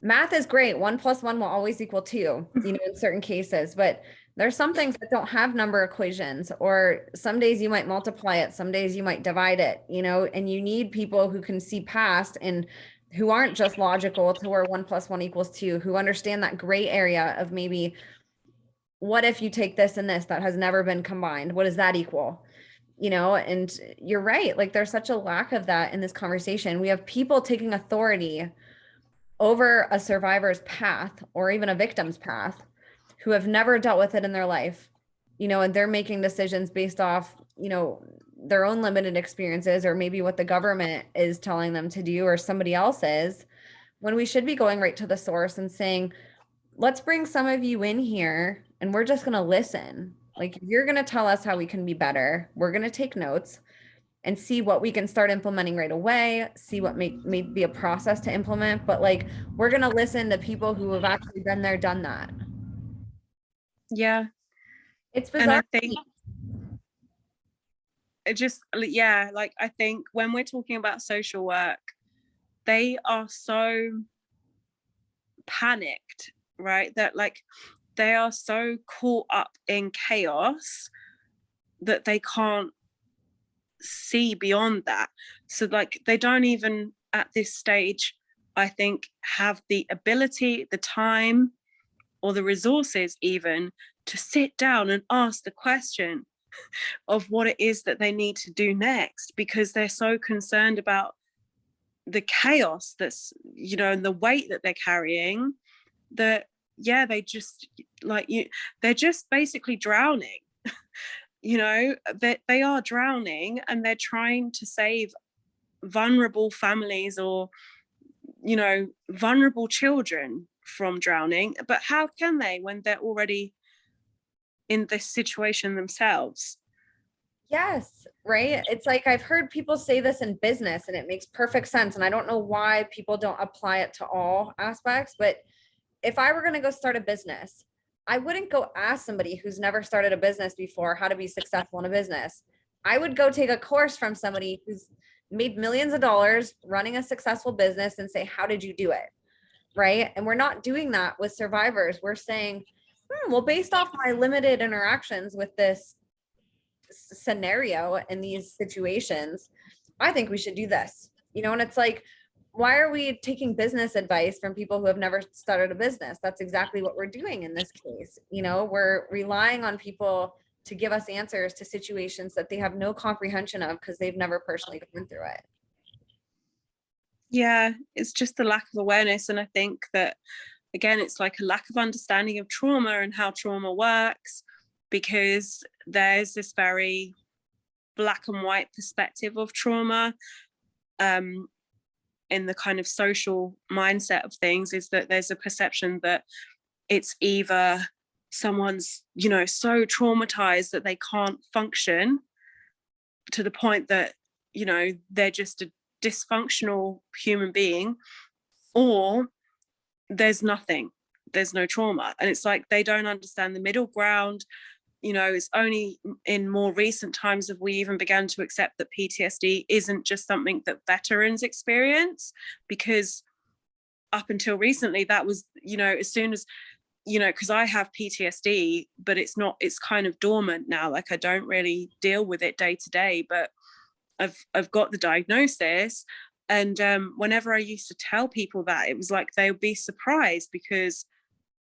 math is great. 1 + 1 will always equal 2, you know, in certain cases, but there's some things that don't have number equations, or some days you might multiply it, some days you might divide it, you know, and you need people who can see past and who aren't just logical to where 1 + 1 = 2, who understand that gray area of maybe, what if you take this and this that has never been combined? What does that equal? You know, and you're right. Like, there's such a lack of that in this conversation. We have people taking authority over a survivor's path or even a victim's path who have never dealt with it in their life, you know, and they're making decisions based off, you know, their own limited experiences, or maybe what the government is telling them to do, or somebody else is, when we should be going right to the source and saying, let's bring some of you in here and we're just going to listen. Like, you're going to tell us how we can be better. We're going to take notes and see what we can start implementing right away, see what may be a process to implement. But like, we're going to listen to people who have actually been there, done that. Yeah. It's And I bizarre. think it just, yeah, like, I think when we're talking about social work, they are so panicked, right? That, like, they are so caught up in chaos that they can't see beyond that. So, like, they don't even at this stage, I think, have the ability, the time, or the resources even to sit down and ask the question of what it is that they need to do next, because they're so concerned about the chaos that's, you know, and the weight that they're carrying, that, yeah, they just, like, they're just basically drowning. You know, they are drowning, and they're trying to save vulnerable families, or, you know, vulnerable children from drowning. But how can they when they're already in this situation themselves? Yes, right. It's like, I've heard people say this in business and it makes perfect sense. And I don't know why people don't apply it to all aspects, but if I were going to go start a business, I wouldn't go ask somebody who's never started a business before how to be successful in a business. I would go take a course from somebody who's made millions of dollars running a successful business and say, how did you do it? Right. And we're not doing that with survivors. We're saying, well, based off my limited interactions with this scenario in these situations, I think we should do this, you know. And it's like, why are we taking business advice from people who have never started a business? That's exactly what we're doing in this case. You know, we're relying on people to give us answers to situations that they have no comprehension of because they've never personally gone through it. Yeah, it's just a lack of awareness. And I think that, again, it's like a lack of understanding of trauma and how trauma works, because there's this very black and white perspective of trauma, in the kind of social mindset of things, is that there's a perception that it's either someone's, you know, so traumatized that they can't function, to the point that, you know, they're just a dysfunctional human being, or there's no trauma. And it's like, they don't understand the middle ground. You know, it's only in more recent times have we even began to accept that PTSD isn't just something that veterans experience, because up until recently, that was, you know, as soon as, you know, because I have PTSD, but it's kind of dormant now. Like, I don't really deal with it day to day, but I've got the diagnosis. And whenever I used to tell people that, it was like they would be surprised, because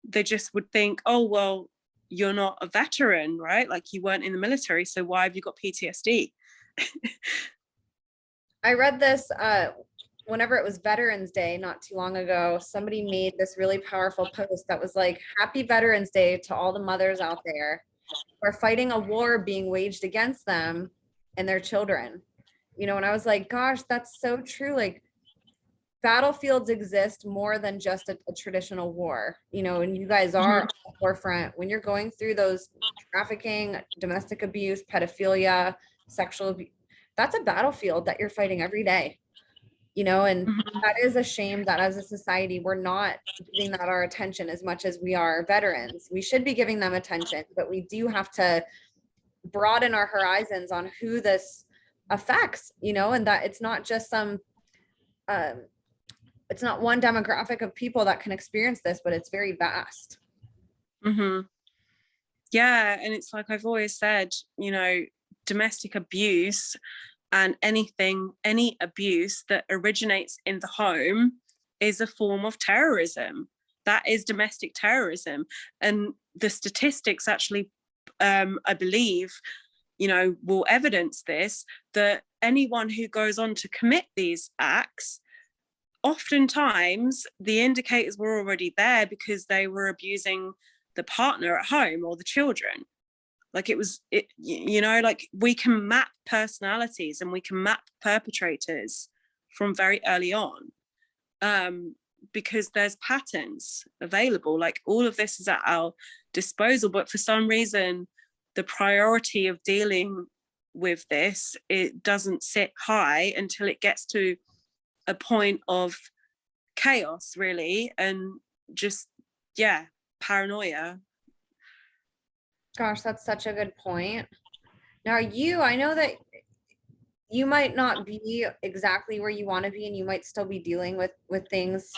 they just would think, oh, well, you're not a veteran, right? Like, you weren't in the military, so why have you got PTSD? I read this whenever it was Veterans Day not too long ago, somebody made this really powerful post that was like, happy Veterans Day to all the mothers out there who are fighting a war being waged against them and their children. And I was like, gosh, that's so true. Like, battlefields exist more than just a traditional war, and you guys are on the forefront when you're going through those trafficking, domestic abuse, pedophilia, sexual abuse. That's a battlefield that you're fighting every day, and that is a shame that as a society, we're not giving that our attention as much as we are veterans. We should be giving them attention, but we do have to broaden our horizons on who this affects, and that it's not just it's not one demographic of people that can experience this, but it's very vast. Yeah, and it's like I've always said, domestic abuse and any abuse that originates in the home is a form of terrorism. That is domestic terrorism. And the statistics actually, I believe, will evidence this, that anyone who goes on to commit these acts, oftentimes the indicators were already there because they were abusing the partner at home or the children. Like like we can map personalities and we can map perpetrators from very early on, because there's patterns available. Like all of this is at our disposal, but for some reason the priority of dealing with this, it doesn't sit high until it gets to a point of chaos, really, and just paranoia. Gosh, that's such a good point. Now, I know that you might not be exactly where you want to be, and you might still be dealing with things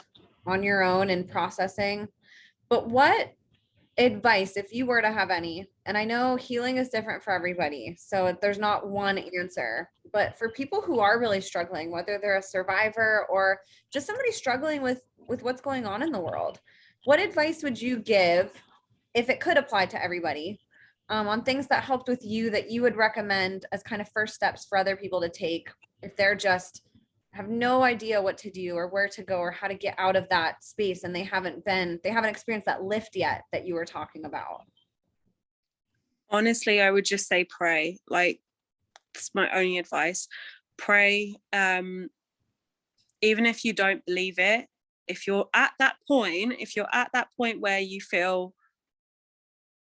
on your own and processing. But what advice, if you were to have any, and I know healing is different for everybody, so there's not one answer, but for people who are really struggling, whether they're a survivor or just somebody struggling with what's going on in the world, what advice would you give, if it could apply to everybody, on things that helped with you that you would recommend as kind of first steps for other people to take if they're just have no idea what to do or where to go or how to get out of that space, and they haven't experienced that lift yet that you were talking about? Honestly, I would just say pray. Like, it's my only advice. Pray. Even if you don't believe it, if you're at that point where you feel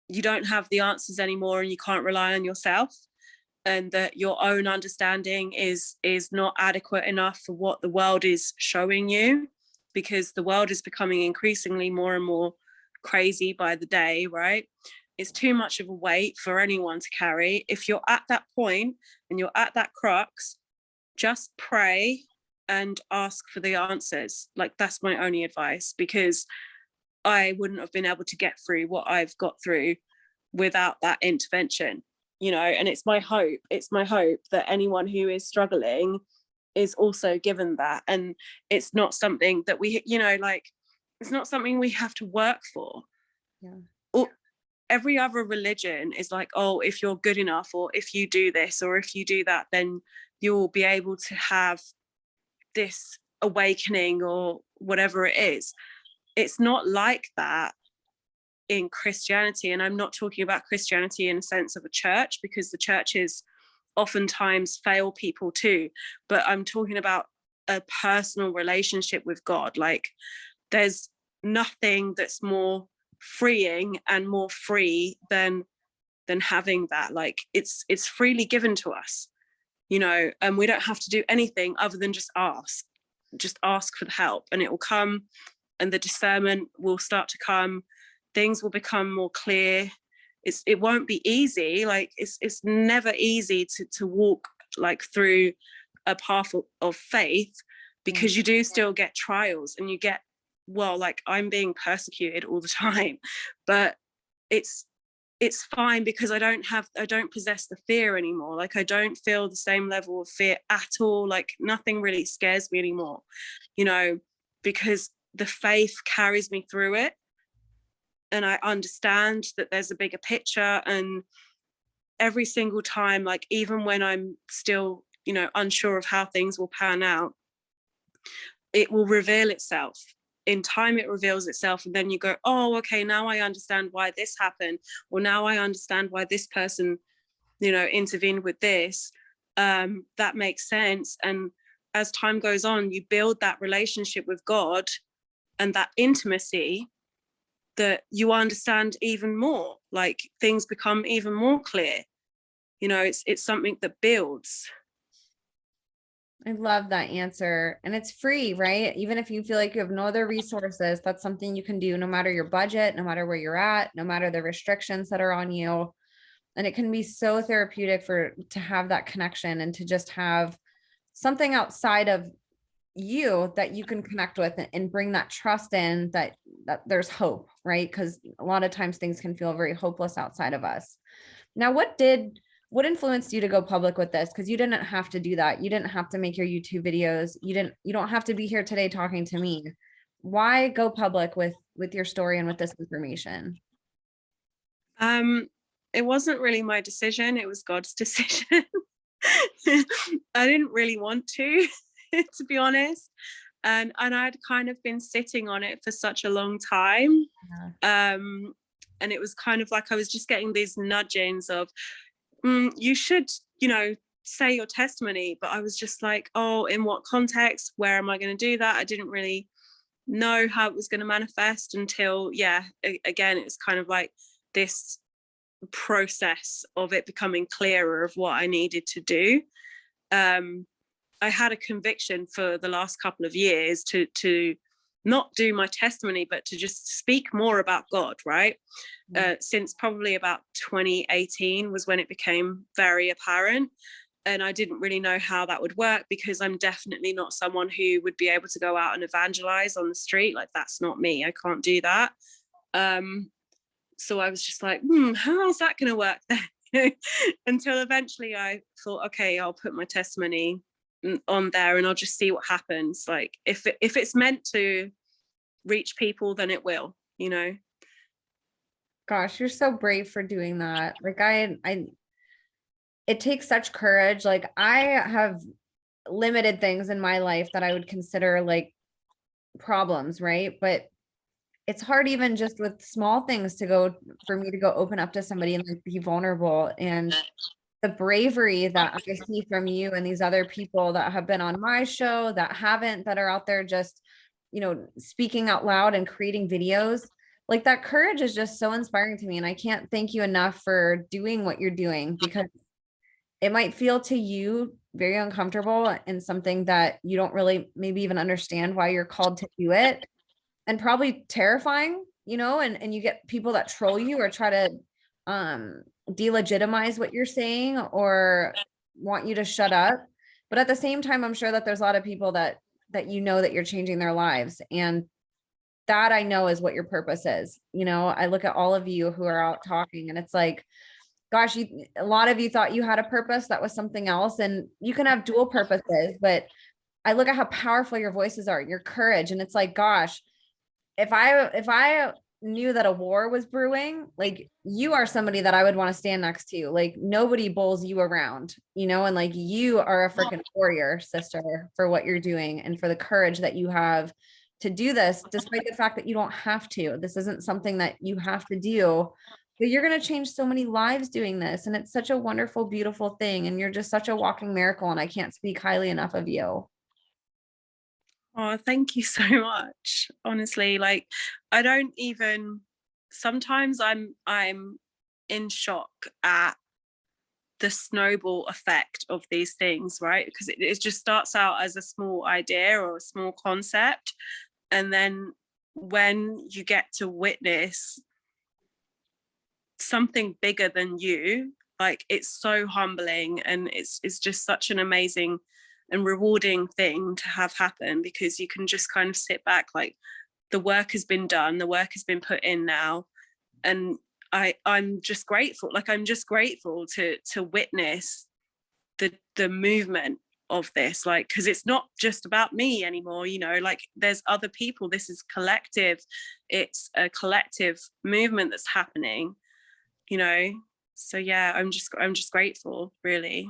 you don't have the answers anymore and you can't rely on yourself, and that your own understanding is not adequate enough for what the world is showing you, because the world is becoming increasingly more and more crazy by the day, right? It's too much of a weight for anyone to carry. If you're at that point and you're at that crux, just pray and ask for the answers. Like, that's my only advice, because I wouldn't have been able to get through what I've got through without that intervention, and it's my hope that anyone who is struggling is also given that. And it's not something that we, it's not something we have to work for. Or every other religion is like, oh, if you're good enough, or if you do this, or if you do that, then you'll be able to have this awakening or whatever it is. It's not like that in Christianity. And I'm not talking about Christianity in a sense of a church, because the churches oftentimes fail people too, but I'm talking about a personal relationship with God. Like, there's nothing that's more freeing and more free than having that. Like, it's freely given to us, and we don't have to do anything other than just ask for the help, and it will come, and the discernment will start to come. Things will become more clear. It won't be easy. Like, it's never easy to walk like through a path of faith, because you do still get trials, and you get, well, like, I'm being persecuted all the time, but it's fine, because I don't possess the fear anymore. Like, I don't feel the same level of fear at all. Like, nothing really scares me anymore, because the faith carries me through it. And I understand that there's a bigger picture. And every single time, like, even when I'm still, unsure of how things will pan out, it will reveal itself. In time, it reveals itself, and then you go, oh, okay, now I understand why this happened, or now I understand why this person, you know, intervened with this. That makes sense. And as time goes on, you build that relationship with God and that intimacy, that you understand even more. Like, things become even more clear. You know, it's something that builds. I love that answer. And it's free, right? Even if you feel like you have no other resources, that's something you can do no matter your budget, no matter where you're at, no matter the restrictions that are on you. And it can be so therapeutic to have that connection and to just have something outside of you that you can connect with and bring that trust in that there's hope, right? Because a lot of times things can feel very hopeless outside of us. Now, what influenced you to go public with this? Because you didn't have to do that. You didn't have to make your YouTube videos. You don't have to be here today talking to me. Why go public with your story and with this information? It wasn't really my decision, it was God's decision. I didn't really want to to be honest. And I'd kind of been sitting on it for such a long time. Yeah. And it was kind of like I was just getting these nudgings of, you should, you know, say your testimony. But I was just like, oh, in what context? Where am I going to do that? I didn't really know how it was going to manifest until, again, it's kind of like this process of it becoming clearer of what I needed to do. I had a conviction for the last couple of years to not do my testimony, but to just speak more about God, right? Since probably about 2018 was when it became very apparent. And I didn't really know how that would work, because I'm definitely not someone who would be able to go out and evangelize on the street. Like, that's not me. I can't do that. So I was just like, how's that going to work then? Until eventually I thought, okay, I'll put my testimony on there and I'll just see what happens. Like, if it's meant to reach people, then it will, you know. Gosh, you're so brave for doing that. Like it takes such courage. Like, I have limited things in my life that I would consider like problems, right? But it's hard even just with small things for me to go open up to somebody and like be vulnerable. And the bravery that I see from you and these other people that have been on my show, that haven't, that are out there just, you know, speaking out loud and creating videos, like, that courage is just so inspiring to me. And I can't thank you enough for doing what you're doing, because it might feel to you very uncomfortable and something that you don't really maybe even understand why you're called to do it, and probably terrifying, you know, and you get people that troll you or try to delegitimize what you're saying or want you to shut up. But at the same time, I'm sure that there's a lot of people that you know that you're changing their lives, and that I know is what your purpose is. You know, I look at all of you who are out talking, and it's like, gosh, a lot of you thought you had a purpose that was something else, and you can have dual purposes. But I look at how powerful your voices are, your courage, and it's like, gosh, if I knew that a war was brewing, like, you are somebody that I would want to stand next to. Like, nobody bowls you around, you know, and like, you are a freaking warrior, sister, for what you're doing and for the courage that you have to do this, despite the fact that you don't have to. This isn't something that you have to do, but you're going to change so many lives doing this. And it's such a wonderful, beautiful thing. And you're just such a walking miracle. And I can't speak highly enough of you. Oh, thank you so much. Honestly, like, I don't even, sometimes I'm in shock at the snowball effect of these things, right? Because it just starts out as a small idea or a small concept, and then when you get to witness something bigger than you, like, it's so humbling, and it's just such an amazing and rewarding thing to have happen, because you can just kind of sit back, like, the work has been done, the work has been put in now, and I'm just grateful. Like, I'm just grateful to witness the movement of this, like, because it's not just about me anymore, you know, like, there's other people. This is collective. It's a collective movement that's happening, you know. So yeah, I'm just grateful, really.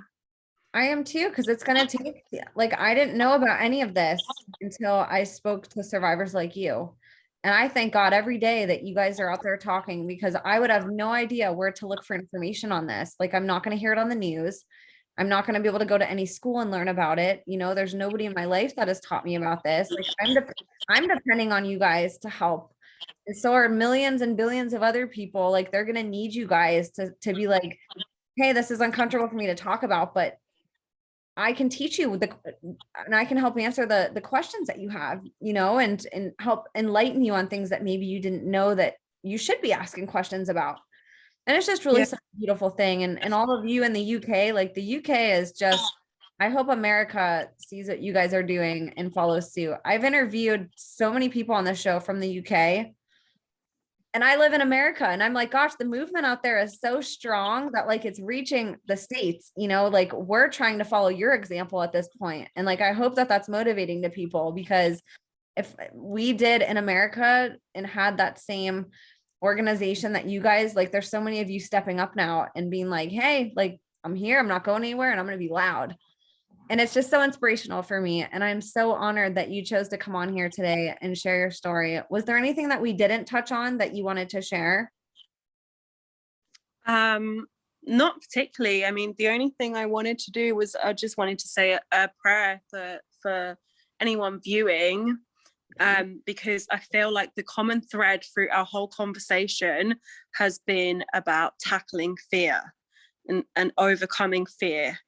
I am too, because it's going to take, like, I didn't know about any of this until I spoke to survivors like you. And I thank God every day that you guys are out there talking, because I would have no idea where to look for information on this. Like, I'm not going to hear it on the news. I'm not going to be able to go to any school and learn about it. You know, there's nobody in my life that has taught me about this. Like, I'm depending on you guys to help. And so are millions and billions of other people. Like, they're going to need you guys to be like, hey, this is uncomfortable for me to talk about, but I can teach you and I can help answer the questions that you have, you know, and help enlighten you on things that maybe you didn't know that you should be asking questions about. And it's just really Yeah. such a beautiful thing. And all of you in the UK, like the UK is just, I hope America sees what you guys are doing and follows suit. I've interviewed so many people on the show from the UK, and I live in America, and I'm like, gosh, the movement out there is so strong that like it's reaching the States, you know, like we're trying to follow your example at this point. And like, I hope that that's motivating to people, because if we did in America and had that same organization that you guys, like, there's so many of you stepping up now and being like, hey, like, I'm here, I'm not going anywhere, and I'm going to be loud. And it's just so inspirational for me. And I'm so honored that you chose to come on here today and share your story. Was there anything that we didn't touch on that you wanted to share? Not particularly. I mean, the only thing I wanted to do was I just wanted to say a prayer for anyone viewing, because I feel like the common thread through our whole conversation has been about tackling fear and overcoming fear.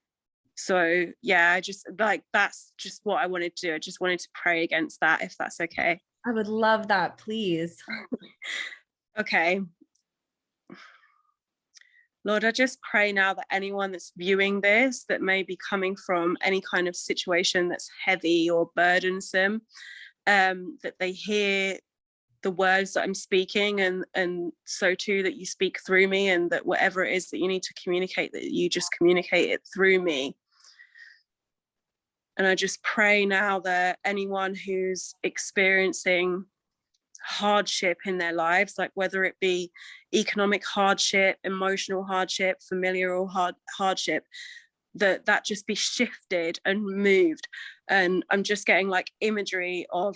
So yeah, I just like, that's just what I wanted to do. I just wanted to pray against that, if that's okay. I would love that, please. Okay. Lord, I just pray now that anyone that's viewing this, that may be coming from any kind of situation that's heavy or burdensome, that they hear the words that I'm speaking, and so too that you speak through me, and that whatever it is that you need to communicate, that you just communicate it through me. And I just pray now that anyone who's experiencing hardship in their lives, like whether it be economic hardship, emotional hardship, familial hardship, that just be shifted and moved. And I'm just getting like imagery of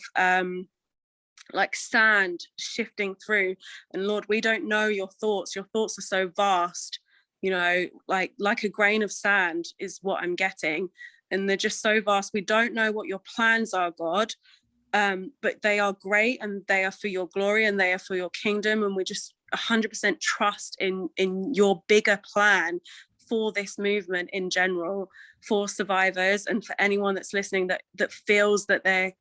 like sand shifting through. And Lord, we don't know your thoughts are so vast, you know, like a grain of sand is what I'm getting. And they're just so vast. We don't know what your plans are, God, but they are great, and they are for your glory, and they are for your kingdom. And we just 100% trust in your bigger plan for this movement in general, for survivors, and for anyone that's listening that feels that they're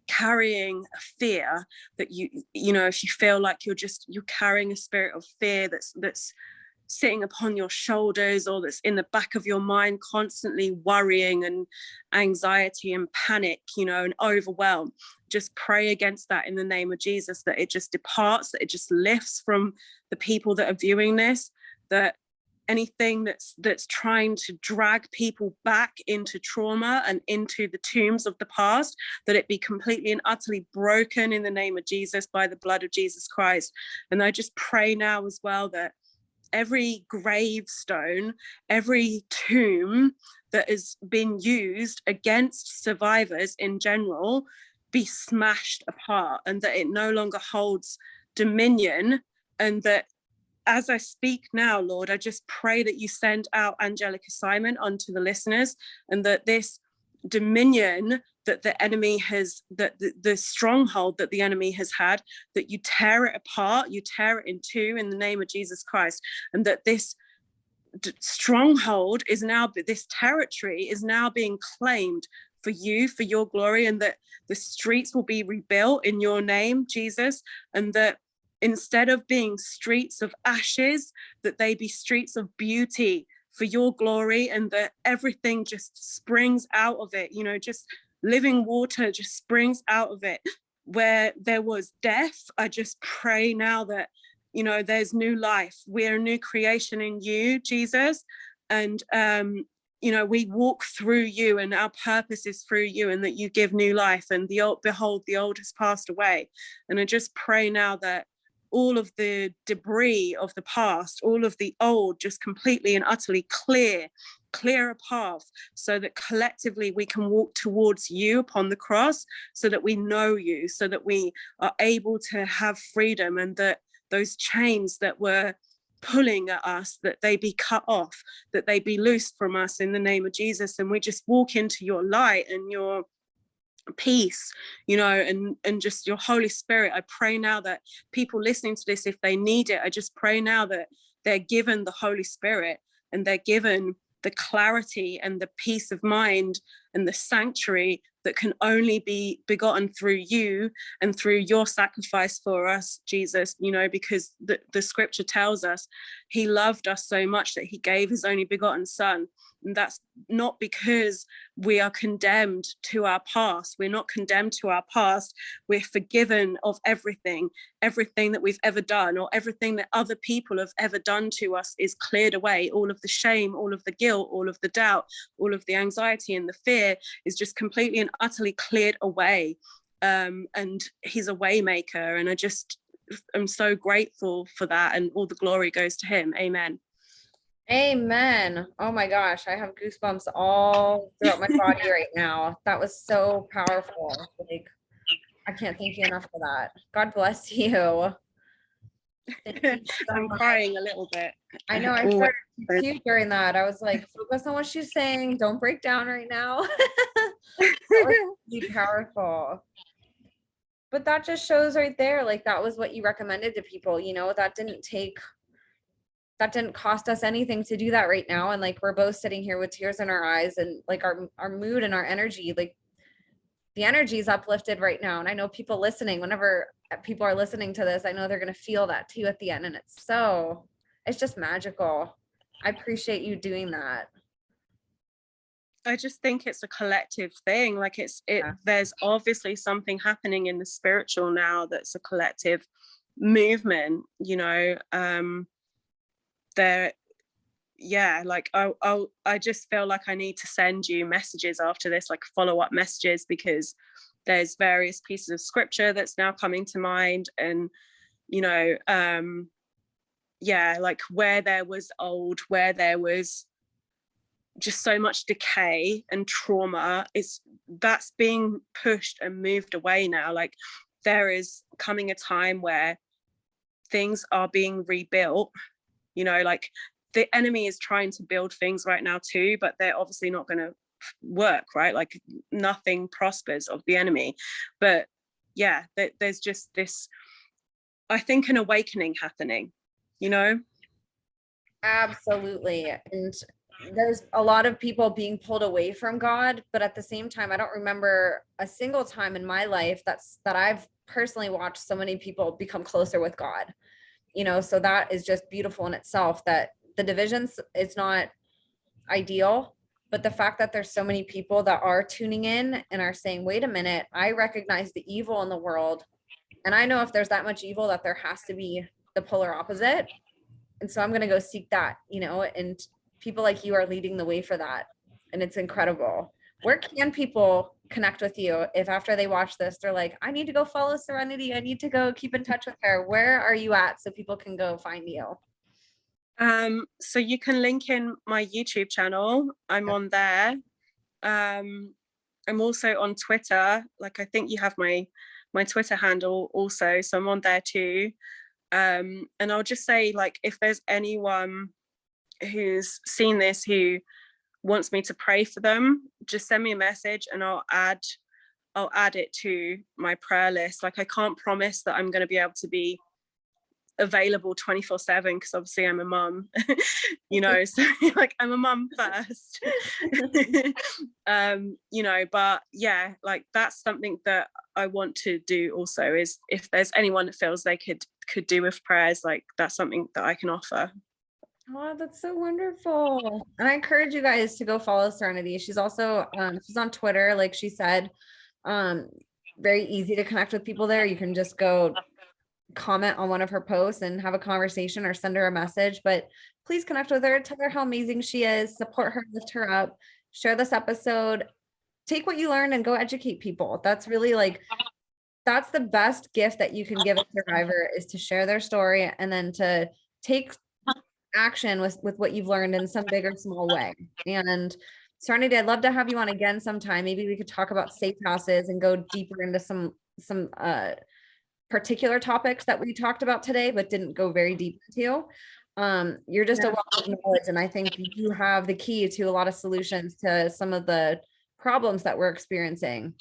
carrying a fear, that you know, if you feel like you're carrying a spirit of fear that's sitting upon your shoulders, or that's in the back of your mind, constantly worrying and anxiety and panic, you know, and overwhelm, just pray against that in the name of Jesus, that it just departs, that it just lifts from the people that are viewing this, that anything that's trying to drag people back into trauma and into the tombs of the past, that it be completely and utterly broken in the name of Jesus, by the blood of Jesus Christ. And I just pray now as well that every gravestone, every tomb that has been used against survivors in general be smashed apart, and that it no longer holds dominion. And that as I speak now, Lord, I just pray that you send out angelic assignment onto the listeners, and that this dominion that the enemy has, that the stronghold that the enemy has had, that you tear it apart, you tear it in two in the name of Jesus Christ. And that this stronghold is now, this territory is now being claimed for you, for your glory, and that the streets will be rebuilt in your name, Jesus. And that instead of being streets of ashes, that they be streets of beauty for your glory, and that everything just springs out of it, you know, just living water just springs out of it. Where there was death, I just pray now that, you know, there's new life. We're a new creation in you, Jesus. And you know, we walk through you, and our purpose is through you, and that you give new life, and the old, behold, the old has passed away. And I just pray now that all of the debris of the past, all of the old, just completely and utterly clear a path so that collectively we can walk towards you upon the cross, so that we know you, so that we are able to have freedom, and that those chains that were pulling at us, that they be cut off, that they be loosed from us in the name of Jesus, and we just walk into your light and your peace, you know, and just your Holy Spirit. I pray now that people listening to this, if they need it, I just pray now that they're given the Holy Spirit, and they're given the clarity and the peace of mind and the sanctuary that can only be begotten through you and through your sacrifice for us, Jesus, you know, because the scripture tells us he loved us so much that he gave his only begotten son. And that's not because we are condemned to our past. We're not condemned to our past. We're forgiven of everything that we've ever done, or everything that other people have ever done to us is cleared away. All of the shame, all of the guilt, all of the doubt, all of the anxiety and the fear is just completely and utterly cleared away. And he's a way maker. And I'm so grateful for that. And all the glory goes to him. Amen. Amen. Oh my gosh, I have goosebumps all throughout my body right now. That was so powerful. Like, I can't thank you enough for that. God bless you. I'm crying a little bit. I know, I started to cute during that. I was like, focus on what she's saying. Don't break down right now. That was really powerful. But that just shows right there, like that was what you recommended to people, you know, that didn't cost us anything to do that right now. And like, we're both sitting here with tears in our eyes, and like our mood and our energy, like the energy is uplifted right now. And I know people listening, whenever people are listening to this, I know they're going to feel that too at the end. And it's just magical. I appreciate you doing that. I just think it's a collective thing. Like there's obviously something happening in the spiritual now that's a collective movement, you know. Like I just feel like I need to send you messages after this, like follow-up messages, because there's various pieces of scripture that's now coming to mind. And you know, like where there was where there was just so much decay and trauma, that's being pushed and moved away now. Like there is coming a time where things are being rebuilt, you know, like the enemy is trying to build things right now too, but they're obviously not going to work, right? Like nothing prospers of the enemy. But yeah, there's just this, I think, an awakening happening, you know? Absolutely. And there's a lot of people being pulled away from God, but at the same time, I don't remember a single time in my life that I've personally watched so many people become closer with God, you know. So that is just beautiful in itself, that the divisions, it's not ideal, but the fact that there's so many people that are tuning in and are saying, wait a minute, I recognize the evil in the world, and I know if there's that much evil that there has to be the polar opposite, and so I'm going to go seek that, you know. And people like you are leading the way for that, and it's incredible. Where can people connect with you if after they watch this they're like, I need to go follow Serenity, I need to go keep in touch with her? Where are you at so people can go find you? So you can link in my YouTube channel. I'm on there. I'm also on Twitter. Like I think you have my Twitter handle also, so I'm on there too. And I'll just say, like, if there's anyone who's seen this who wants me to pray for them, just send me a message and I'll add it to my prayer list. Like I can't promise that I'm going to be able to be available 24/7 because obviously I'm a mum, you know, so like I'm a mum first. You know, but yeah, like that's something that I want to do also, is if there's anyone that feels they could do with prayers, like that's something that I can offer. Oh, that's so wonderful. And I encourage you guys to go follow Serenity. She's also she's on Twitter, like she said. Very easy to connect with people there. You can just go comment on one of her posts and have a conversation or send her a message. But please connect with her, tell her how amazing she is, support her, lift her up, share this episode, take what you learned and go educate people. That's really like, that's the best gift that you can give a survivor, is to share their story and then to take action with what you've learned in some big or small way. And Serenity, I'd love to have you on again sometime. Maybe we could talk about safe houses and go deeper into some particular topics that we talked about today, but didn't go very deep into. You're just a wealth of knowledge, and I think you have the key to a lot of solutions to some of the problems that we're experiencing.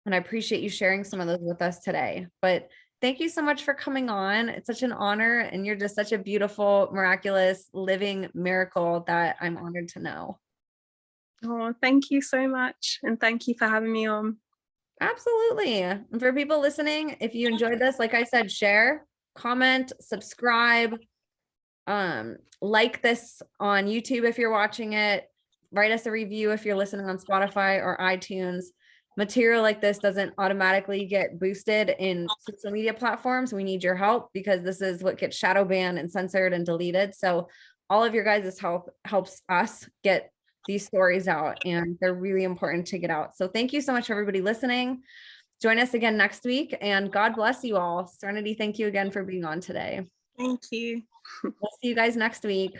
And I appreciate you sharing some of those with us today. But thank you so much for coming on. It's such an honor, and you're just such a beautiful, miraculous, living miracle that I'm honored to know. Oh, thank you so much. And thank you for having me on. Absolutely. And for people listening, if you enjoyed this, like I said, share, comment, subscribe, like this on YouTube if you're watching it, write us a review if you're listening on Spotify or iTunes. Material like this doesn't automatically get boosted in social media platforms. We need your help because this is what gets shadow banned and censored and deleted. So all of your guys' help helps us get these stories out, and they're really important to get out. So thank you so much for everybody listening. Join us again next week, and God bless you all. Serenity, thank you again for being on today. Thank you. We'll see you guys next week.